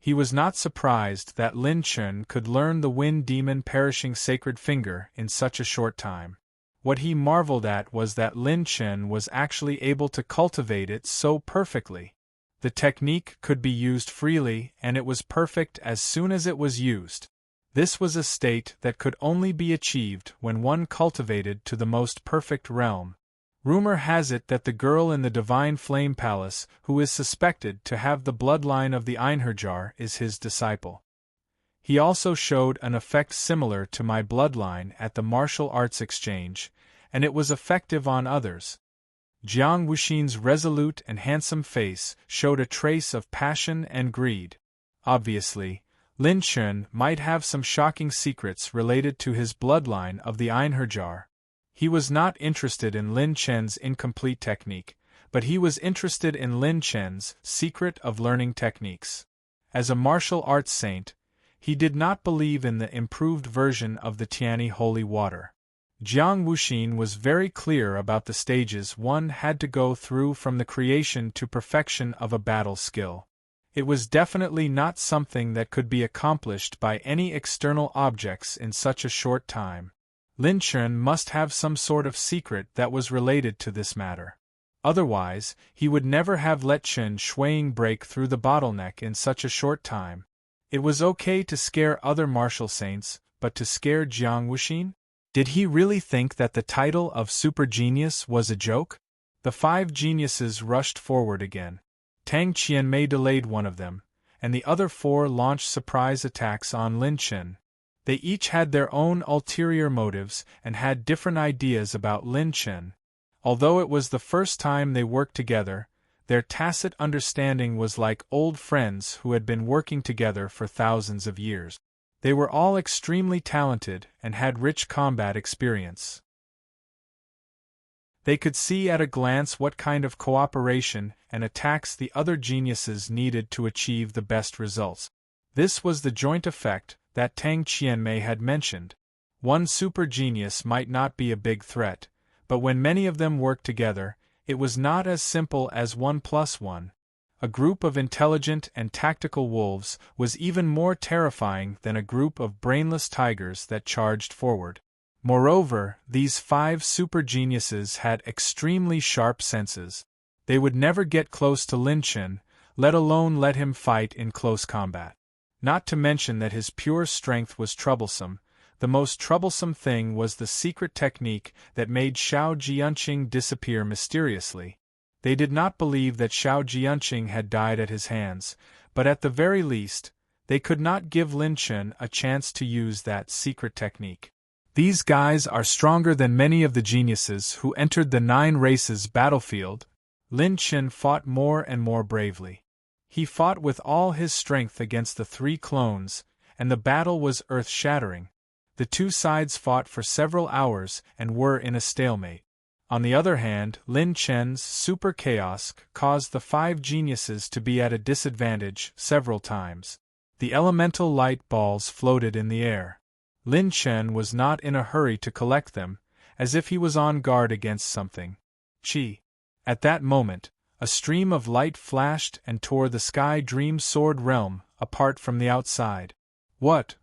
Speaker 1: He was not surprised that Lin Chen could learn the wind demon perishing sacred finger in such a short time. What he marveled at was that Lin Chen was actually able to cultivate it so perfectly. The technique could be used freely, and it was perfect as soon as it was used. This was a state that could only be achieved when one cultivated to the most perfect realm. Rumor has it that the girl in the Divine Flame Palace, who is suspected to have the bloodline of the Einherjar, is his disciple. He also showed an effect similar to my bloodline at the martial arts exchange, and it was effective on others. Jiang Wuxin's resolute and handsome face showed a trace of passion and greed. Obviously, Lin Chen might have some shocking secrets related to his bloodline of the Einherjar. He was not interested in Lin Chen's incomplete technique, but he was interested in Lin Chen's secret of learning techniques. As a martial arts saint, he did not believe in the improved version of the Tianyi holy water. Jiang Wuxin was very clear about the stages one had to go through from the creation to perfection of a battle skill. It was definitely not something that could be accomplished by any external objects in such a short time. Lin Chen must have some sort of secret that was related to this matter. Otherwise, he would never have let Chen Shuang break through the bottleneck in such a short time. It was okay to scare other martial saints, but to scare Jiang Wuxin? Did he really think that the title of super genius was a joke? The 5 geniuses rushed forward again. Tang Qianmei delayed one of them, and the other 4 launched surprise attacks on Lin Chen. They each had their own ulterior motives and had different ideas about Lin Chen. Although it was the first time they worked together, their tacit understanding was like old friends who had been working together for thousands of years. They were all extremely talented and had rich combat experience. They could see at a glance what kind of cooperation and attacks the other geniuses needed to achieve the best results. This was the joint effect that Tang Qianmei had mentioned. One super genius might not be a big threat, but when many of them worked together, it was not as simple as 1+1. A group of intelligent and tactical wolves was even more terrifying than a group of brainless tigers that charged forward. Moreover, these 5 super geniuses had extremely sharp senses. They would never get close to Lin Chen, let alone let him fight in close combat. Not to mention that his pure strength was troublesome. The most troublesome thing was the secret technique that made Xiao Jianqing disappear mysteriously. They did not believe that Xiao Jianqing had died at his hands, but at the very least, they could not give Lin Chen a chance to use that secret technique. These guys are stronger than many of the geniuses who entered the 9 races battlefield. Lin Chen fought more and more bravely. He fought with all his strength against the 3 clones, and the battle was earth-shattering. The 2 sides fought for several hours and were in a stalemate. On the other hand, Lin Chen's super chaos caused the 5 geniuses to be at a disadvantage several times. The elemental light balls floated in the air. Lin Chen was not in a hurry to collect them, as if he was on guard against something. Chi. At that moment, a stream of light flashed and tore the Sky Dream Sword realm apart from the outside. What?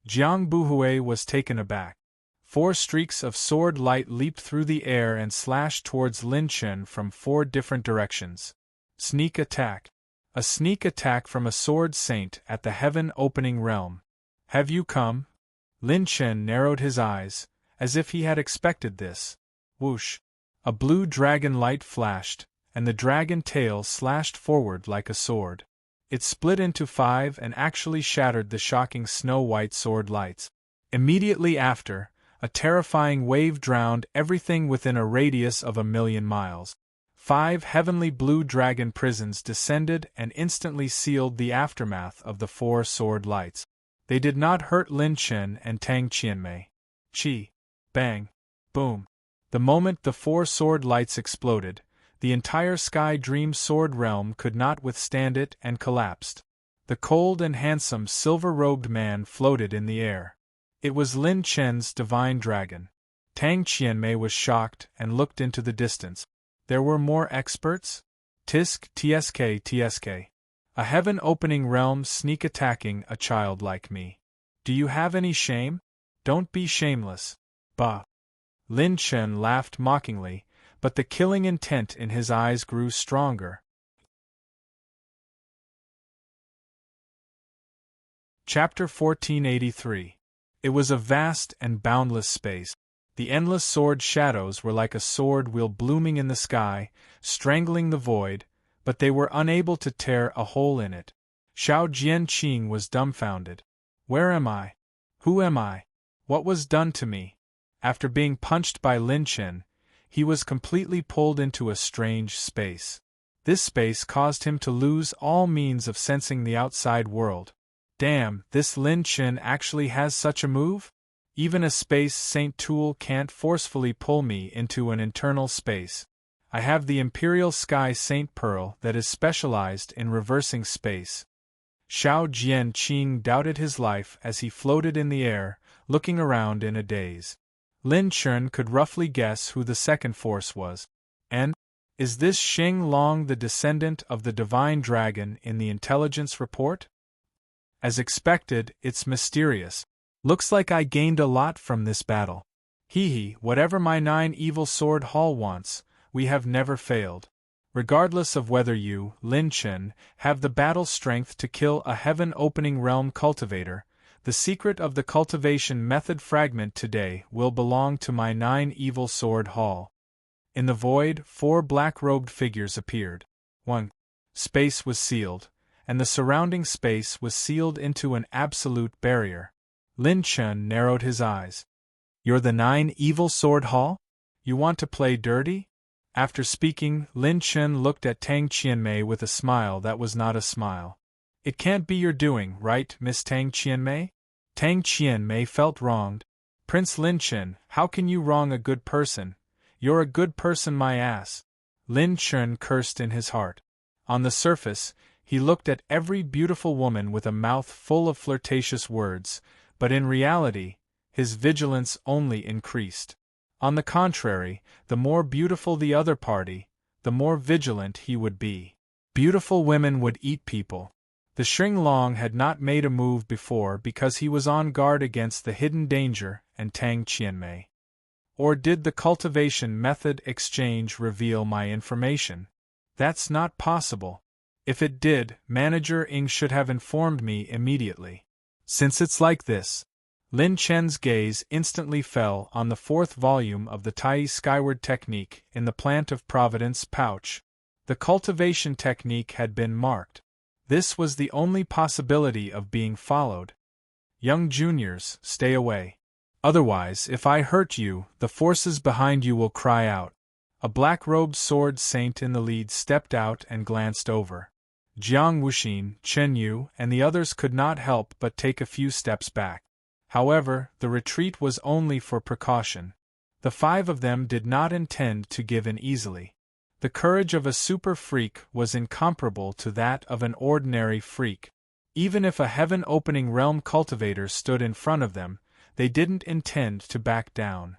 Speaker 1: Jiang Buhui was taken aback. 4 streaks of sword light leaped through the air and slashed towards Lin Chen from 4 different directions. Sneak attack. A sneak attack from a sword saint at the heaven-opening realm. Have you come? Lin Chen narrowed his eyes, as if he had expected this. Whoosh! A blue dragon light flashed, and the dragon tail slashed forward like a sword. It split into 5 and actually shattered the shocking snow-white sword lights. Immediately after, a terrifying wave drowned everything within a radius of 1,000,000 miles. 5 heavenly blue dragon prisons descended and instantly sealed the aftermath of the 4 sword lights. They did not hurt Lin Chen and Tang Qianmei. Chi. Bang. Boom. The moment the 4 sword lights exploded, the entire Sky Dream Sword realm could not withstand it and collapsed. The cold and handsome silver-robed man floated in the air. It was Lin Chen's divine dragon. Tang Qianmei was shocked and looked into the distance. There were more experts? Tisk tsk. A heaven-opening realm sneak-attacking a child like me. Do you have any shame? Don't be shameless. Bah. Lin Chen laughed mockingly, but the killing intent in his eyes grew stronger. Chapter 1483. It was a vast and boundless space. The endless sword shadows were like a sword wheel blooming in the sky, strangling the void, but they were unable to tear a hole in it. Xiao Jianqing was dumbfounded. Where am I? Who am I? What was done to me? After being punched by Lin Chen, he was completely pulled into a strange space. This space caused him to lose all means of sensing the outside world. Damn, this Lin Chen actually has such a move? Even a space saint tool can't forcefully pull me into an internal space. I have the Imperial Sky Saint Pearl that is specialized in reversing space. Xiao Jianqing doubted his life as he floated in the air, looking around in a daze. Lin Chen could roughly guess who the second force was. And, is this Xing Long the descendant of the divine dragon in the intelligence report? As expected, it's mysterious. Looks like I gained a lot from this battle. Hee, whatever my 9 evil sword hall wants, we have never failed. Regardless of whether you, Lin Chen, have the battle strength to kill a heaven-opening realm cultivator, the secret of the cultivation method fragment today will belong to my 9 evil sword hall. In the void, 4 black-robed figures appeared. 1. Space was sealed, and the surrounding space was sealed into an absolute barrier. Lin Chen narrowed his eyes. You're the 9 evil sword hall? You want to play dirty? After speaking, Lin Chen looked at Tang Qianmei with a smile that was not a smile. It can't be your doing, right, Miss Tang Qianmei? Tang Qianmei felt wronged. Prince Lin Chen, how can you wrong a good person? "You're a good person, my ass." Lin Chen cursed in his heart. On the surface, he looked at every beautiful woman with a mouth full of flirtatious words, but in reality, his vigilance only increased. On the contrary, the more beautiful the other party, the more vigilant he would be. Beautiful women would eat people. The Xinglong had not made a move before because he was on guard against the hidden danger and Tang Qianmei. Or did the cultivation method exchange reveal my information? That's not possible. If it did, Manager Ing should have informed me immediately. Since it's like this. Lin Chen's gaze instantly fell on the 4th volume of the Tai Skyward Technique in the Plant of Providence pouch. The cultivation technique had been marked. This was the only possibility of being followed. Young juniors, stay away. Otherwise, if I hurt you, the forces behind you will cry out. A black-robed sword saint in the lead stepped out and glanced over. Jiang Wuxin, Chen Yu, and the others could not help but take a few steps back. However, the retreat was only for precaution. The 5 of them did not intend to give in easily. The courage of a super freak was incomparable to that of an ordinary freak. Even if a heaven-opening realm cultivator stood in front of them, they didn't intend to back down.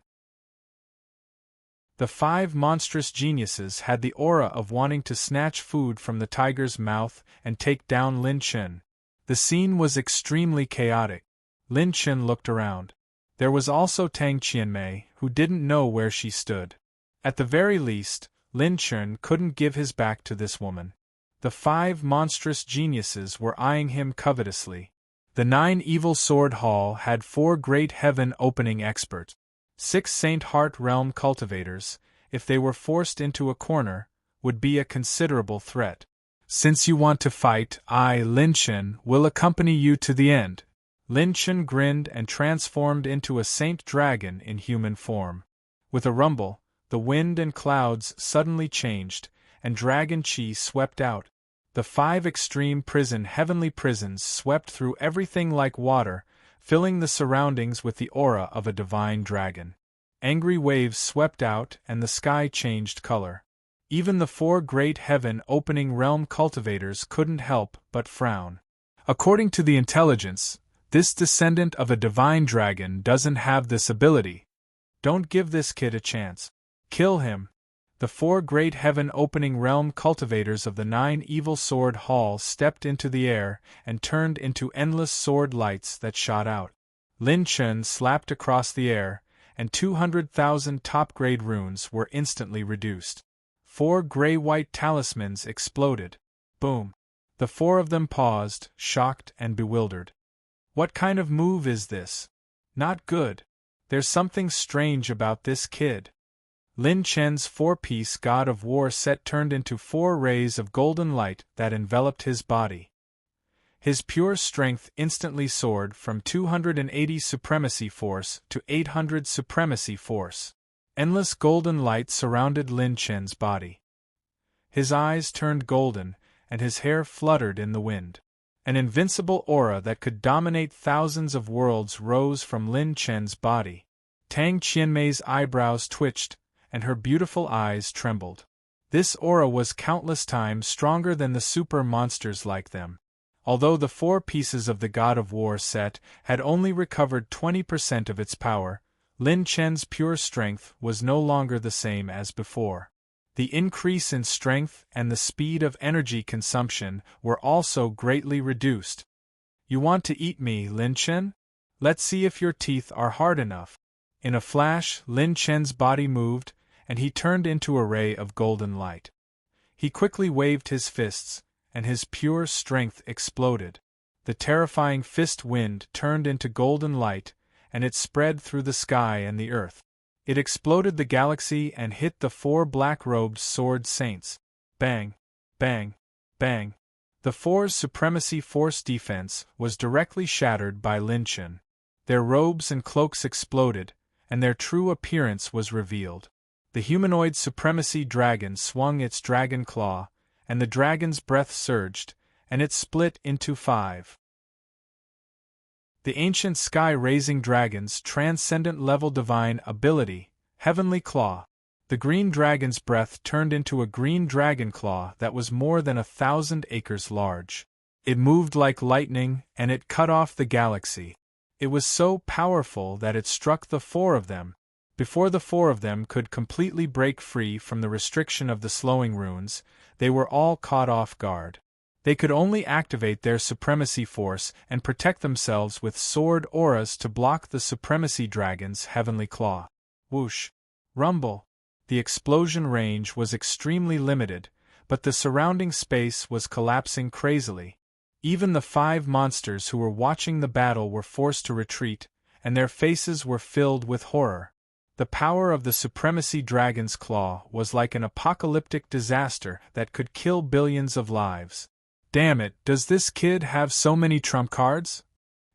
Speaker 1: The 5 monstrous geniuses had the aura of wanting to snatch food from the tiger's mouth and take down Lin Chen. The scene was extremely chaotic. Lin Chen looked around. There was also Tang Qianmei, who didn't know where she stood. At the very least, Lin Chen couldn't give his back to this woman. The 5 monstrous geniuses were eyeing him covetously. The 9 Evil Sword Hall had 4 great heaven-opening experts. 6 Saint Heart Realm cultivators, if they were forced into a corner, would be a considerable threat. Since you want to fight, I, Lin Chen, will accompany you to the end. Lin Chen grinned and transformed into a saint dragon in human form. With a rumble, the wind and clouds suddenly changed, and dragon chi swept out. The 5 extreme heavenly prisons swept through everything like water, filling the surroundings with the aura of a divine dragon. Angry waves swept out and the sky changed color. Even the 4 great heaven-opening realm cultivators couldn't help but frown. According to the intelligence, this descendant of a divine dragon doesn't have this ability. Don't give this kid a chance. Kill him. The 4 great heaven-opening realm cultivators of the 9 Evil Sword Hall stepped into the air and turned into endless sword lights that shot out. Lin Chen slapped across the air, and 200,000 top-grade runes were instantly reduced. 4 gray-white talismans exploded. Boom. The 4 of them paused, shocked and bewildered. What kind of move is this? Not good. There's something strange about this kid. Lin Chen's 4-piece God of War set turned into 4 rays of golden light that enveloped his body. His pure strength instantly soared from 280 supremacy force to 800 supremacy force. Endless golden light surrounded Lin Chen's body. His eyes turned golden, and his hair fluttered in the wind. An invincible aura that could dominate thousands of worlds rose from Lin Chen's body. Tang Qianmei's eyebrows twitched, and her beautiful eyes trembled. This aura was countless times stronger than the super monsters like them. Although the 4 pieces of the God of War set had only recovered 20% of its power, Lin Chen's pure strength was no longer the same as before. The increase in strength and the speed of energy consumption were also greatly reduced. You want to eat me, Lin Chen? Let's see if your teeth are hard enough. In a flash, Lin Chen's body moved, and he turned into a ray of golden light. He quickly waved his fists, and his pure strength exploded. The terrifying fist wind turned into golden light, and it spread through the sky and the earth. It exploded the galaxy and hit the 4 black-robed sword saints. Bang! Bang! Bang! The 4's supremacy force defense was directly shattered by Lin Chen. Their robes and cloaks exploded, and their true appearance was revealed. The humanoid supremacy dragon swung its dragon claw, and the dragon's breath surged, and it split into 5. The ancient sky-raising dragon's transcendent-level divine ability, Heavenly Claw. The green dragon's breath turned into a green dragon claw that was more than 1,000 acres large. It moved like lightning, and it cut off the galaxy. It was so powerful that it struck the four of them. Before the four of them could completely break free from the restriction of the slowing runes, they were all caught off guard. They could only activate their supremacy force and protect themselves with sword auras to block the supremacy dragon's heavenly claw. Whoosh! Rumble! The explosion range was extremely limited, but the surrounding space was collapsing crazily. Even the 5 monsters who were watching the battle were forced to retreat, and their faces were filled with horror. The power of the supremacy dragon's claw was like an apocalyptic disaster that could kill billions of lives. Damn it, does this kid have so many trump cards?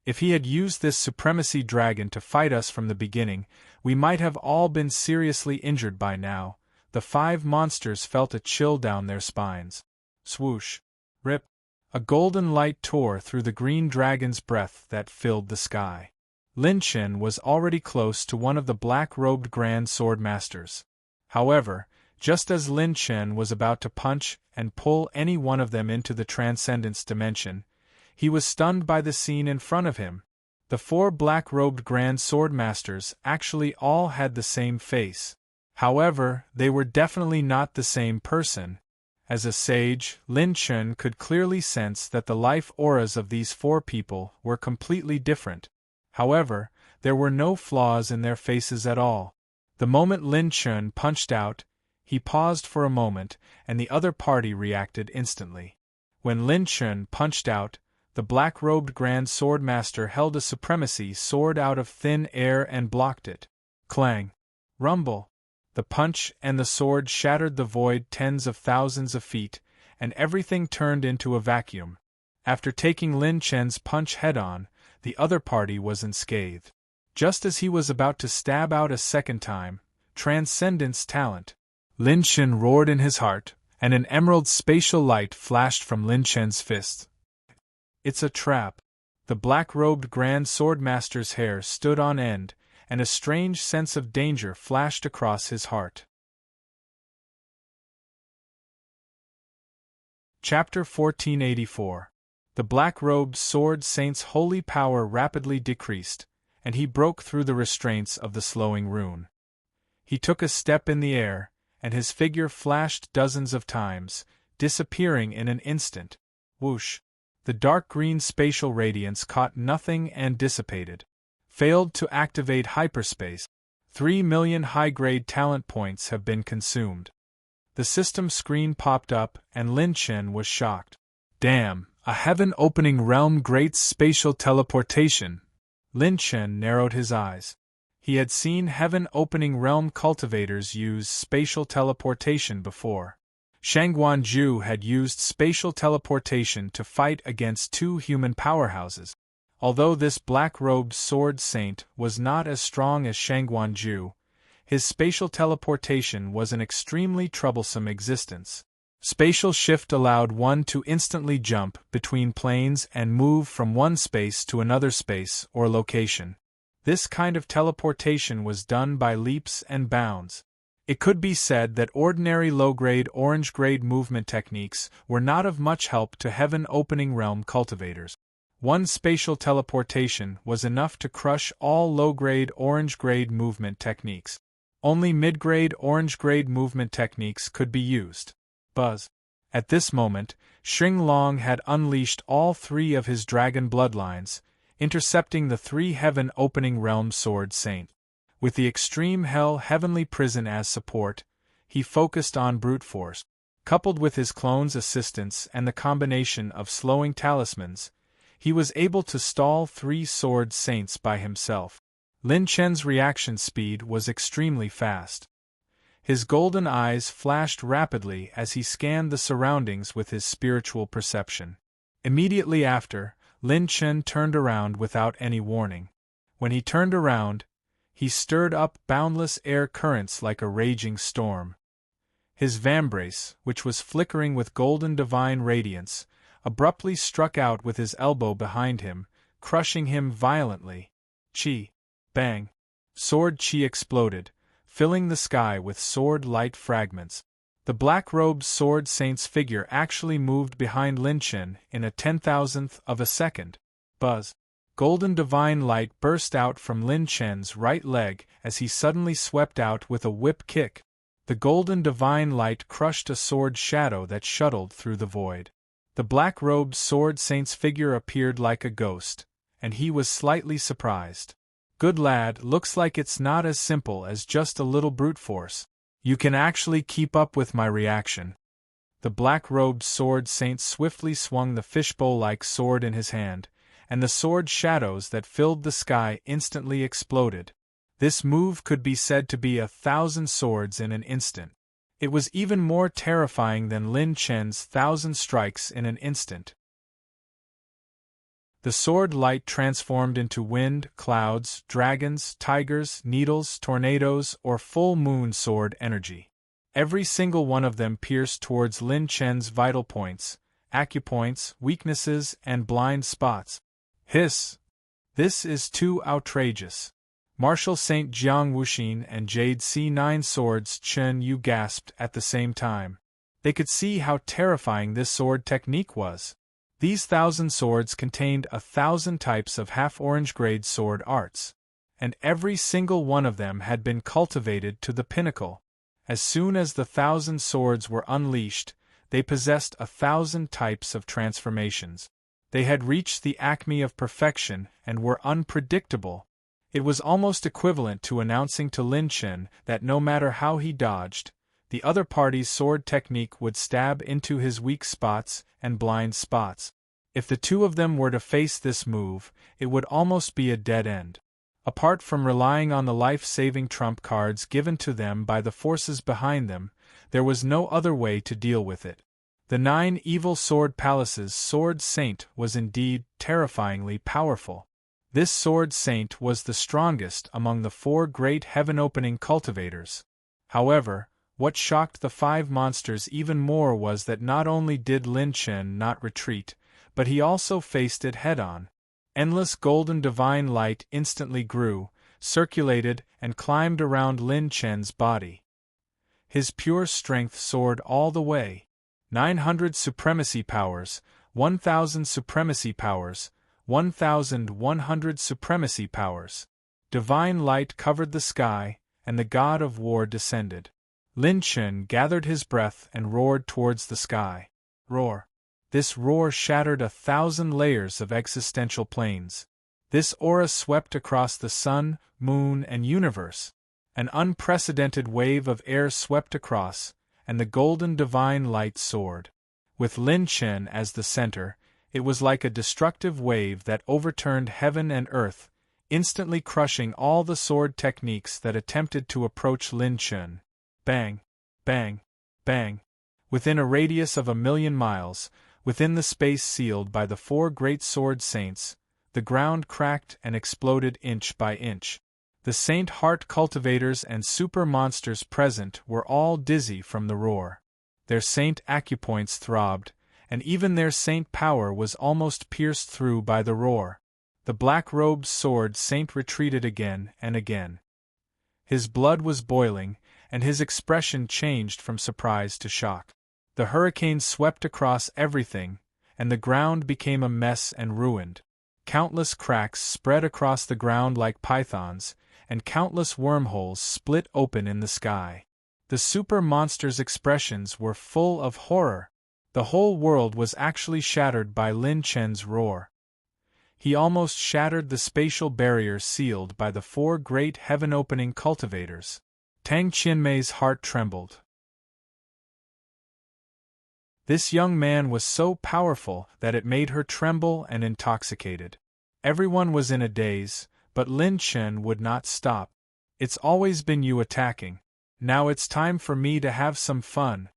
Speaker 1: If he had used this supremacy dragon to fight us from the beginning, we might have all been seriously injured by now. The 5 monsters felt a chill down their spines. Swoosh! Rip! A golden light tore through the green dragon's breath that filled the sky. Lin Chen was already close to one of the black-robed Grand Sword Masters. However, just as Lin Chen was about to punch and pull any one of them into the Transcendence dimension, he was stunned by the scene in front of him. The 4 black-robed Grand Sword Masters actually all had the same face. However, they were definitely not the same person. As a sage, Lin Chen could clearly sense that the life auras of these 4 people were completely different. However, there were no flaws in their faces at all. The moment Lin Chen punched out, he paused for a moment, and the other party reacted instantly. When Lin Chen punched out, the black-robed Grand Sword Master held a supremacy sword out of thin air and blocked it. Clang! Rumble! The punch and the sword shattered the void tens of thousands of feet, and everything turned into a vacuum. After taking Lin Chen's punch head-on, the other party was unscathed. Just as he was about to stab out a second time, Transcendence talent! Lin Chen roared in his heart, and an emerald spatial light flashed from Lin Chen's fist. It's a trap. The black-robed Grand Sword Master's hair stood on end, and a strange sense of danger flashed across his heart. Chapter 1484. The black-robed Sword Saint's holy power rapidly decreased, and he broke through the restraints of the slowing rune. He took a step in the air, and his figure flashed dozens of times, disappearing in an instant. Whoosh! The dark green spatial radiance caught nothing and dissipated. Failed to activate hyperspace. 3 million high-grade talent points have been consumed. The system screen popped up, and Lin Chen was shocked. Damn! A heaven-opening realm great spatial teleportation. Lin Chen narrowed his eyes. He had seen heaven-opening realm cultivators use spatial teleportation before. Shangguan Zhu had used spatial teleportation to fight against 2 human powerhouses. Although this black-robed sword saint was not as strong as Shangguan Zhu, his spatial teleportation was an extremely troublesome existence. Spatial shift allowed one to instantly jump between planes and move from one space to another space or location. This kind of teleportation was done by leaps and bounds. It could be said that ordinary low-grade orange-grade movement techniques were not of much help to heaven-opening realm cultivators. One spatial teleportation was enough to crush all low-grade orange-grade movement techniques. Only mid-grade orange-grade movement techniques could be used. Buzz. At this moment, Xing Long had unleashed all 3 of his dragon bloodlines, intercepting the 3 heaven-opening realm sword saints. With the extreme hell heavenly prison as support, he focused on brute force. Coupled with his clone's assistance and the combination of slowing talismans, he was able to stall 3 sword saints by himself. Lin Chen's reaction speed was extremely fast. His golden eyes flashed rapidly as he scanned the surroundings with his spiritual perception. Immediately after, Lin Chen turned around without any warning. When he turned around, he stirred up boundless air currents like a raging storm. His vambrace, which was flickering with golden divine radiance, abruptly struck out with his elbow behind him, crushing him violently. Chi! Bang! Sword chi exploded, filling the sky with sword-light fragments. The black-robed sword saint's figure actually moved behind Lin Chen in a 10,000th of a second. Buzz! Golden divine light burst out from Lin Chen's right leg as he suddenly swept out with a whip kick. The golden divine light crushed a sword shadow that shuttled through the void. The black-robed sword saint's figure appeared like a ghost, and he was slightly surprised. Good lad, looks like it's not as simple as just a little brute force. You can actually keep up with my reaction. The black-robed sword saint swiftly swung the fishbowl-like sword in his hand, and the sword shadows that filled the sky instantly exploded. This move could be said to be 1,000 swords in an instant. It was even more terrifying than Lin Chen's 1,000 strikes in an instant. The sword light transformed into wind, clouds, dragons, tigers, needles, tornadoes, or full moon sword energy. Every single one of them pierced towards Lin Chen's vital points, acupoints, weaknesses, and blind spots. Hiss! This is too outrageous. Martial Saint Jiang Wuxin and Jade C9 Swords Chen Yu gasped at the same time. They could see how terrifying this sword technique was. These 1,000 swords contained 1,000 types of half-orange grade sword arts, and every single one of them had been cultivated to the pinnacle. As soon as the 1,000 swords were unleashed, they possessed 1,000 types of transformations. They had reached the acme of perfection and were unpredictable. It was almost equivalent to announcing to Lin Chen that no matter how he dodged, the other party's sword technique would stab into his weak spots and blind spots. If the two of them were to face this move, it would almost be a dead end. Apart from relying on the life-saving trump cards given to them by the forces behind them, there was no other way to deal with it. The 9 Evil Sword Palace's Sword Saint was indeed terrifyingly powerful. This Sword Saint was the strongest among the 4 great heaven-opening cultivators. However, what shocked the 5 monsters even more was that not only did Lin Chen not retreat, but he also faced it head-on. Endless golden divine light instantly grew, circulated, and climbed around Lin Chen's body. His pure strength soared all the way. 900 supremacy powers, 1,000 supremacy powers, 1,100 supremacy powers. Divine light covered the sky, and the god of war descended. Lin Chen gathered his breath and roared towards the sky. Roar! This roar shattered 1,000 layers of existential planes. This aura swept across the sun, moon, and universe. An unprecedented wave of air swept across, and the golden divine light soared. With Lin Chen as the center, it was like a destructive wave that overturned heaven and earth, instantly crushing all the sword techniques that attempted to approach Lin Chen. Bang! Bang! Bang! Within a radius of 1,000,000 miles, within the space sealed by the 4 great sword saints, the ground cracked and exploded inch by inch. The Saint Heart cultivators and super monsters present were all dizzy from the roar. Their saint acupoints throbbed, and even their saint power was almost pierced through by the roar. The black-robed sword saint retreated again and again. His blood was boiling, and his expression changed from surprise to shock. The hurricane swept across everything, and the ground became a mess and ruined. Countless cracks spread across the ground like pythons, and countless wormholes split open in the sky. The super monster's expressions were full of horror. The whole world was actually shattered by Lin Chen's roar. He almost shattered the spatial barrier sealed by the 4 great heaven-opening cultivators. Tang Qianmei's heart trembled. This young man was so powerful that it made her tremble and intoxicated. Everyone was in a daze, but Lin Chen would not stop. It's always been you attacking. Now it's time for me to have some fun.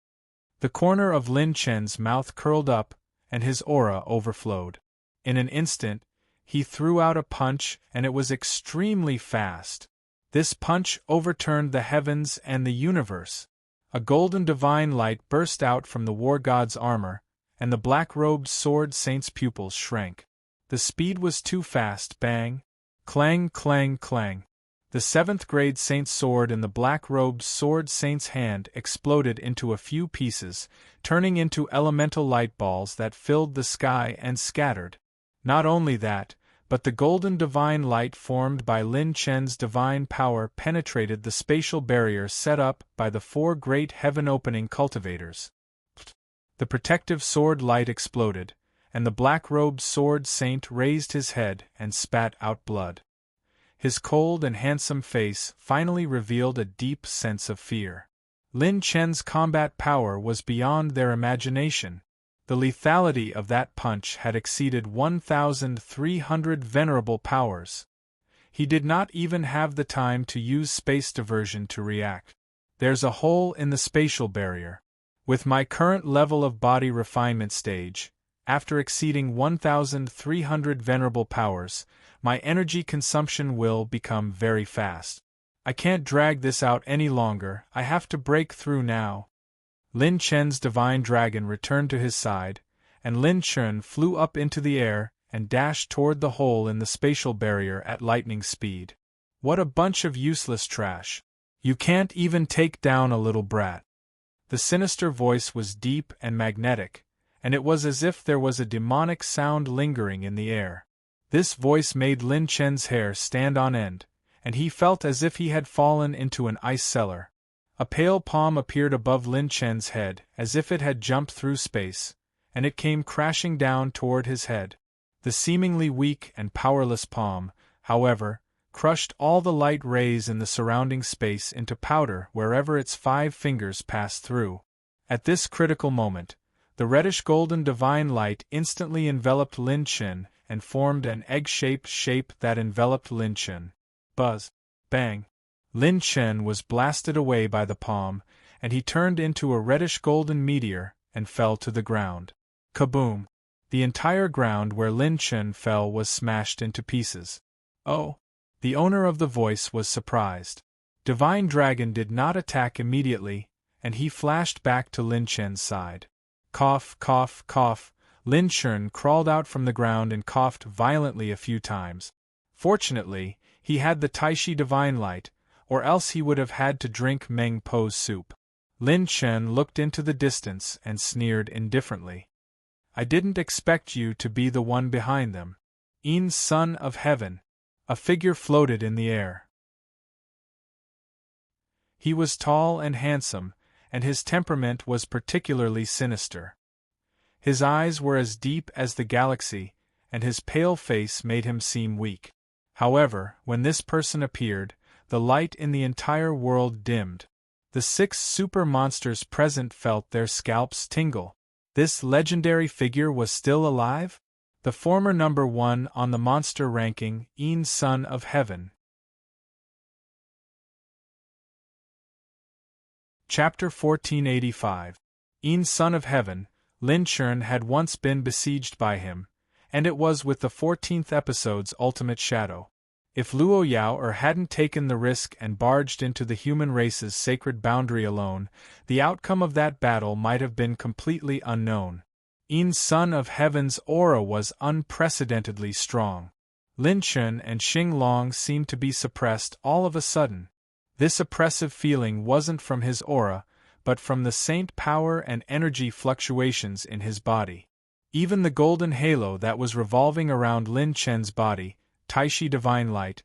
Speaker 1: The corner of Lin Chen's mouth curled up, and his aura overflowed. In an instant, he threw out a punch, and it was extremely fast. This punch overturned the heavens and the universe. A golden divine light burst out from the war god's armor, and the black-robed sword saint's pupils shrank. The speed was too fast. Bang! Clang, clang, clang. The 7th grade saint's sword in the black-robed sword saint's hand exploded into a few pieces, turning into elemental light balls that filled the sky and scattered. Not only that, but the golden divine light formed by Lin Chen's divine power penetrated the spatial barrier set up by the 4 great heaven-opening cultivators. The protective sword light exploded, and the black-robed sword saint raised his head and spat out blood. His cold and handsome face finally revealed a deep sense of fear. Lin Chen's combat power was beyond their imagination. The lethality of that punch had exceeded 1,300 venerable powers. He did not even have the time to use space diversion to react. There's a hole in the spatial barrier. With my current level of body refinement stage, after exceeding 1,300 venerable powers, my energy consumption will become very fast. I can't drag this out any longer, I have to break through now. Lin Chen's divine dragon returned to his side, and Lin Chen flew up into the air and dashed toward the hole in the spatial barrier at lightning speed. What a bunch of useless trash. You can't even take down a little brat. The sinister voice was deep and magnetic, and it was as if there was a demonic sound lingering in the air. This voice made Lin Chen's hair stand on end, and he felt as if he had fallen into an ice cellar. A pale palm appeared above Lin Chen's head, as if it had jumped through space, and it came crashing down toward his head. The seemingly weak and powerless palm, however, crushed all the light rays in the surrounding space into powder wherever its 5 fingers passed through. At this critical moment, the reddish-golden divine light instantly enveloped Lin Chen and formed an egg-shaped shape that enveloped Lin Chen. Buzz! Bang! Lin Chen was blasted away by the palm, and he turned into a reddish-golden meteor and fell to the ground. Kaboom! The entire ground where Lin Chen fell was smashed into pieces. Oh! The owner of the voice was surprised. Divine Dragon did not attack immediately, and he flashed back to Lin Chen's side. Cough, cough, cough. Lin Chen crawled out from the ground and coughed violently a few times. Fortunately, he had the Taishi Divine Light, or else he would have had to drink Meng Po's soup. Lin Chen looked into the distance and sneered indifferently. I didn't expect you to be the one behind them. Yin Son of Heaven. A figure floated in the air. He was tall and handsome, and his temperament was particularly sinister. His eyes were as deep as the galaxy, and his pale face made him seem weak. However, when this person appeared, the light in the entire world dimmed. The 6 super monsters present felt their scalps tingle. This legendary figure was still alive? The former number 1 on the monster ranking, Yin Son of Heaven. Chapter 1485. Yin Son of Heaven. Lin Chen had once been besieged by him, and it was with the 14th episode's ultimate shadow. If Luo Yao hadn't taken the risk and barged into the human race's sacred boundary alone, the outcome of that battle might have been completely unknown. Yin Son of Heaven's aura was unprecedentedly strong. Lin Chen and Xing Long seemed to be suppressed all of a sudden. This oppressive feeling wasn't from his aura, but from the saint power and energy fluctuations in his body. Even the golden halo that was revolving around Lin Chen's body, Taishi Divine Light,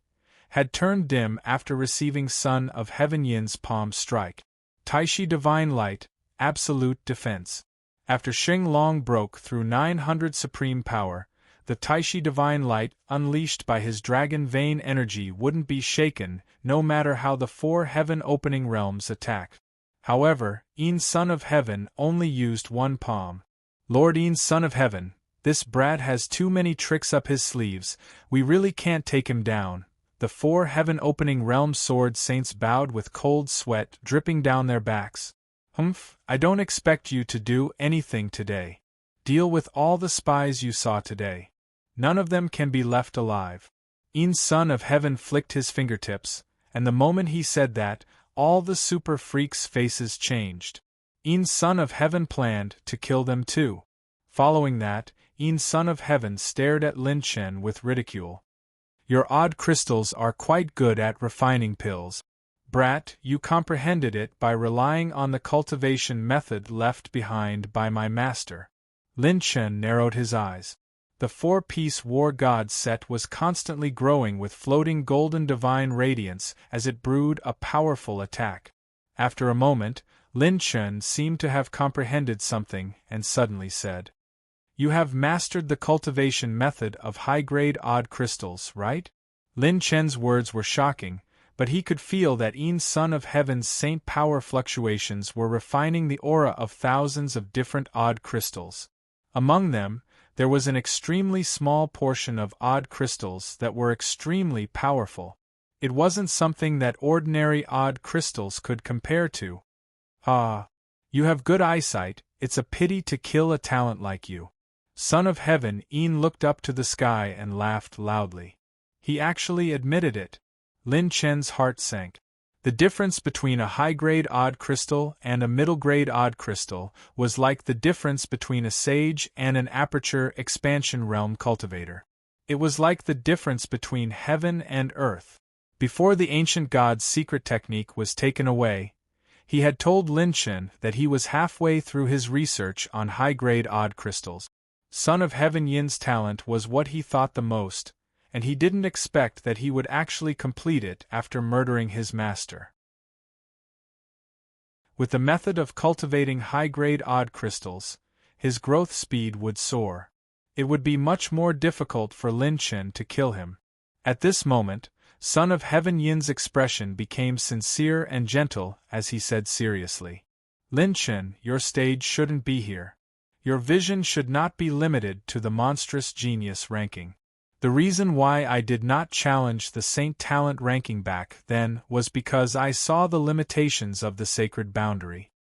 Speaker 1: had turned dim after receiving Son of Heaven Yin's palm strike. Taishi Divine Light, Absolute Defense. After Xing Long broke through 900 supreme power, the Taishi Divine Light unleashed by his dragon vein energy wouldn't be shaken no matter how the 4 heaven-opening realms attacked. However, Yin Son of Heaven only used 1 palm. Lord Yin Son of Heaven, this brat has too many tricks up his sleeves, we really can't take him down. The 4 heaven-opening realm sword saints bowed with cold sweat dripping down their backs. Humph, I don't expect you to do anything today. Deal with all the spies you saw today. None of them can be left alive. Yin Son of Heaven flicked his fingertips, and the moment he said that, all the super freaks' faces changed. Yin Son of Heaven planned to kill them too. Following that, Yin Son of Heaven stared at Lin Chen with ridicule. Your odd crystals are quite good at refining pills. Brat, you comprehended it by relying on the cultivation method left behind by my master. Lin Chen narrowed his eyes. The four-piece war god set was constantly growing with floating golden divine radiance as it brewed a powerful attack. After a moment, Lin Chen seemed to have comprehended something and suddenly said, "You have mastered the cultivation method of high-grade odd crystals, right?" Lin Chen's words were shocking, but he could feel that Son of Heaven's saint power fluctuations were refining the aura of thousands of different odd crystals. Among them, there was an extremely small portion of odd crystals that were extremely powerful. It wasn't something that ordinary odd crystals could compare to. Ah, you have good eyesight, it's a pity to kill a talent like you. Son of Heaven looked up to the sky and laughed loudly. He actually admitted it. Lin Chen's heart sank. The difference between a high-grade odd crystal and a middle-grade odd crystal was like the difference between a sage and an aperture expansion realm cultivator. It was like the difference between heaven and earth. Before the ancient god's secret technique was taken away, he had told Lin Chen that he was halfway through his research on high-grade odd crystals. Son of Heaven Yin's talent was what he thought the most, and he didn't expect that he would actually complete it after murdering his master. With the method of cultivating high-grade odd crystals, his growth speed would soar. It would be much more difficult for Lin Chen to kill him. At this moment, Son of Heaven Yin's expression became sincere and gentle as he said seriously, "Lin Chen, your stage shouldn't be here. Your vision should not be limited to the monstrous genius ranking. The reason why I did not challenge the Saint Talent ranking back then was because I saw the limitations of the sacred boundary.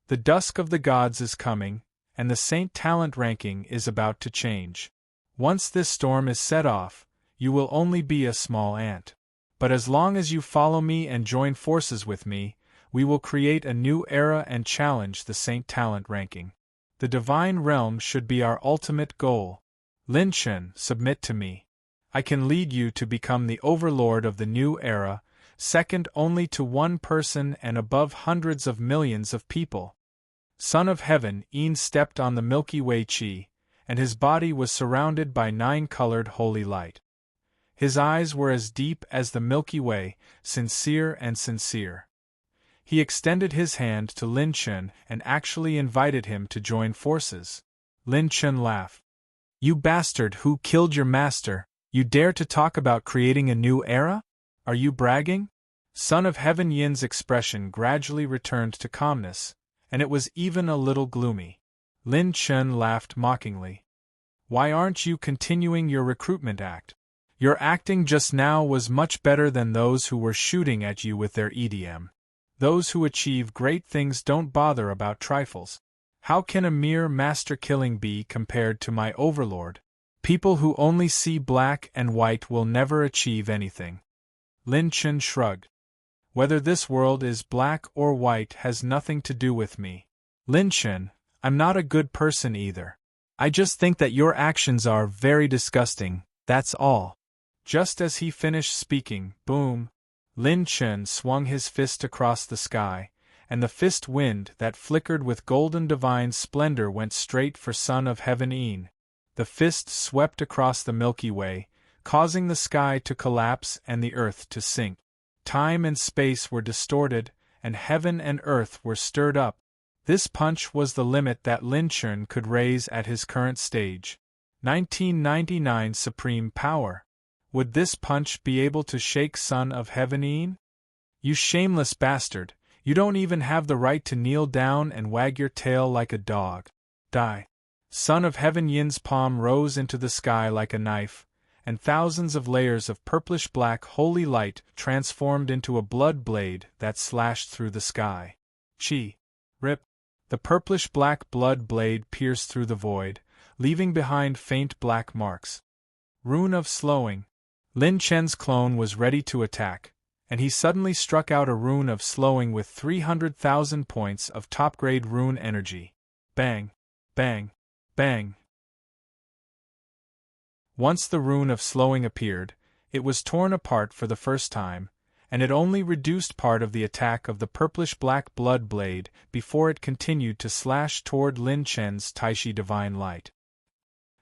Speaker 1: The dusk of the gods is coming, and the Saint Talent ranking is about to change. Once this storm is set off, you will only be a small ant. But as long as you follow me and join forces with me, we will create a new era and challenge the Saint Talent ranking. The divine realm should be our ultimate goal. Lin Chen, submit to me. I can lead you to become the overlord of the new era, second only to one person and above hundreds of millions of people." Son of Heaven stepped on the Milky Way Qi, and his body was surrounded by 9-colored holy light. His eyes were as deep as the Milky Way, sincere and sincere. He extended his hand to Lin Chen and actually invited him to join forces. Lin Chen laughed. "You bastard who killed your master, you dare to talk about creating a new era? Are you bragging?" Son of Heaven Yin's expression gradually returned to calmness, and it was even a little gloomy. Lin Chen laughed mockingly. "Why aren't you continuing your recruitment act? Your acting just now was much better than those who were shooting at you with their EDM. Those who achieve great things don't bother about trifles. How can a mere master-killing be compared to my overlord? People who only see black and white will never achieve anything." Lin Chen shrugged. "Whether this world is black or white has nothing to do with me. Lin Chen, I'm not a good person either. I just think that your actions are very disgusting, that's all." Just as he finished speaking, boom! Lin Chen swung his fist across the sky, and the fist wind that flickered with golden divine splendor went straight for Son of Heaven. The fist swept across the Milky Way, causing the sky to collapse and the earth to sink. Time and space were distorted, and heaven and earth were stirred up. This punch was the limit that Lin Chen could raise at his current stage. 1999 Supreme Power. Would this punch be able to shake Son of Heaven? "You shameless bastard! You don't even have the right to kneel down and wag your tail like a dog. Die." Son of Heaven Yin's palm rose into the sky like a knife, and thousands of layers of purplish-black holy light transformed into a blood blade that slashed through the sky. Chi! Rip! The purplish-black blood blade pierced through the void, leaving behind faint black marks. Rune of Slowing. Lin Chen's clone was ready to attack, and he suddenly struck out a rune of slowing with 300,000 points of top-grade rune energy. Bang! Bang! Bang! Once the rune of slowing appeared, It was torn apart for the first time, and it only reduced part of the attack of the purplish-black blood blade before it continued to slash toward Lin Chen's Taishi divine light.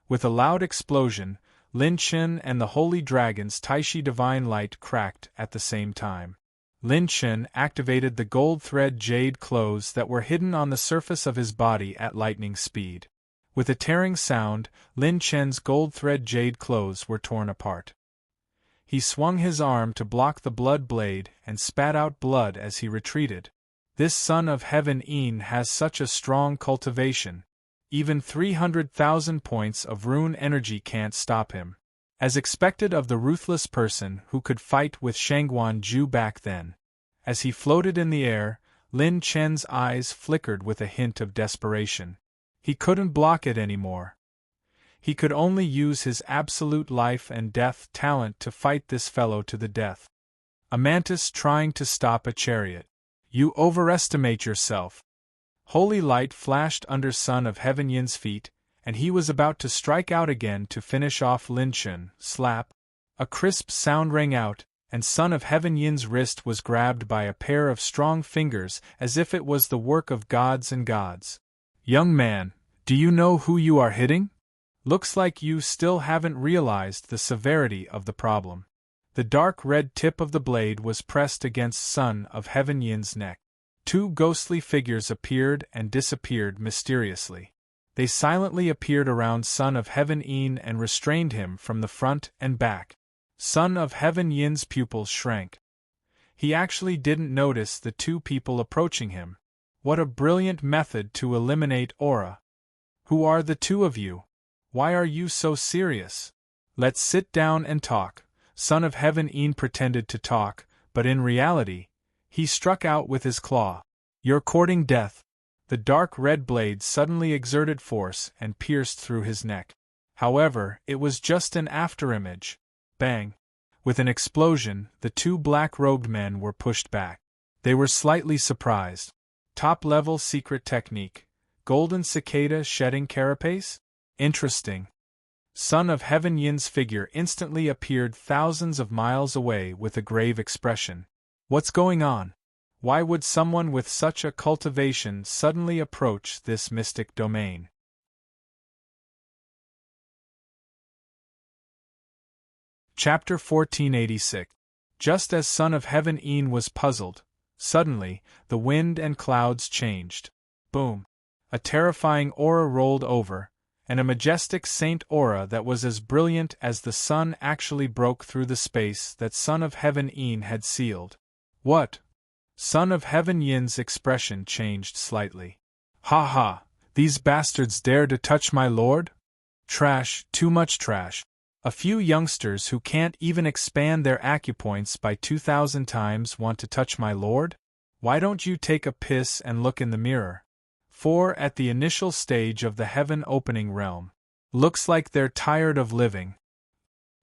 Speaker 1: With a loud explosion, Lin Chen and the Holy Dragon's Taishi divine light cracked at the same time. Lin Chen activated the gold thread jade clothes that were hidden on the surface of his body at lightning speed. With a tearing sound, Lin Chen's gold thread jade clothes were torn apart. He swung his arm to block the blood blade and spat out blood as he retreated. This son of heaven Yin has such a strong cultivation. Even 300,000 points of rune energy can't stop him. As expected of the ruthless person who could fight with Shangguan Ju back then. As he floated in the air, Lin Chen's eyes flickered with a hint of desperation. He couldn't block it anymore. He could only use his absolute life and death talent to fight this fellow to the death. A mantis trying to stop a chariot. You overestimate yourself. Holy light flashed under Son of Heaven Yin's feet, and he was about to strike out again to finish off Lin Chen. Slap! A crisp sound rang out, and Son of Heaven Yin's wrist was grabbed by a pair of strong fingers as if it was the work of gods and gods. Young man, do you know who you are hitting? Looks like you still haven't realized the severity of the problem. The dark red tip of the blade was pressed against Son of Heaven Yin's neck. Two ghostly figures appeared and disappeared mysteriously. They silently appeared around Son of Heaven Yin and restrained him from the front and back. Son of Heaven Yin's pupils shrank. He actually didn't notice the two people approaching him. What a brilliant method to eliminate aura. Who are the two of you? Why are you so serious? Let's sit down and talk. Son of Heaven Yin pretended to talk, but in reality, he struck out with his claw. You're courting death. The dark red blade suddenly exerted force and pierced through his neck. However, it was just an afterimage. Bang! With an explosion, the two black-robed men were pushed back. They were slightly surprised. Top-level secret technique. Golden cicada shedding carapace? Interesting. Son of Heaven Yin's figure instantly appeared thousands of miles away with a grave expression. What's going on? Why would someone with such a cultivation suddenly approach this mystic domain? Chapter 1486. Just as Son of Heaven Yin was puzzled, suddenly, the wind and clouds changed. Boom! A terrifying aura rolled over, and a majestic saint aura that was as brilliant as the sun actually broke through the space that Son of Heaven Yin had sealed. What? Son of Heaven Yin's expression changed slightly. Ha ha! These bastards dare to touch my lord? Trash, too much trash. A few youngsters who can't even expand their acupoints by 2,000 times want to touch my lord? Why don't you take a piss and look in the mirror? For at the initial stage of the heaven opening realm. Looks like they're tired of living.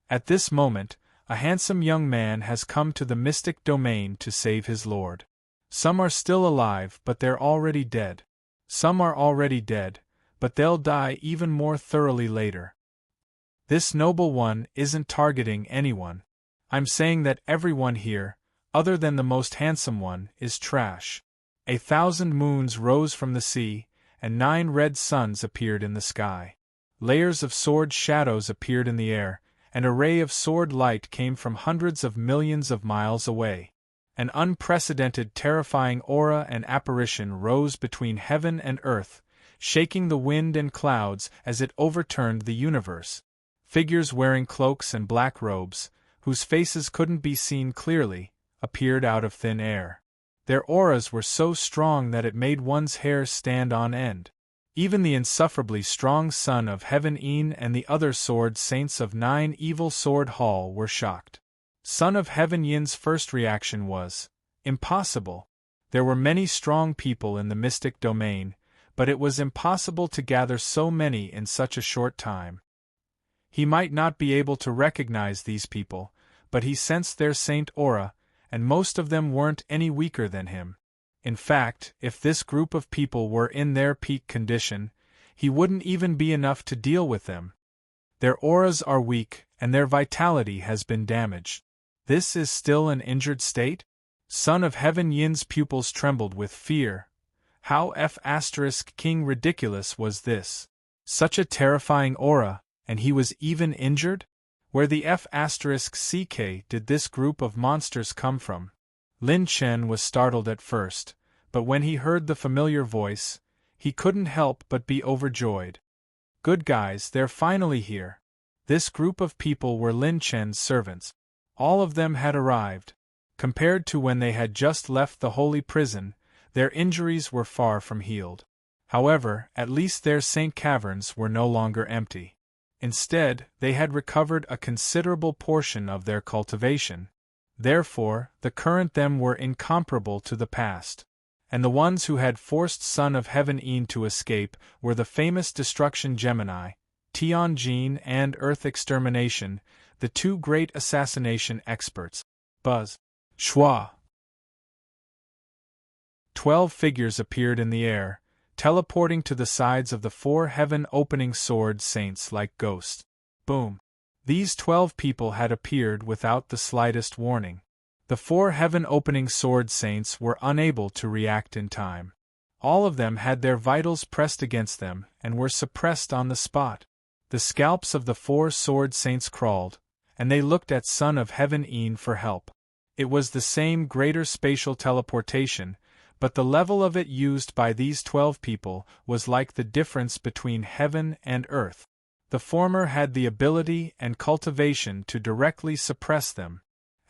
Speaker 1: At this moment, a handsome young man has come to the mystic domain to save his lord. Some are still alive, but they're already dead. Some are already dead, but they'll die even more thoroughly later. This noble one isn't targeting anyone. I'm saying that everyone here, other than the most handsome one, is trash. 1,000 moons rose from the sea, and 9 red suns appeared in the sky. Layers of sword shadows appeared in the air, and a ray of sword light came from hundreds of millions of miles away. An unprecedented terrifying aura and apparition rose between heaven and earth, shaking the wind and clouds as it overturned the universe. Figures wearing cloaks and black robes, whose faces couldn't be seen clearly, appeared out of thin air. Their auras were so strong that it made one's hair stand on end. Even the insufferably strong Son of Heaven Yin and the other sword saints of 9 Evil Sword Hall were shocked. Son of Heaven Yin's first reaction was, impossible. There were many strong people in the mystic domain, but it was impossible to gather so many in such a short time. He might not be able to recognize these people, but he sensed their saint aura, and most of them weren't any weaker than him. In fact, if this group of people were in their peak condition, he wouldn't even be enough to deal with them. Their auras are weak, and their vitality has been damaged. This is still an injured state? Son of Heaven Yin's pupils trembled with fear. How King ridiculous was this? Such a terrifying aura, and he was even injured? Where the *CK did this group of monsters come from? Lin Chen was startled at first, but when he heard the familiar voice, he couldn't help but be overjoyed. Good guys, they're finally here. This group of people were Lin Chen's servants. All of them had arrived. Compared to when they had just left the holy prison, their injuries were far from healed. However, at least their saint caverns were no longer empty. Instead, they had recovered a considerable portion of their cultivation. Therefore, the current them were incomparable to the past. And the ones who had forced Son of Heaven Yin to escape were the famous Destruction Gemini, Tianjin and Earth Extermination, the two great assassination experts. Buzz. Schwa. 12 figures appeared in the air, teleporting to the sides of the 4 heaven-opening sword saints like ghosts. Boom. These 12 people had appeared without the slightest warning. The 4 heaven-opening sword saints were unable to react in time. All of them had their vitals pressed against them and were suppressed on the spot. The scalps of the 4 sword saints crawled, and they looked at Son of Heaven Yin for help. It was the same greater spatial teleportation, but the level of it used by these 12 people was like the difference between heaven and earth. The former had the ability and cultivation to directly suppress them.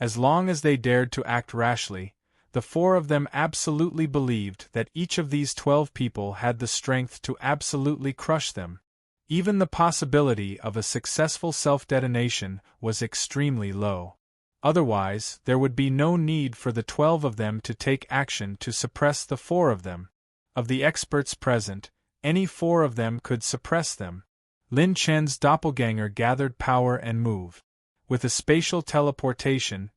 Speaker 1: As long as they dared to act rashly, the 4 of them absolutely believed that each of these 12 people had the strength to absolutely crush them. Even the possibility of a successful self-detonation was extremely low. Otherwise, there would be no need for the 12 of them to take action to suppress the 4 of them. Of the experts present, any 4 of them could suppress them. Lin Chen's doppelganger gathered power and moved. With a spatial teleportation,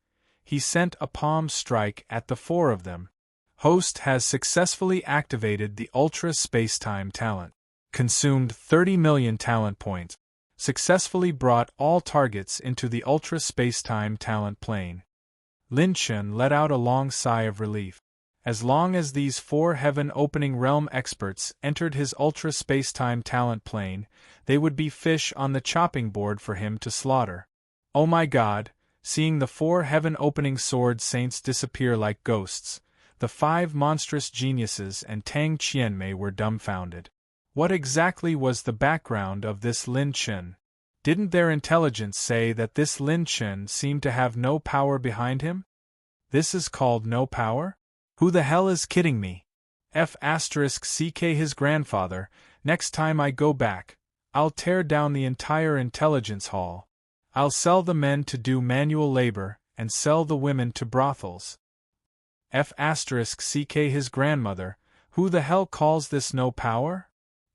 Speaker 1: he sent a palm strike at the 4 of them. Host has successfully activated the Ultra Spacetime talent. Consumed 30 million talent points. Successfully brought all targets into the Ultra Spacetime talent plane. Lin Chen let out a long sigh of relief. As long as these 4 heaven-opening realm experts entered his Ultra Spacetime talent plane, they would be fish on the chopping board for him to slaughter. Oh my God, seeing the 4 heaven-opening sword saints disappear like ghosts, the 5 monstrous geniuses and Tang Qianmei were dumbfounded. What exactly was the background of this Lin Chen? Didn't their intelligence say that this Lin Chen seemed to have no power behind him? This is called no power? Who the hell is kidding me? *CK his grandfather, next time I go back, I'll tear down the entire intelligence hall. I'll sell the men to do manual labor, and sell the women to brothels. *CK his grandmother, who the hell calls this no power?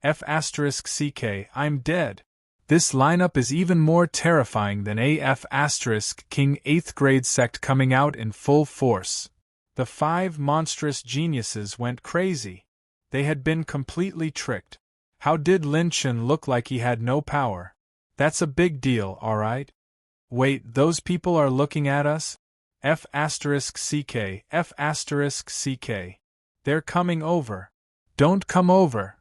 Speaker 1: *CK I'm dead. This lineup is even more terrifying than King 8th grade sect coming out in full force. The 5 monstrous geniuses went crazy. They had been completely tricked. How did Lin Chen look like he had no power? That's a big deal, alright? Wait, those people are looking at us? *CK They're coming over. Don't come over.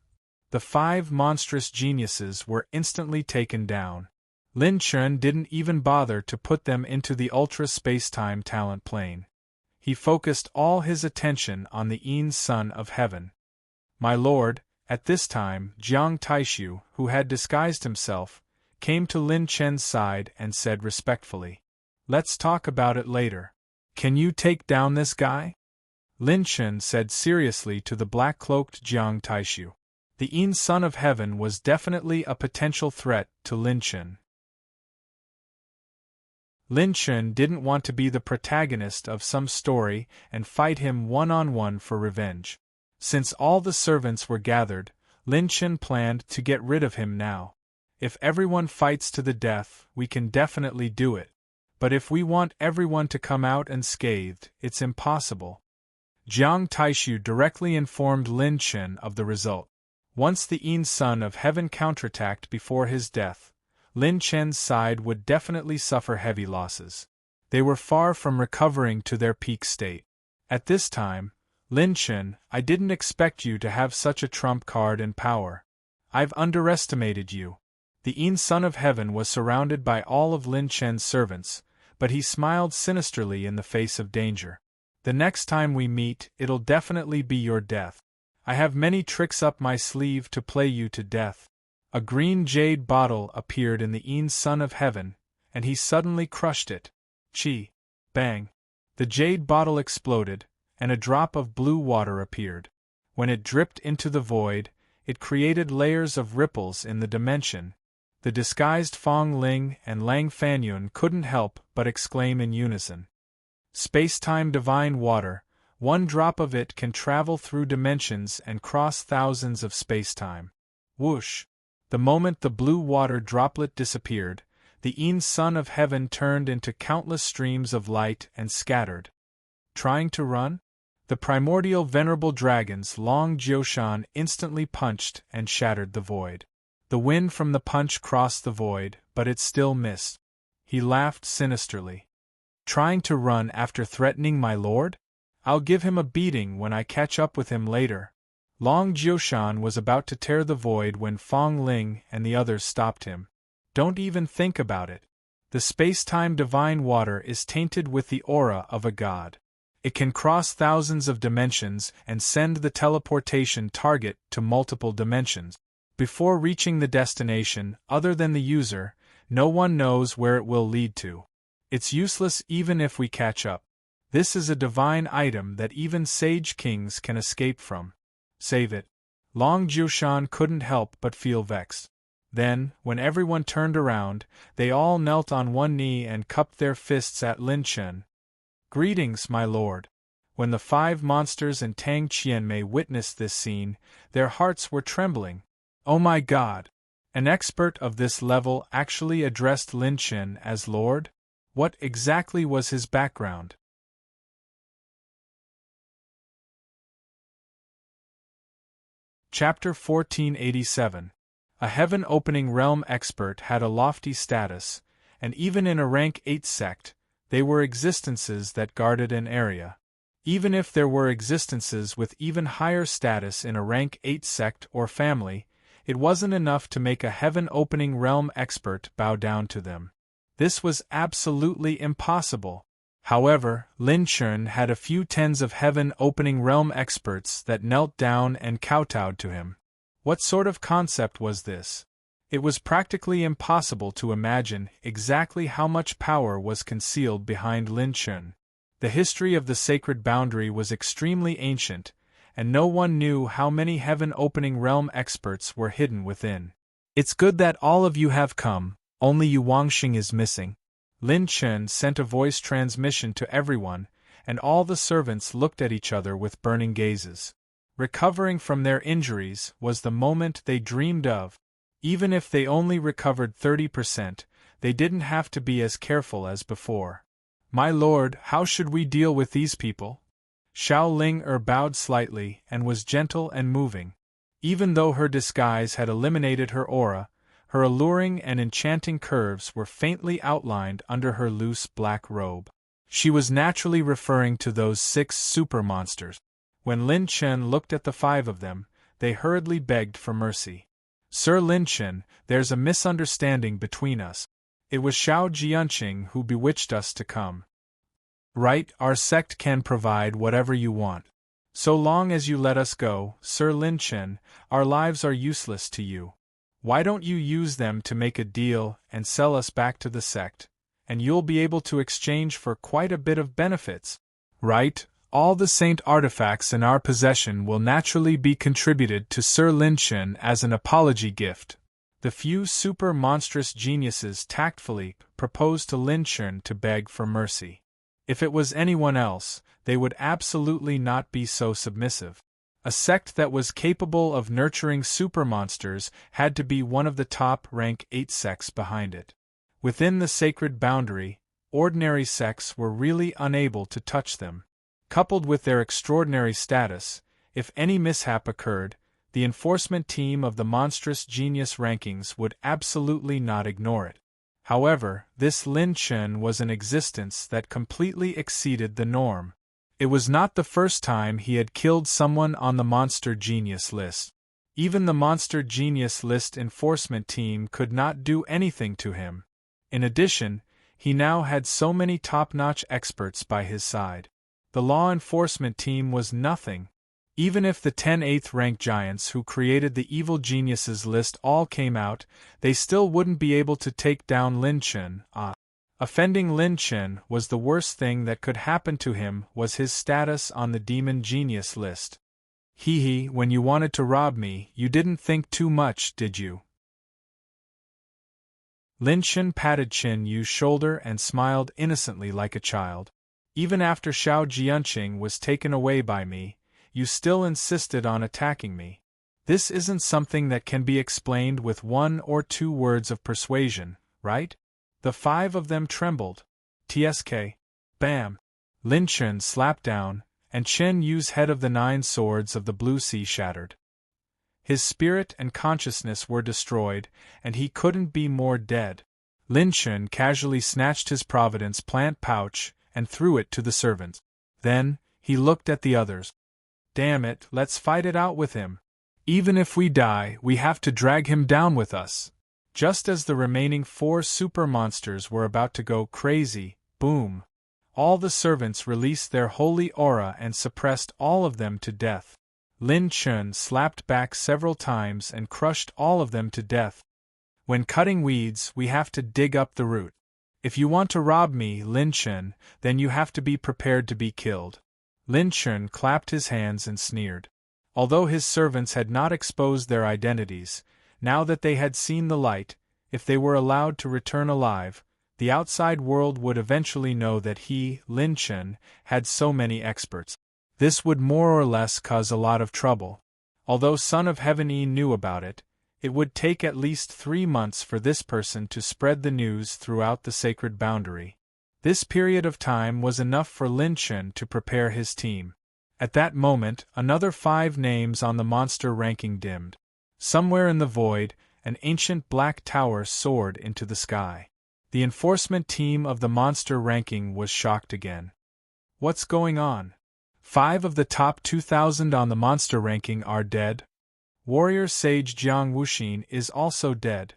Speaker 1: The 5 monstrous geniuses were instantly taken down. Lin Chen didn't even bother to put them into the Ultra Spacetime talent plane. He focused all his attention on the Yin Son of Heaven. My lord, at this time Jiang Taishu, who had disguised himself, came to Lin Chen's side and said respectfully, "Let's talk about it later. Can you take down this guy?" Lin Chen said seriously to the black-cloaked Jiang Taishu. The Yin Son of Heaven was definitely a potential threat to Lin Chen. Lin Chen didn't want to be the protagonist of some story and fight him one-on-one for revenge. Since all the servants were gathered, Lin Chen planned to get rid of him now. If everyone fights to the death, we can definitely do it. But if we want everyone to come out unscathed, it's impossible. Jiang Taishu directly informed Lin Chen of the result. Once the Yin Son of Heaven counterattacked before his death, Lin Chen's side would definitely suffer heavy losses. They were far from recovering to their peak state. At this time, Lin Chen, I didn't expect you to have such a trump card and power. I've underestimated you. The Yin Son of Heaven was surrounded by all of Lin Chen's servants, but he smiled sinisterly in the face of danger. The next time we meet, it'll definitely be your death. I have many tricks up my sleeve to play you to death. A green jade bottle appeared in the Yin Son of Heaven, and he suddenly crushed it. Chi! Bang! The jade bottle exploded, and a drop of blue water appeared. When it dripped into the void, it created layers of ripples in the dimension. The disguised Fong Ling and Lang Fanyun couldn't help but exclaim in unison. Space-time divine water, one drop of it can travel through dimensions and cross thousands of space-time. Whoosh! The moment the blue water droplet disappeared, the Yin Son of Heaven turned into countless streams of light and scattered. Trying to run? The primordial venerable dragons Long Jiushan instantly punched and shattered the void. The wind from the punch crossed the void, but it still missed. He laughed sinisterly. Trying to run after threatening my lord? I'll give him a beating when I catch up with him later. Long Jiushan was about to tear the void when Fong Ling and the others stopped him. Don't even think about it. The space-time divine water is tainted with the aura of a god. It can cross thousands of dimensions and send the teleportation target to multiple dimensions. Before reaching the destination, other than the user, no one knows where it will lead to. It's useless even if we catch up. This is a divine item that even sage kings can escape from. Save it. Long Jiushan couldn't help but feel vexed. Then, when everyone turned around, they all knelt on one knee and cupped their fists at Lin Chen. Greetings, my lord. When the 5 monsters and Tang Qianmei witnessed this scene, their hearts were trembling. Oh my god! An expert of this level actually addressed Lin Chen as Lord? What exactly was his background? Chapter 1487. A heaven-opening realm expert had a lofty status, and even in a rank 8 sect, they were existences that guarded an area. Even if there were existences with even higher status in a rank 8 sect or family, it wasn't enough to make a heaven-opening realm expert bow down to them. This was absolutely impossible. However, Lin Chen had a few tens of heaven-opening realm experts that knelt down and kowtowed to him. What sort of concept was this? It was practically impossible to imagine exactly how much power was concealed behind Lin Chen. The history of the sacred boundary was extremely ancient, and no one knew how many heaven-opening realm experts were hidden within. It's good that all of you have come, only Yu Wangxing is missing. Lin Chen sent a voice transmission to everyone, and all the servants looked at each other with burning gazes. Recovering from their injuries was the moment they dreamed of. Even if they only recovered 30%, they didn't have to be as careful as before. My lord, how should we deal with these people? Xiao Ling bowed slightly and was gentle and moving. Even though her disguise had eliminated her aura, her alluring and enchanting curves were faintly outlined under her loose black robe. She was naturally referring to those 6 super monsters. When Lin Chen looked at the 5 of them, they hurriedly begged for mercy. Sir Lin Chen, there's a misunderstanding between us. It was Xiao Jianqing who bewitched us to come. Right, our sect can provide whatever you want. So long as you let us go, Sir Lin Chen, our lives are useless to you. Why don't you use them to make a deal and sell us back to the sect, and you'll be able to exchange for quite a bit of benefits. Right, all the saint artifacts in our possession will naturally be contributed to Sir Lin Chen as an apology gift. The few super monstrous geniuses tactfully proposed to Lin Chen to beg for mercy. If it was anyone else, they would absolutely not be so submissive. A sect that was capable of nurturing super monsters had to be one of the top rank 8 sects behind it. Within the sacred boundary, ordinary sects were really unable to touch them. Coupled with their extraordinary status, if any mishap occurred, The enforcement team of the monstrous genius rankings would absolutely not ignore it. However, this Lin Chen was an existence that completely exceeded the norm. It was not the first time he had killed someone on the Monster Genius list. Even the Monster Genius list enforcement team could not do anything to him. In addition, he now had so many top-notch experts by his side. The law enforcement team was nothing. Even if the 10 8th rank giants who created the evil geniuses list all came out, they still wouldn't be able to take down Lin Chen. Offending Lin Chen was the worst thing that could happen to him was his status on the demon genius list. Hee, when you wanted to rob me, you didn't think too much, did you? Lin Chen patted Qin Yu's shoulder and smiled innocently like a child. Even after Xiao Jianqing was taken away by me, you still insisted on attacking me. This isn't something that can be explained with 1 or 2 words of persuasion, right? The 5 of them trembled. TSK. Bam! Lin Chen slapped down, and Qin Yu's head of the 9 swords of the Blue Sea shattered. His spirit and consciousness were destroyed, and he couldn't be more dead. Lin Chen casually snatched his Providence plant pouch and threw it to the servants. Then, he looked at the others. Damn it, let's fight it out with him. Even if we die, we have to drag him down with us. Just as the remaining 4 super monsters were about to go crazy, boom! All the servants released their holy aura and suppressed all of them to death. Lin Chen slapped back several times and crushed all of them to death. When cutting weeds, we have to dig up the root. If you want to rob me, Lin Chen, then you have to be prepared to be killed. Lin Chen clapped his hands and sneered. Although his servants had not exposed their identities, now that they had seen the light, if they were allowed to return alive, the outside world would eventually know that he, Lin Chen, had so many experts. This would more or less cause a lot of trouble. Although Son of Heaven Yi knew about it, it would take at least 3 months for this person to spread the news throughout the sacred boundary. This period of time was enough for Lin Chen to prepare his team. At that moment, another 5 names on the monster ranking dimmed. Somewhere in the void, an ancient black tower soared into the sky. The enforcement team of the monster ranking was shocked again. What's going on? 5 of the top 2,000 on the monster ranking are dead. Warrior Sage Jiang Wuxin is also dead.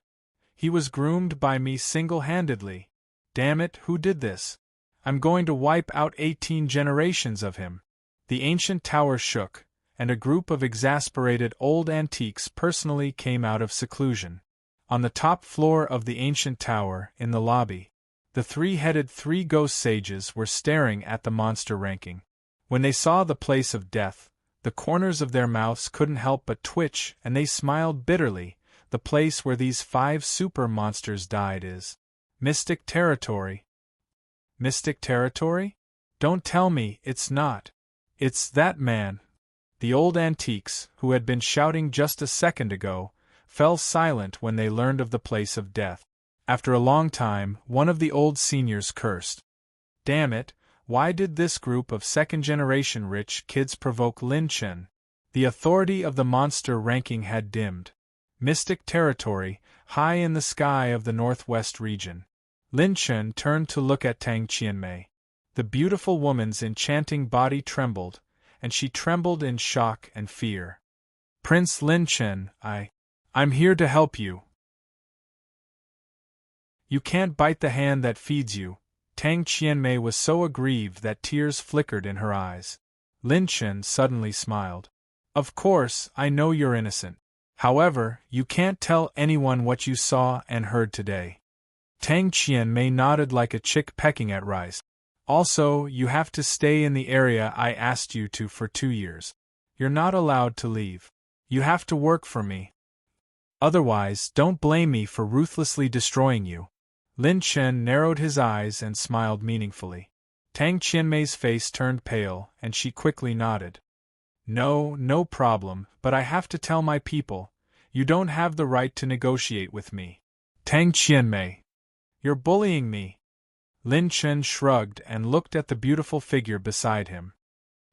Speaker 1: He was groomed by me single-handedly. Damn it, who did this? I'm going to wipe out 18 generations of him. The ancient tower shook, and a group of exasperated old antiques personally came out of seclusion. On the top floor of the ancient tower, in the lobby, the 3-headed 3 ghost sages were staring at the monster ranking. When they saw the place of death, the corners of their mouths couldn't help but twitch, and they smiled bitterly. The place where these 5 super monsters died is Mystic Territory. Mystic Territory? Don't tell me it's not. It's that man. The old antiques, who had been shouting just a second ago, fell silent when they learned of the place of death. After a long time, one of the old seniors cursed. Damn it, why did this group of second-generation rich kids provoke Lin Chen? The authority of the monster ranking had dimmed. Mystic Territory, high in the sky of the northwest region. Lin Chen turned to look at Tang Qianmei. The beautiful woman's enchanting body trembled, and she trembled in shock and fear. Prince Lin Chen, I'm here to help you. You can't bite the hand that feeds you. Tang Qianmei was so aggrieved that tears flickered in her eyes. Lin Chen suddenly smiled. Of course, I know you're innocent. However, you can't tell anyone what you saw and heard today. Tang Qianmei nodded like a chick pecking at rice. Also, you have to stay in the area I asked you to for 2 years. You're not allowed to leave. You have to work for me. Otherwise, don't blame me for ruthlessly destroying you. Lin Chen narrowed his eyes and smiled meaningfully. Tang Qianmei's face turned pale, and she quickly nodded. No problem, but I have to tell my people. You don't have the right to negotiate with me. Tang Qianmei. You're bullying me. Lin Chen shrugged and looked at the beautiful figure beside him.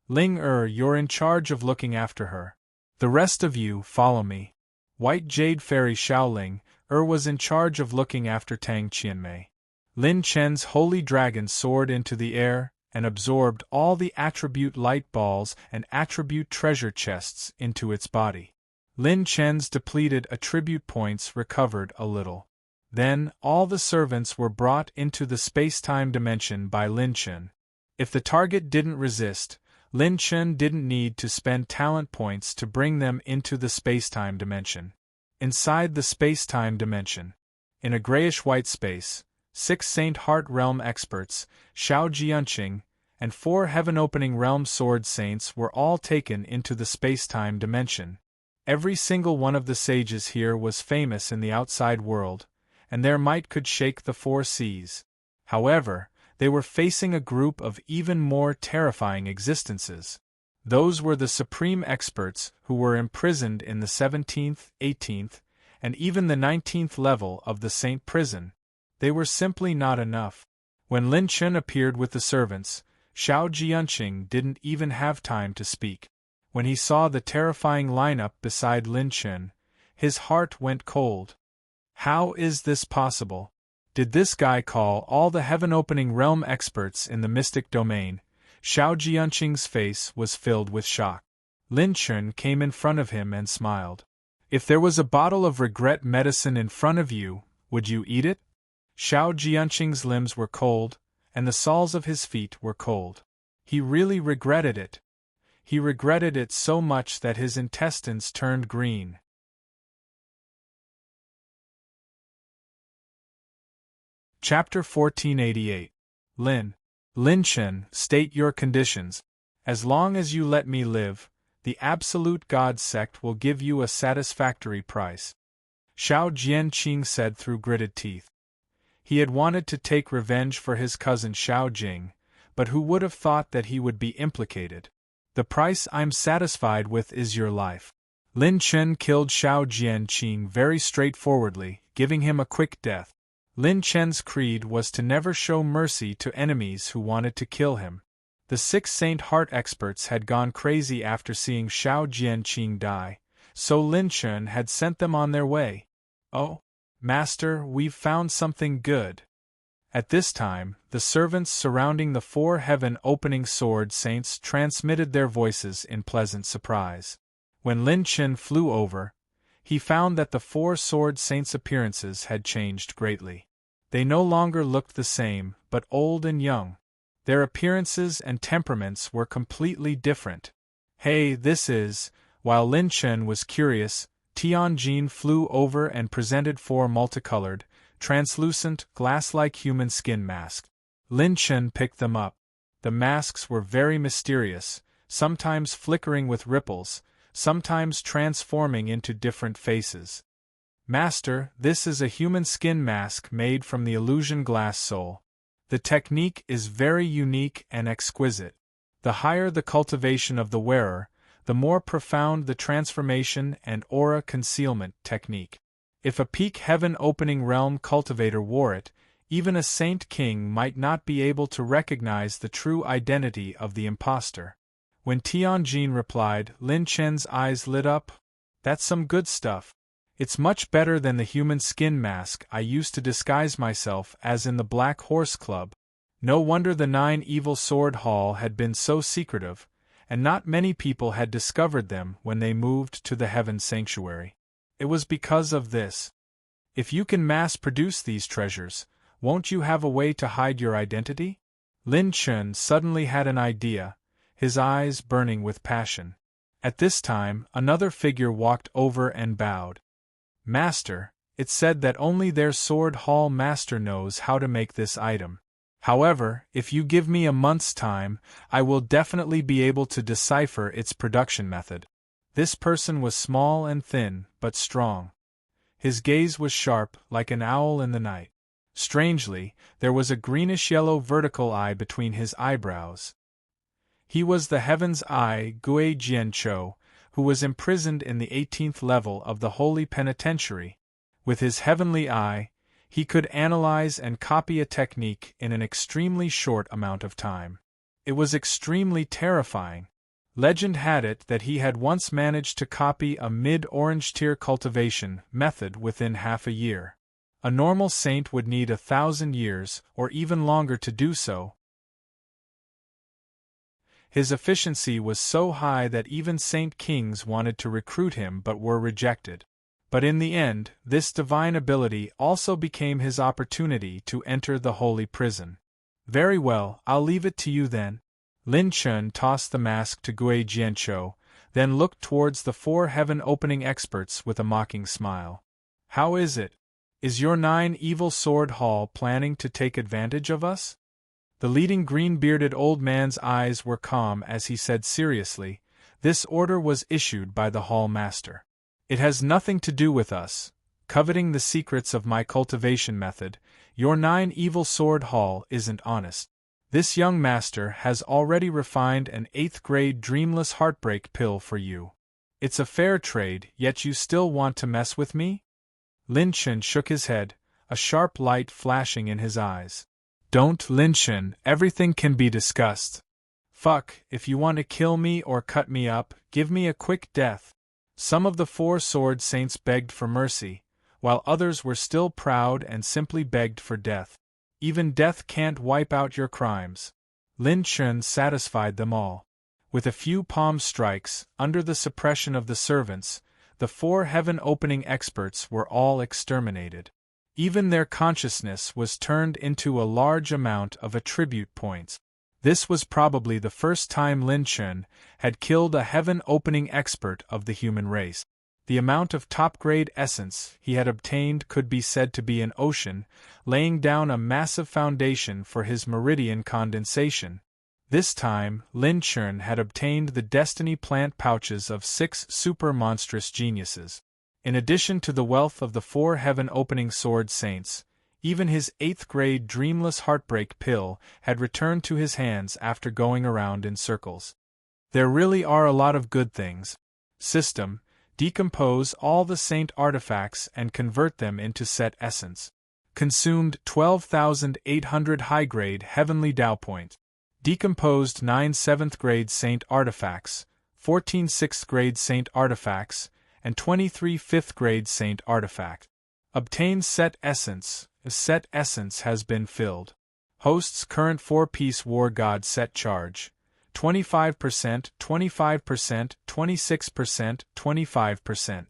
Speaker 1: Ling you're in charge of looking after her. The rest of you, follow me. White Jade Fairy Xiaoling was in charge of looking after Tang Qianmei. Lin Chen's holy dragon soared into the air and absorbed all the attribute light balls and attribute treasure chests into its body. Lin Chen's depleted attribute points recovered a little. Then, all the servants were brought into the space-time dimension by Lin Chen. If the target didn't resist, Lin Chen didn't need to spend talent points to bring them into the space-time dimension. Inside the space-time dimension, in a grayish-white space, 6 Saint Heart Realm experts, Xiao Jianqing, and 4 Heaven-Opening Realm Sword Saints were all taken into the space-time dimension. Every single one of the sages here was famous in the outside world, and their might could shake the 4 seas. However, they were facing a group of even more terrifying existences. Those were the supreme experts who were imprisoned in the 17th, 18th, and even the 19th level of the Saint Prison. They were simply not enough. When Lin Chen appeared with the servants, Xiao Jianqing didn't even have time to speak. When he saw the terrifying lineup beside Lin Chen, his heart went cold. How is this possible? Did this guy call all the heaven-opening realm experts in the mystic domain? Xiao Jianqing's face was filled with shock. Lin Chen came in front of him and smiled. If there was a bottle of regret medicine in front of you, would you eat it? Xiao Jianqing's limbs were cold, and the soles of his feet were cold. He really regretted it. He regretted it so much that his intestines turned green. Chapter 1488. Lin Chen, state your conditions. As long as you let me live, the Absolute God sect will give you a satisfactory price. Xiao Jianqing said through gritted teeth. He had wanted to take revenge for his cousin Xiao Jing, but who would have thought that he would be implicated? The price I'm satisfied with is your life. Lin Chen killed Xiao Jianqing very straightforwardly, giving him a quick death. Lin Chen's creed was to never show mercy to enemies who wanted to kill him. The 6 Saint Heart experts had gone crazy after seeing Xiao Jianqing die, so Lin Chen had sent them on their way. Oh, Master, we've found something good. At this time, the servants surrounding the 4 heaven-opening sword saints transmitted their voices in pleasant surprise. When Lin Chen flew over, he found that the 4 sword saints' appearances had changed greatly. They no longer looked the same, but old and young. Their appearances and temperaments were completely different. Hey, this is... While Lin Chen was curious, Tianjin flew over and presented 4 multicolored, translucent, glass-like human skin masks. Lin Chen picked them up. The masks were very mysterious, sometimes flickering with ripples, sometimes transforming into different faces. Master, this is a human skin mask made from the illusion glass soul. The technique is very unique and exquisite. The higher the cultivation of the wearer, the more profound the transformation and aura concealment technique. If a peak heaven-opening realm cultivator wore it, even a saint king might not be able to recognize the true identity of the impostor. When Tianjin replied, Lin Chen's eyes lit up. That's some good stuff. It's much better than the human skin mask I used to disguise myself as in the Black Horse Club. No wonder the 9 Evil Sword Hall had been so secretive, and not many people had discovered them when they moved to the Heaven Sanctuary. It was because of this. If you can mass-produce these treasures, won't you have a way to hide your identity? Lin Chen suddenly had an idea, his eyes burning with passion. At this time, another figure walked over and bowed. Master, it's said that only their sword hall master knows how to make this item. However, if you give me a month's time, I will definitely be able to decipher its production method. This person was small and thin, but strong. His gaze was sharp, like an owl in the night. Strangely, there was a greenish-yellow vertical eye between his eyebrows. He was the Heaven's Eye Gui Jianchou, who was imprisoned in the 18th level of the Holy Penitentiary. With his heavenly eye, he could analyze and copy a technique in an extremely short amount of time. It was extremely terrifying. Legend had it that he had once managed to copy a mid-orange tier cultivation method within half a year. A normal saint would need 1,000 years, or even longer to do so. His efficiency was so high that even saint kings wanted to recruit him but were rejected. But in the end, this divine ability also became his opportunity to enter the holy prison. Very well, I'll leave it to you then. Lin Chun tossed the mask to Gui Jianchou, then looked towards the 4 heaven-opening experts with a mocking smile. How is it? Is your 9 evil sword hall planning to take advantage of us? The leading green-bearded old man's eyes were calm as he said seriously, "This order was issued by the hall master. It has nothing to do with us. Coveting the secrets of my cultivation method, your 9 evil sword hall isn't honest. This young master has already refined an 8th-grade dreamless heartbreak pill for you. It's a fair trade, yet you still want to mess with me?" Lin Chun shook his head, a sharp light flashing in his eyes. "Don't, Lin Chun, everything can be discussed. Fuck, if you want to kill me or cut me up, give me a quick death." Some of the 4 sword saints begged for mercy, while others were still proud and simply begged for death. Even death can't wipe out your crimes. Lin Chun satisfied them all. With a few palm strikes, under the suppression of the servants, the 4 heaven-opening experts were all exterminated. Even their consciousness was turned into a large amount of attribute points. This was probably the first time Lin Chun had killed a heaven-opening expert of the human race. The amount of top-grade essence he had obtained could be said to be an ocean, laying down a massive foundation for his meridian condensation. This time, Lin Chun had obtained the destiny plant pouches of 6 super-monstrous geniuses. In addition to the wealth of the 4 heaven-opening sword saints, even his 8th-grade dreamless heartbreak pill had returned to his hands after going around in circles. There really are a lot of good things. System: decompose all the saint artifacts and convert them into set essence. Consumed 12,800 high-grade heavenly Tao points. Decomposed 9 7th-grade saint artifacts, 14 6th-grade saint artifacts, and 23 5th-grade saint artifact. Obtain set essence. Set essence has been filled. Host's current 4-piece war god set charge: 25%, 25%, 26%, 25%.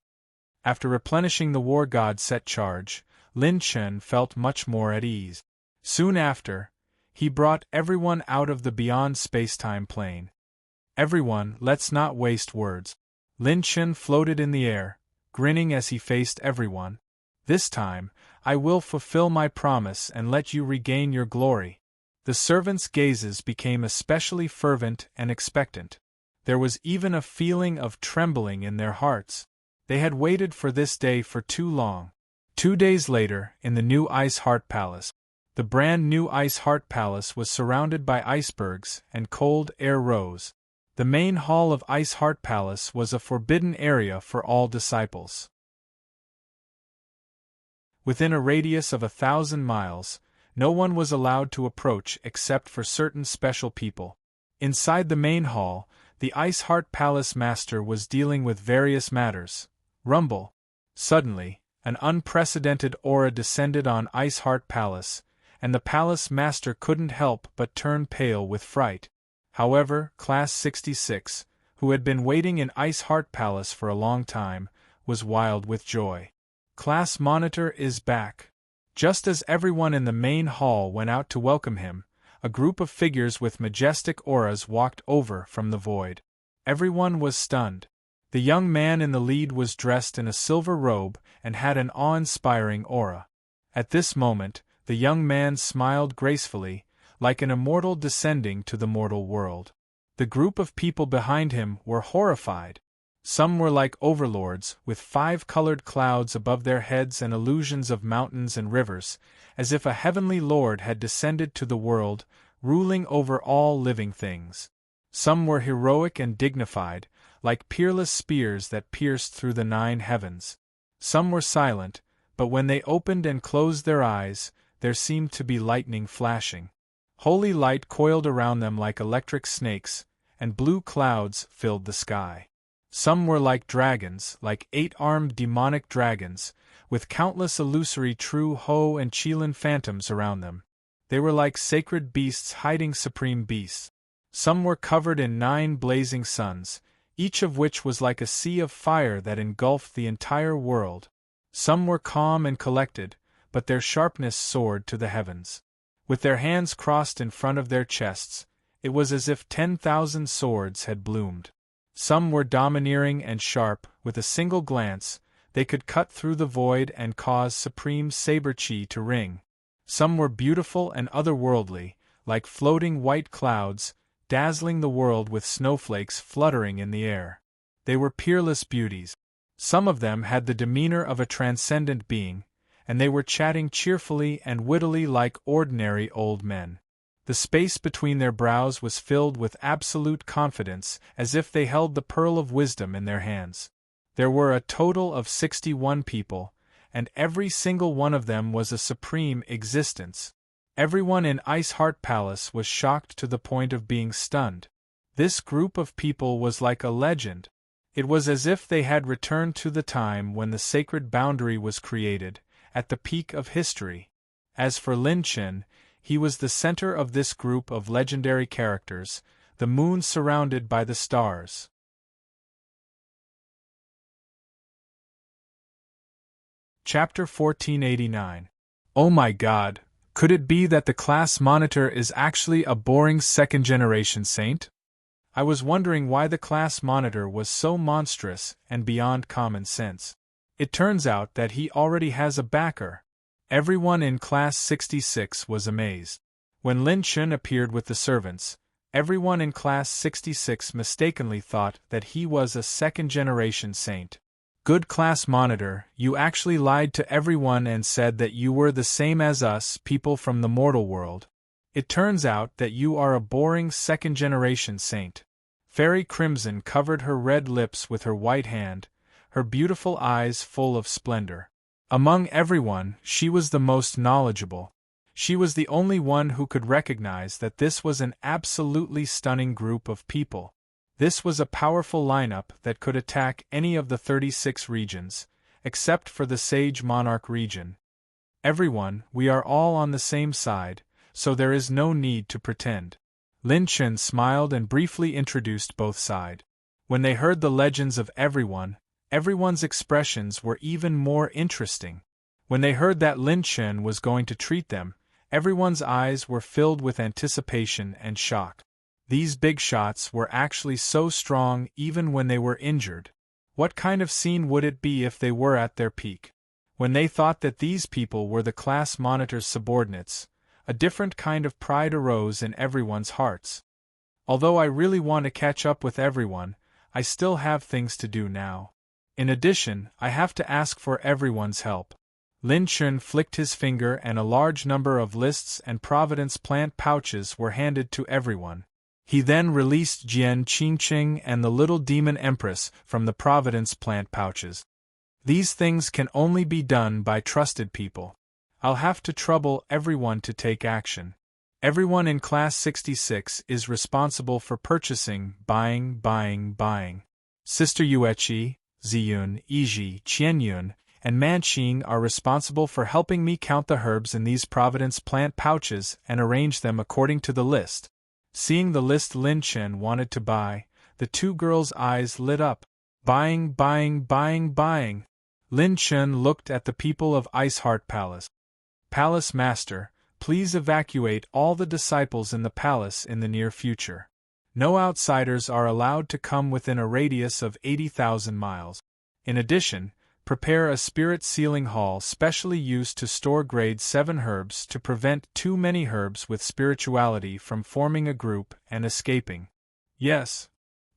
Speaker 1: After replenishing the war god set charge, Lin Chun felt much more at ease. Soon after, he brought everyone out of the beyond space-time plane. "Everyone, let's not waste words." Lin Chun floated in the air, grinning as he faced everyone. "This time, I will fulfill my promise and let you regain your glory." The servants' gazes became especially fervent and expectant. There was even a feeling of trembling in their hearts. They had waited for this day for too long. 2 days later, in the new Ice Heart Palace. The brand new Ice Heart Palace was surrounded by icebergs, and cold air rose. The main hall of Ice Heart Palace was a forbidden area for all disciples. Within a radius of 1,000 miles, no one was allowed to approach except for certain special people. Inside the main hall, the Ice Heart Palace master was dealing with various matters. Rumble. Suddenly, an unprecedented aura descended on Ice Heart Palace, and the palace master couldn't help but turn pale with fright. However, Class 66, who had been waiting in Ice Heart Palace for a long time, was wild with joy. Class Monitor is back. Just as everyone in the main hall went out to welcome him, a group of figures with majestic auras walked over from the void. Everyone was stunned. The young man in the lead was dressed in a silver robe and had an awe-inspiring aura. At this moment, the young man smiled gracefully, like an immortal descending to the mortal world. The group of people behind him were horrified. Some were like overlords, with 5-colored clouds above their heads and illusions of mountains and rivers, as if a heavenly lord had descended to the world, ruling over all living things. Some were heroic and dignified, like peerless spears that pierced through the 9 heavens. Some were silent, but when they opened and closed their eyes, there seemed to be lightning flashing. Holy light coiled around them like electric snakes, and blue clouds filled the sky. Some were like dragons, like 8-armed demonic dragons, with countless illusory true Ho and Qilin phantoms around them. They were like sacred beasts hiding supreme beasts. Some were covered in 9 blazing suns, each of which was like a sea of fire that engulfed the entire world. Some were calm and collected, but their sharpness soared to the heavens. With their hands crossed in front of their chests, it was as if 10,000 swords had bloomed. Some were domineering and sharp. With a single glance, they could cut through the void and cause supreme saber chi to ring. Some were beautiful and otherworldly, like floating white clouds, dazzling the world with snowflakes fluttering in the air. They were peerless beauties. Some of them had the demeanor of a transcendent being, and they were chatting cheerfully and wittily like ordinary old men. The space between their brows was filled with absolute confidence, as if they held the pearl of wisdom in their hands. There were a total of 61 people, and every single one of them was a supreme existence. Everyone in Ice Heart Palace was shocked to the point of being stunned. This group of people was like a legend. It was as if they had returned to the time when the sacred boundary was created, at the peak of history. As for Lin Chen, he was the center of this group of legendary characters, the moon surrounded by the stars. Chapter 1489. Oh my God, could it be that the class monitor is actually a boring second-generation saint? I was wondering why the class monitor was so monstrous and beyond common sense. It turns out that he already has a backer. Everyone in Class 66 was amazed. When Lin Chen appeared with the servants, everyone in Class 66 mistakenly thought that he was a second-generation saint. Good class monitor, you actually lied to everyone and said that you were the same as us, people from the mortal world. It turns out that you are a boring second-generation saint. Fairy Crimson covered her red lips with her white hand, her beautiful eyes full of splendor. Among everyone, she was the most knowledgeable. She was the only one who could recognize that this was an absolutely stunning group of people. This was a powerful lineup that could attack any of the 36 regions, except for the Sage Monarch region. Everyone, we are all on the same side, so there is no need to pretend. Lin Chen smiled and briefly introduced both sides. When they heard the legends of everyone's expressions were even more interesting. When they heard that Lin Chen was going to treat them, everyone's eyes were filled with anticipation and shock. These big shots were actually so strong even when they were injured. What kind of scene would it be if they were at their peak? When they thought that these people were the class monitor's subordinates, a different kind of pride arose in everyone's hearts. Although I really want to catch up with everyone, I still have things to do now. In addition, I have to ask for everyone's help. Lin Chen flicked his finger and a large number of lists and Providence plant pouches were handed to everyone. He then released Jian Qingqing and the little demon empress from the Providence plant pouches. These things can only be done by trusted people. I'll have to trouble everyone to take action. Everyone in Class 66 is responsible for purchasing, buying. Sister Yueqi, Ziyun, Yiji, Qianyun, and Manqing are responsible for helping me count the herbs in these Providence plant pouches and arrange them according to the list. Seeing the list Lin Chen wanted to buy, the two girls' eyes lit up. Buying. Lin Chen looked at the people of Ice Heart Palace. Palace Master, please evacuate all the disciples in the palace in the near future. No outsiders are allowed to come within a radius of 80,000 miles. In addition, prepare a spirit sealing hall specially used to store grade 7 herbs to prevent too many herbs with spirituality from forming a group and escaping. Yes.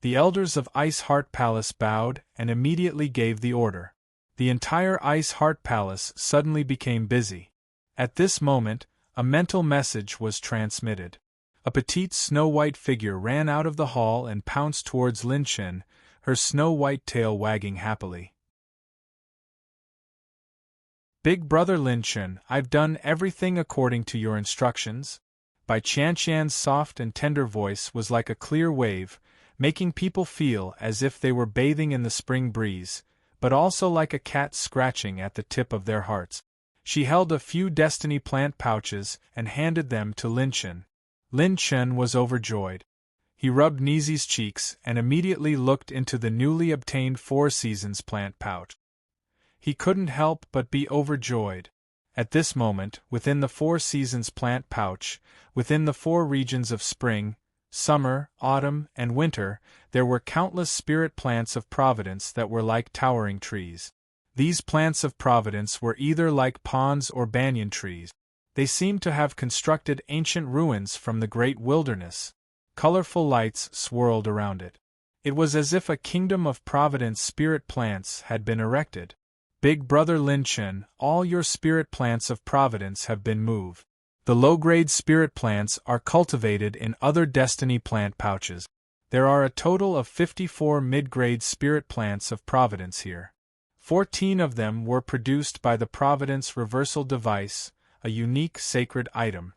Speaker 1: The elders of Ice Heart Palace bowed and immediately gave the order. The entire Ice Heart Palace suddenly became busy. At this moment, a mental message was transmitted. A petite snow-white figure ran out of the hall and pounced towards Lin Chen, her snow-white tail wagging happily. Big brother Lin Chen, I've done everything according to your instructions. Bai Qianqian's soft and tender voice was like a clear wave, making people feel as if they were bathing in the spring breeze, but also like a cat scratching at the tip of their hearts. She held a few destiny plant pouches and handed them to Lin Chen. Lin Chen was overjoyed. He rubbed Nizi's cheeks and immediately looked into the newly obtained Four Seasons plant pouch. He couldn't help but be overjoyed. At this moment, within the Four Seasons plant pouch, within the four regions of spring, summer, autumn, and winter, there were countless spirit plants of providence that were like towering trees. These plants of providence were either like ponds or banyan trees. They seemed to have constructed ancient ruins from the great wilderness. Colorful lights swirled around it. It was as if a kingdom of providence spirit plants had been erected. Big Brother Lin Chen, all your spirit plants of providence have been moved. The low-grade spirit plants are cultivated in other destiny plant pouches. There are a total of 54 mid-grade spirit plants of providence here. 14 of them were produced by the Providence Reversal Device, a unique sacred item.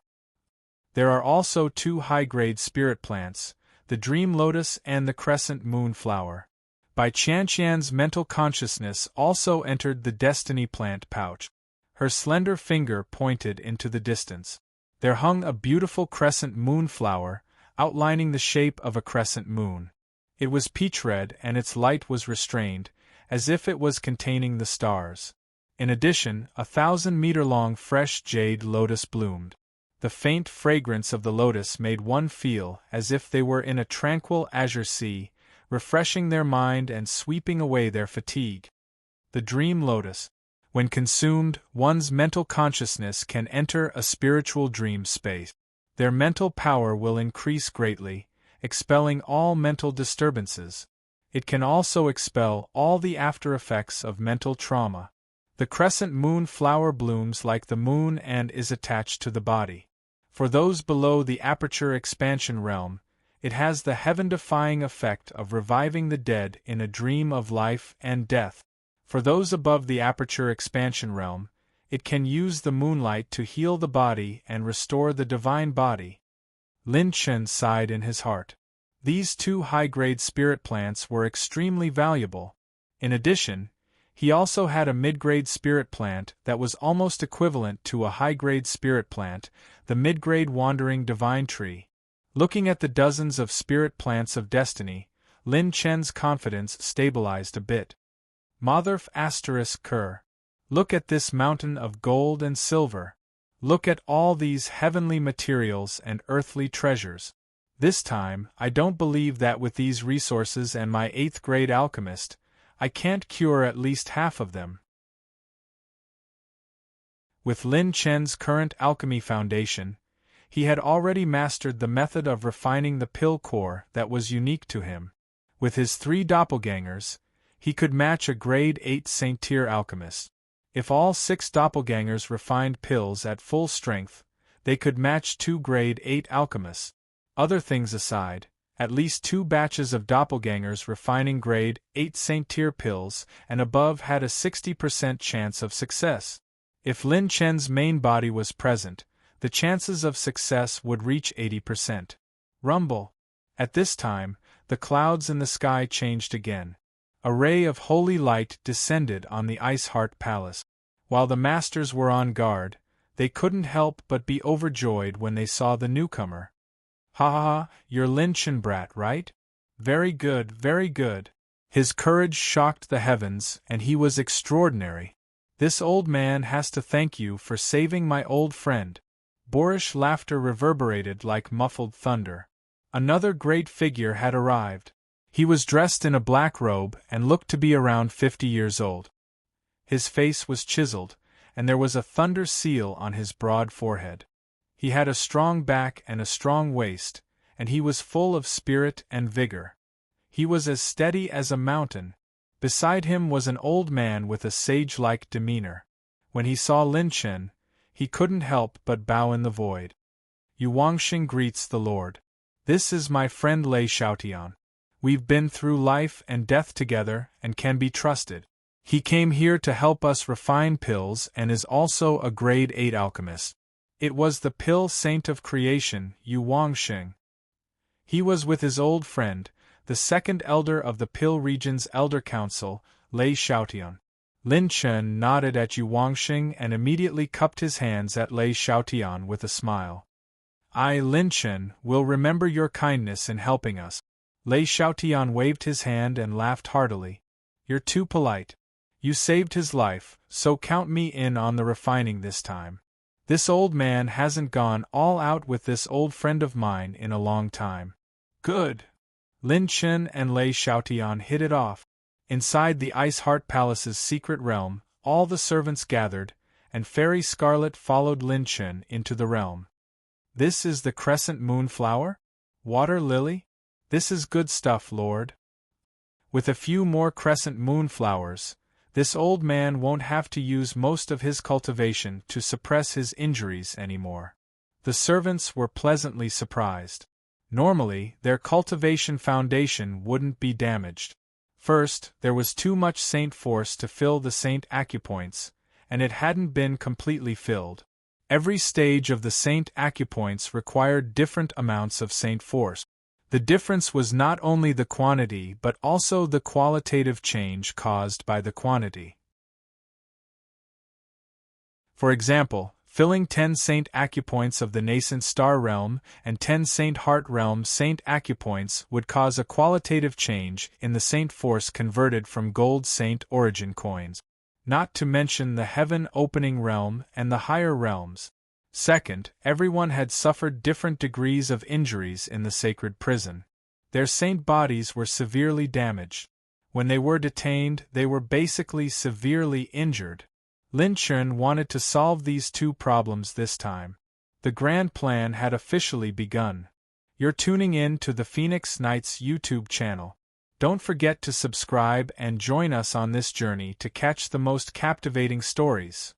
Speaker 1: There are also 2 high-grade spirit plants, the Dream Lotus and the Crescent Moon Flower. Bai Qianqian's mental consciousness also entered the destiny plant pouch. Her slender finger pointed into the distance. There hung a beautiful crescent moon flower, outlining the shape of a crescent moon. It was peach red and its light was restrained, as if it was containing the stars. In addition, 1,000-meter-long fresh jade lotus bloomed. The faint fragrance of the lotus made one feel as if they were in a tranquil azure sea, refreshing their mind and sweeping away their fatigue. The dream lotus. When consumed, one's mental consciousness can enter a spiritual dream space. Their mental power will increase greatly, expelling all mental disturbances. It can also expel all the after-effects of mental trauma. The crescent moon flower blooms like the moon and is attached to the body. For those below the aperture expansion realm, it has the heaven-defying effect of reviving the dead in a dream of life and death. For those above the aperture expansion realm, it can use the moonlight to heal the body and restore the divine body. Lin Chen sighed in his heart. These 2 high-grade spirit plants were extremely valuable. In addition, he also had a mid-grade spirit plant that was almost equivalent to a high-grade spirit plant, the mid-grade wandering divine tree. Looking at the dozens of spirit plants of destiny, Lin Chen's confidence stabilized a bit. Motherf ****. Look at this mountain of gold and silver. Look at all these heavenly materials and earthly treasures. This time, I don't believe that with these resources and my 8th grade alchemist, I can't cure at least half of them. With Lin Chen's current alchemy foundation, he had already mastered the method of refining the pill core that was unique to him. With his 3 doppelgangers, he could match a grade 8 Saint-Tier alchemist. If all 6 doppelgangers refined pills at full strength, they could match 2 grade 8 alchemists. Other things aside, at least 2 batches of doppelgangers refining grade 8 Saint-Tier pills and above had a 60% chance of success. If Lin Chen's main body was present, the chances of success would reach 80%. Rumble. At this time, the clouds in the sky changed again. A ray of holy light descended on the Ice Heart Palace. While the masters were on guard, they couldn't help but be overjoyed when they saw the newcomer. Ha ha ha, you're Lin Chen brat, right? Very good, very good. His courage shocked the heavens, and he was extraordinary. This old man has to thank you for saving my old friend. Boorish laughter reverberated like muffled thunder. Another great figure had arrived. He was dressed in a black robe and looked to be around 50 years old. His face was chiseled, and there was a thunder seal on his broad forehead. He had a strong back and a strong waist, and he was full of spirit and vigor. He was as steady as a mountain. Beside him was an old man with a sage-like demeanor. When he saw Lin Chen, he couldn't help but bow in the void. Yu Wangxing greets the Lord. This is my friend Lei Xiaotian. We've been through life and death together and can be trusted. He came here to help us refine pills and is also a grade 8 alchemist. It was the pill saint of creation, Yu Wangxing. He was with his old friend, the second elder of the Pil region's Elder Council, Lei Xiaotian. Lin Chen nodded at Yu Wangxing and immediately cupped his hands at Lei Xiaotian with a smile. I, Lin Chen, will remember your kindness in helping us. Lei Xiaotian waved his hand and laughed heartily. You're too polite. You saved his life, so count me in on the refining this time. This old man hasn't gone all out with this old friend of mine in a long time. Good. Lin Chen and Lei Xiaotian hit it off. Inside the Ice Heart Palace's secret realm, all the servants gathered, and Fairy Scarlet followed Lin Chen into the realm. This is the crescent moon flower? Water lily? This is good stuff, Lord. With a few more crescent moon flowers, this old man won't have to use most of his cultivation to suppress his injuries anymore. The servants were pleasantly surprised. Normally, their cultivation foundation wouldn't be damaged. First, there was too much Saint Force to fill the Saint Acupoints, and it hadn't been completely filled. Every stage of the Saint Acupoints required different amounts of Saint Force. The difference was not only the quantity but also the qualitative change caused by the quantity. For example, filling 10 Saint Acupoints of the nascent star realm and 10 Saint Heart realm Saint Acupoints would cause a qualitative change in the Saint Force converted from gold Saint Origin coins. Not to mention the Heaven Opening realm and the higher realms. Second, everyone had suffered different degrees of injuries in the sacred prison. Their saint bodies were severely damaged. When they were detained, they were basically severely injured. Lin Chen wanted to solve these two problems this time. The grand plan had officially begun. You're tuning in to the Phoenix Knights YouTube channel. Don't forget to subscribe and join us on this journey to catch the most captivating stories.